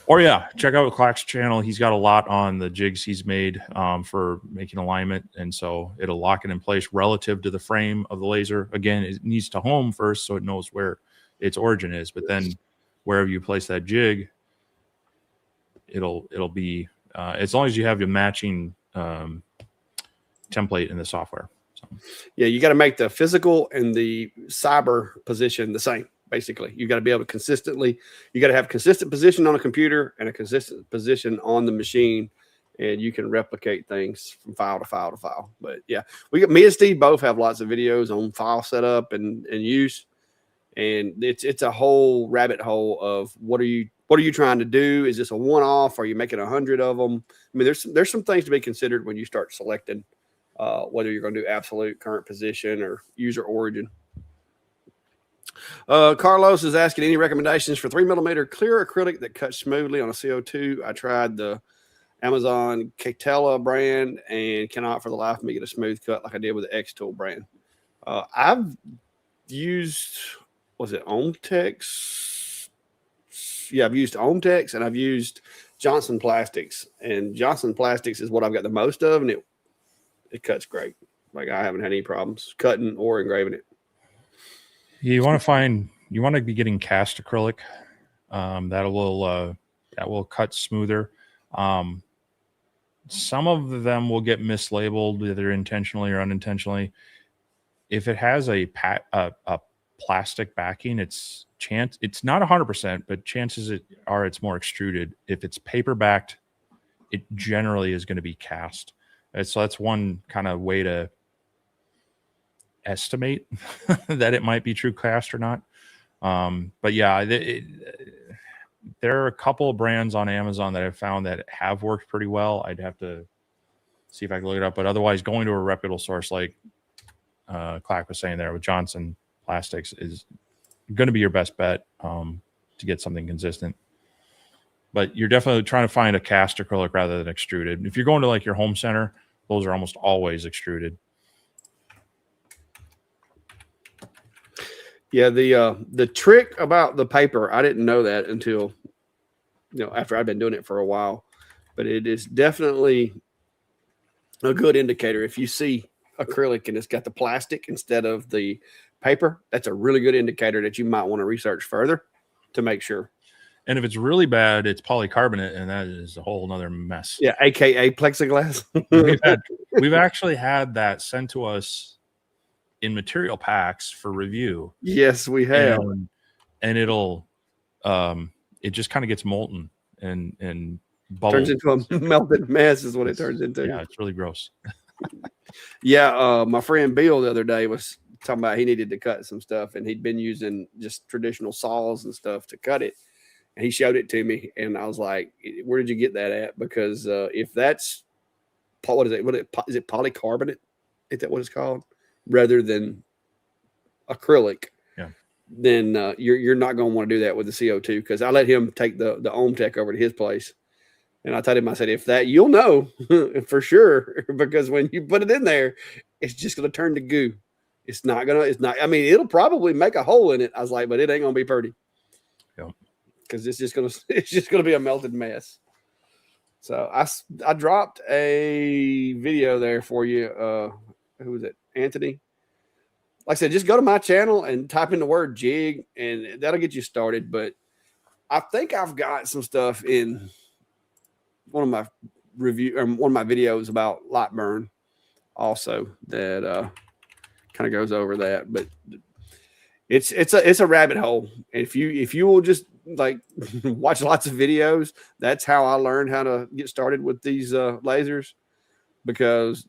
Or yeah, check out Clack's channel. He's got a lot on the jigs he's made for making alignment, and so it'll lock it in place relative to the frame of the laser. Again, it needs to home first so it knows where its origin is, but then wherever you place that jig, it'll be as long as you have your matching template in the software. So. Yeah, you got to make the physical and the cyber position the same. Basically, you got to be able to you got to have consistent position on a computer and a consistent position on the machine, and you can replicate things from file to file to file. But yeah, me and Steve both have lots of videos on file setup and use, and it's a whole rabbit hole of what are you trying to do? Is this a one-off? Are you making 100 of them? I mean, there's some things to be considered when you start selecting whether you're going to do absolute, current position, or user origin. Carlos is asking any recommendations for 3mm clear acrylic that cuts smoothly on a CO2. I tried the Amazon Catella brand and cannot for the life of me get a smooth cut like I did with the X-Tool brand. I've used, was it Omtex? Yeah, I've used Omtex and I've used Johnson Plastics. And Johnson Plastics is what I've got the most of, and it cuts great. Like I haven't had any problems cutting or engraving it. You want to be getting cast acrylic. That will cut smoother. Some of them will get mislabeled either intentionally or unintentionally. If it has a plastic backing, it's not 100%, but chances are it's more extruded. If it's paper backed, it generally is going to be cast. And so that's one kind of way to estimate that it might be true cast or not. But yeah, there are a couple of brands on Amazon that I've found that have worked pretty well. I'd have to see if I can look it up, but otherwise going to a reputable source like Clack was saying there with Johnson Plastics is going to be your best bet to get something consistent. But you're definitely trying to find a cast acrylic rather than extruded. If you're going to like your home center, those are almost always extruded. Yeah, the trick about the paper, I didn't know that until after I'd been doing it for a while. But it is definitely a good indicator. If you see acrylic and it's got the plastic instead of the paper, that's a really good indicator that you might want to research further to make sure. And if it's really bad, it's polycarbonate, and that is a whole nother mess. Yeah, aka plexiglass. We've actually had that sent to us in material packs for review. Yes, we have. And it'll it just kind of gets molten and bubbles. Turns into a melted mess is what it turns into. Yeah, it's really gross. Yeah, my friend Bill the other day was talking about he needed to cut some stuff, and he'd been using just traditional saws and stuff to cut it. And he showed it to me, and I was like, "Where did you get that at?" Because if that's is it polycarbonate? Is that what it's called? Rather than acrylic, yeah. Then you're not going to want to do that with the CO2. Because I let him take the Omtech over to his place, and I told him, I said, if that, you'll know for sure, because when you put it in there, it's just going to turn to goo. It's not. I mean, it'll probably make a hole in it. I was like, but it ain't going to be pretty. Yep. Because it's just going to be a melted mess. So I dropped a video there for you. Who was it? Anthony. Like I said, just go to my channel and type in the word jig, and that'll get you started. But I think I've got some stuff in one of my videos about light burn also that kind of goes over that. But it's a rabbit hole. If you will just like watch lots of videos, that's how I learned how to get started with these lasers. Because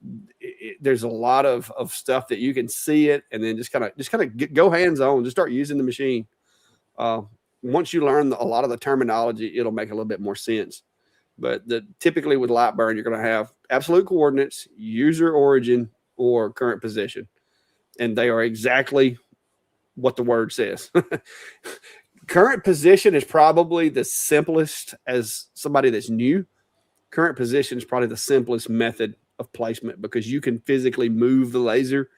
there's a lot of stuff that you can see it, and then just kind of go hands on, just start using the machine. Once you learn a lot of the terminology, it'll make a little bit more sense. But typically with light burn, you're going to have absolute coordinates, user origin, or current position, and they are exactly what the word says. Current position is probably the simplest as somebody that's new. Current position is probably the simplest method of placement because you can physically move the laser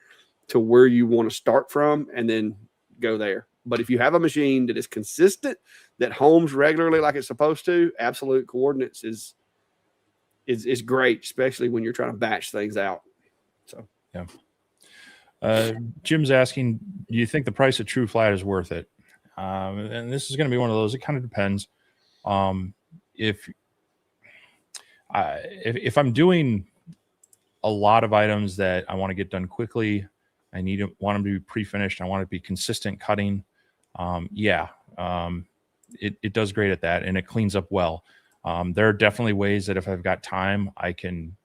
to where you want to start from and then go there. But if you have a machine that is consistent, that homes regularly like it's supposed to, absolute coordinates is great, especially when you're trying to batch things out. So yeah. Jim's asking, do you think the price of True Flat is worth it? And this is going to be one of those. It kind of depends. If I'm doing a lot of items that I want to get done quickly, want them to be pre-finished. I want it to be consistent cutting. It does great at that, and it cleans up well. There are definitely ways that if I've got time, I can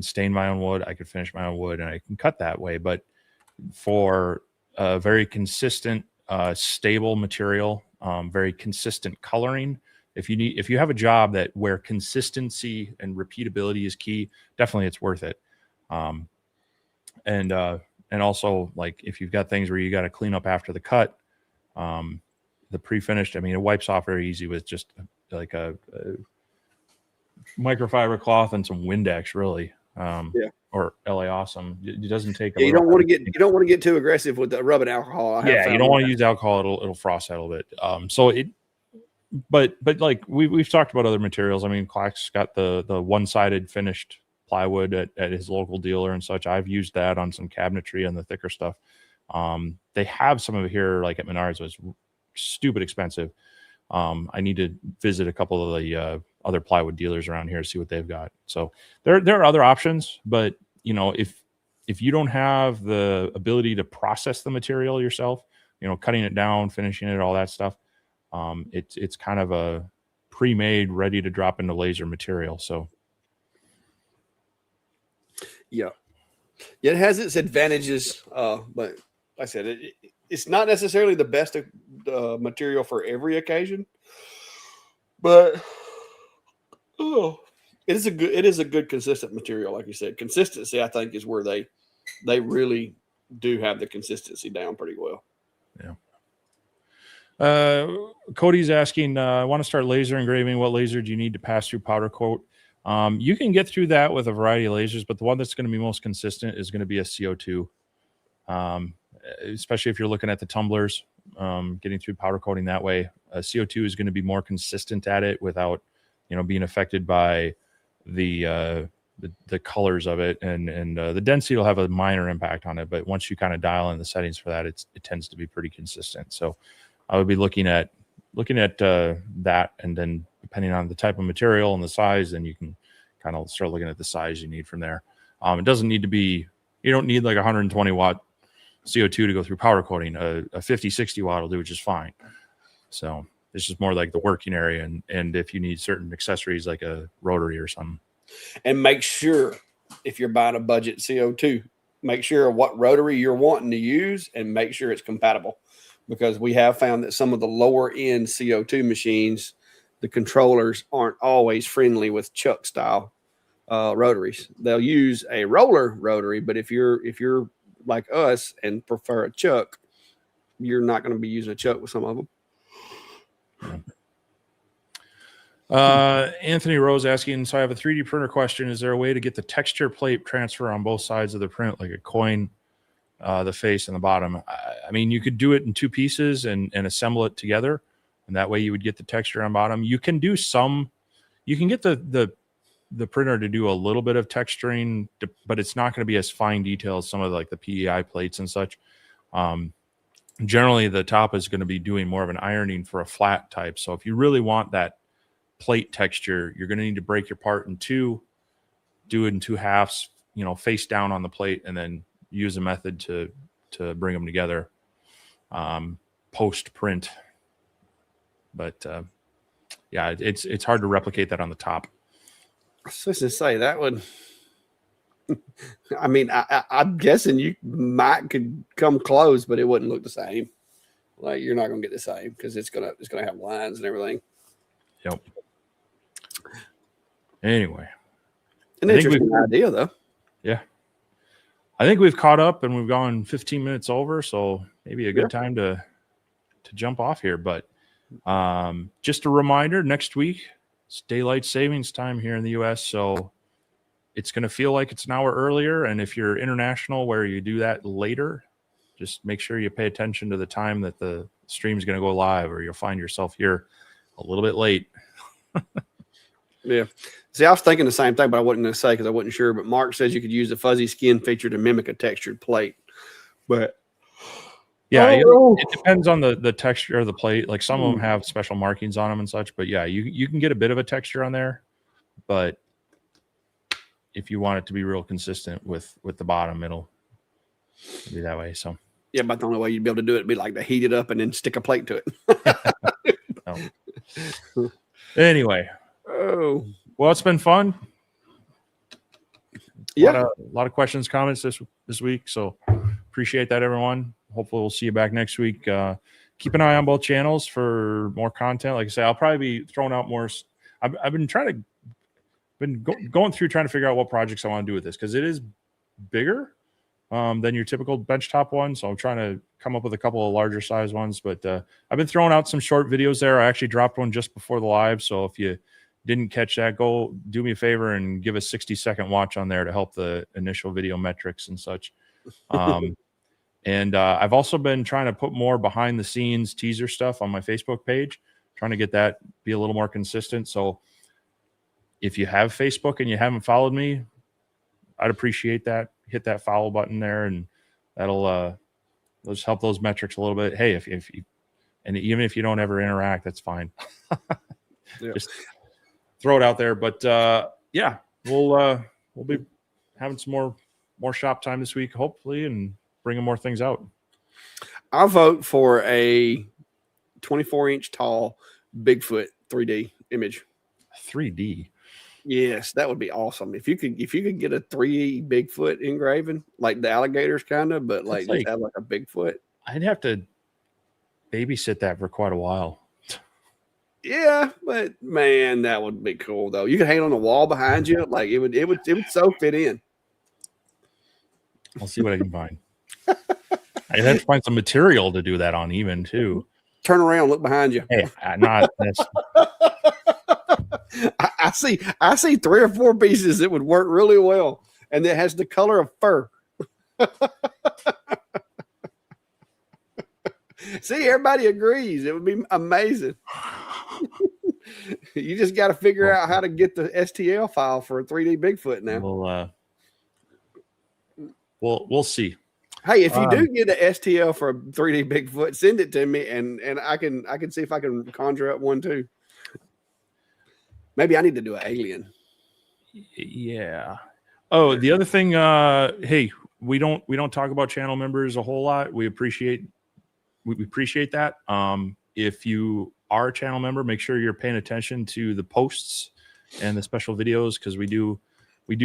stain my own wood, I can finish my own wood, and I can cut that way. But for a very consistent, stable material, very consistent coloring, if you have a job where consistency and repeatability is key, definitely it's worth it. And also, like, if you've got things where you got to clean up after the cut, the pre-finished, I mean, it wipes off very easy with just like a microfiber cloth and some Windex, really. Or LA Awesome. It doesn't take. You don't want to get too aggressive with the rubbing alcohol. You don't want to use alcohol; it'll frost out a little bit. But like we've talked about other materials. I mean, Clack's got the one-sided finished plywood at his local dealer and such. I've used that on some cabinetry and the thicker stuff. They have some of it here, like at Menards, was stupid expensive. I need to visit a couple of the other plywood dealers around here to see what they've got. So there are other options, but if you don't have the ability to process the material yourself, cutting it down, finishing it, all that stuff, it's kind of a pre-made, ready to drop into laser material. So yeah, it has its advantages, but like I said, it's not necessarily the best material for every occasion, but it is a good consistent material. Like you said, consistency, I think, is where they really do have the consistency down pretty well. Yeah. Cody's asking, I want to start laser engraving. What laser do you need to pass through powder coat? You can get through that with a variety of lasers, but the one that's going to be most consistent is going to be a CO2. Especially if you're looking at the tumblers, getting through powder coating that way. CO2 is going to be more consistent at it without, being affected by the colors of it, and the density will have a minor impact on it. But once you kind of dial in the settings for that, it tends to be pretty consistent. So I would be looking at that, and then depending on the type of material and the size, then you can kind of start looking at the size you need from there. It doesn't need to be, you don't need like 120 watt CO2 to go through powder coating. A 50, 60 watt will do just fine. So this is more like the working area, and if you need certain accessories like a rotary or something. And make sure, if you're buying a budget CO2, make sure what rotary you're wanting to use and make sure it's compatible, because we have found that some of the lower end CO2 machines, the controllers aren't always friendly with chuck style rotaries. They'll use a roller rotary, but if you're like us and prefer a chuck, you're not going to be using a chuck with some of them. Anthony Rose asking, so I have a 3D printer question. Is there a way to get the texture plate transfer on both sides of the print, like a coin, the face and the bottom? I mean, you could do it in two pieces and assemble it together, and that way you would get the texture on bottom. You can do you can get the printer to do a little bit of texturing, but it's not going to be as fine detail as some of like the PEI plates and such. Generally, the top is going to be doing more of an ironing for a flat type. So if you really want that plate texture, you're going to need to break your part in two, do it in two halves, face down on the plate, and then use a method to bring them together post print. But yeah, it's hard to replicate that on the top. I was supposed to say that would. I mean, I'm guessing you could come close, but it wouldn't look the same. Like, you're not going to get the same because it's gonna have lines and everything. Yep. Anyway, an interesting idea, though. Yeah, I think we've caught up and we've gone 15 minutes over, so maybe a good time to jump off here. But just a reminder: next week it's daylight savings time here in the U.S., so it's going to feel like it's an hour earlier. And if you're international where you do that later, just make sure you pay attention to the time that the stream is going to go live, or you'll find yourself here a little bit late. Yeah. See, I was thinking the same thing, but I wasn't going to say because I wasn't sure. But Mark says you could use the fuzzy skin feature to mimic a textured plate. But Yeah, Oh. it depends on the texture of the plate. Like some of them have special markings on them and such, but yeah, you can get a bit of a texture on there, but if you want it to be real consistent with the bottom, it'll be that way. So yeah, but the only way you'd be able to do it would be like to heat it up and then stick a plate to it. no. Anyway, Oh, well, it's been fun. yeah. A lot of questions, comments this week. So appreciate that, everyone. Hopefully we'll see you back next week. Keep an eye on both channels for more content. Like I say, I'll probably be throwing out more. I've been going through trying to figure out what projects I want to do with this, because it is bigger than your typical benchtop one. So I'm trying to come up with a couple of larger size ones. But I've been throwing out some short videos there. I actually dropped one just before the live. So if you didn't catch that, go do me a favor and give a 60-second watch on there to help the initial video metrics and such. And I've also been trying to put more behind the scenes teaser stuff on my Facebook page, trying to get that be a little more consistent. So if you have Facebook and you haven't followed me, I'd appreciate that. Hit that follow button there, and that'll just help those metrics a little bit. Hey, if you, and even if you don't ever interact, that's fine. Yeah. Just throw it out there. But yeah, we'll be having some more shop time this week, hopefully, and bringing more things out. I'll vote for a 24-inch tall Bigfoot 3D image. 3D. Yes, that would be awesome. If you could get a 3D Bigfoot engraving, like the alligators kind of, but like just have like a Bigfoot. I'd have to babysit that for quite a while. Yeah, but man, that would be cool though. You could hang it on the wall behind you. Like it would so fit in. I'll see what I can find. I'd have to find some material to do that on, even too. Turn around, look behind you. Hey, not this. I see 3 or 4 pieces that would work really well, and it has the color of fur. See, everybody agrees. It would be amazing. You just got to figure out how to get the STL file for a 3D Bigfoot now. We'll see. Hey, if you do get an STL for a 3D Bigfoot, send it to me, and I can see if I can conjure up one too. Maybe I need to do an alien. Yeah. Oh, the other thing, hey, we don't talk about channel members a whole lot. We appreciate that. If you are a channel member, make sure you're paying attention to the posts and the special videos, because we do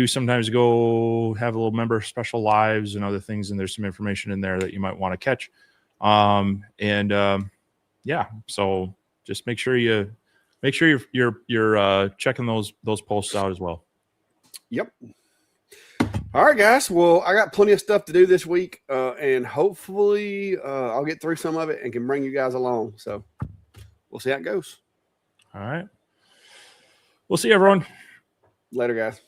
sometimes go have a little member special lives and other things, and there's some information in there that you might want to catch. Yeah, so just make sure you're checking those posts out as well. Yep. All right, guys. Well, I got plenty of stuff to do this week, and hopefully I'll get through some of it and can bring you guys along. So we'll see how it goes. All right. We'll see everyone. Later, guys.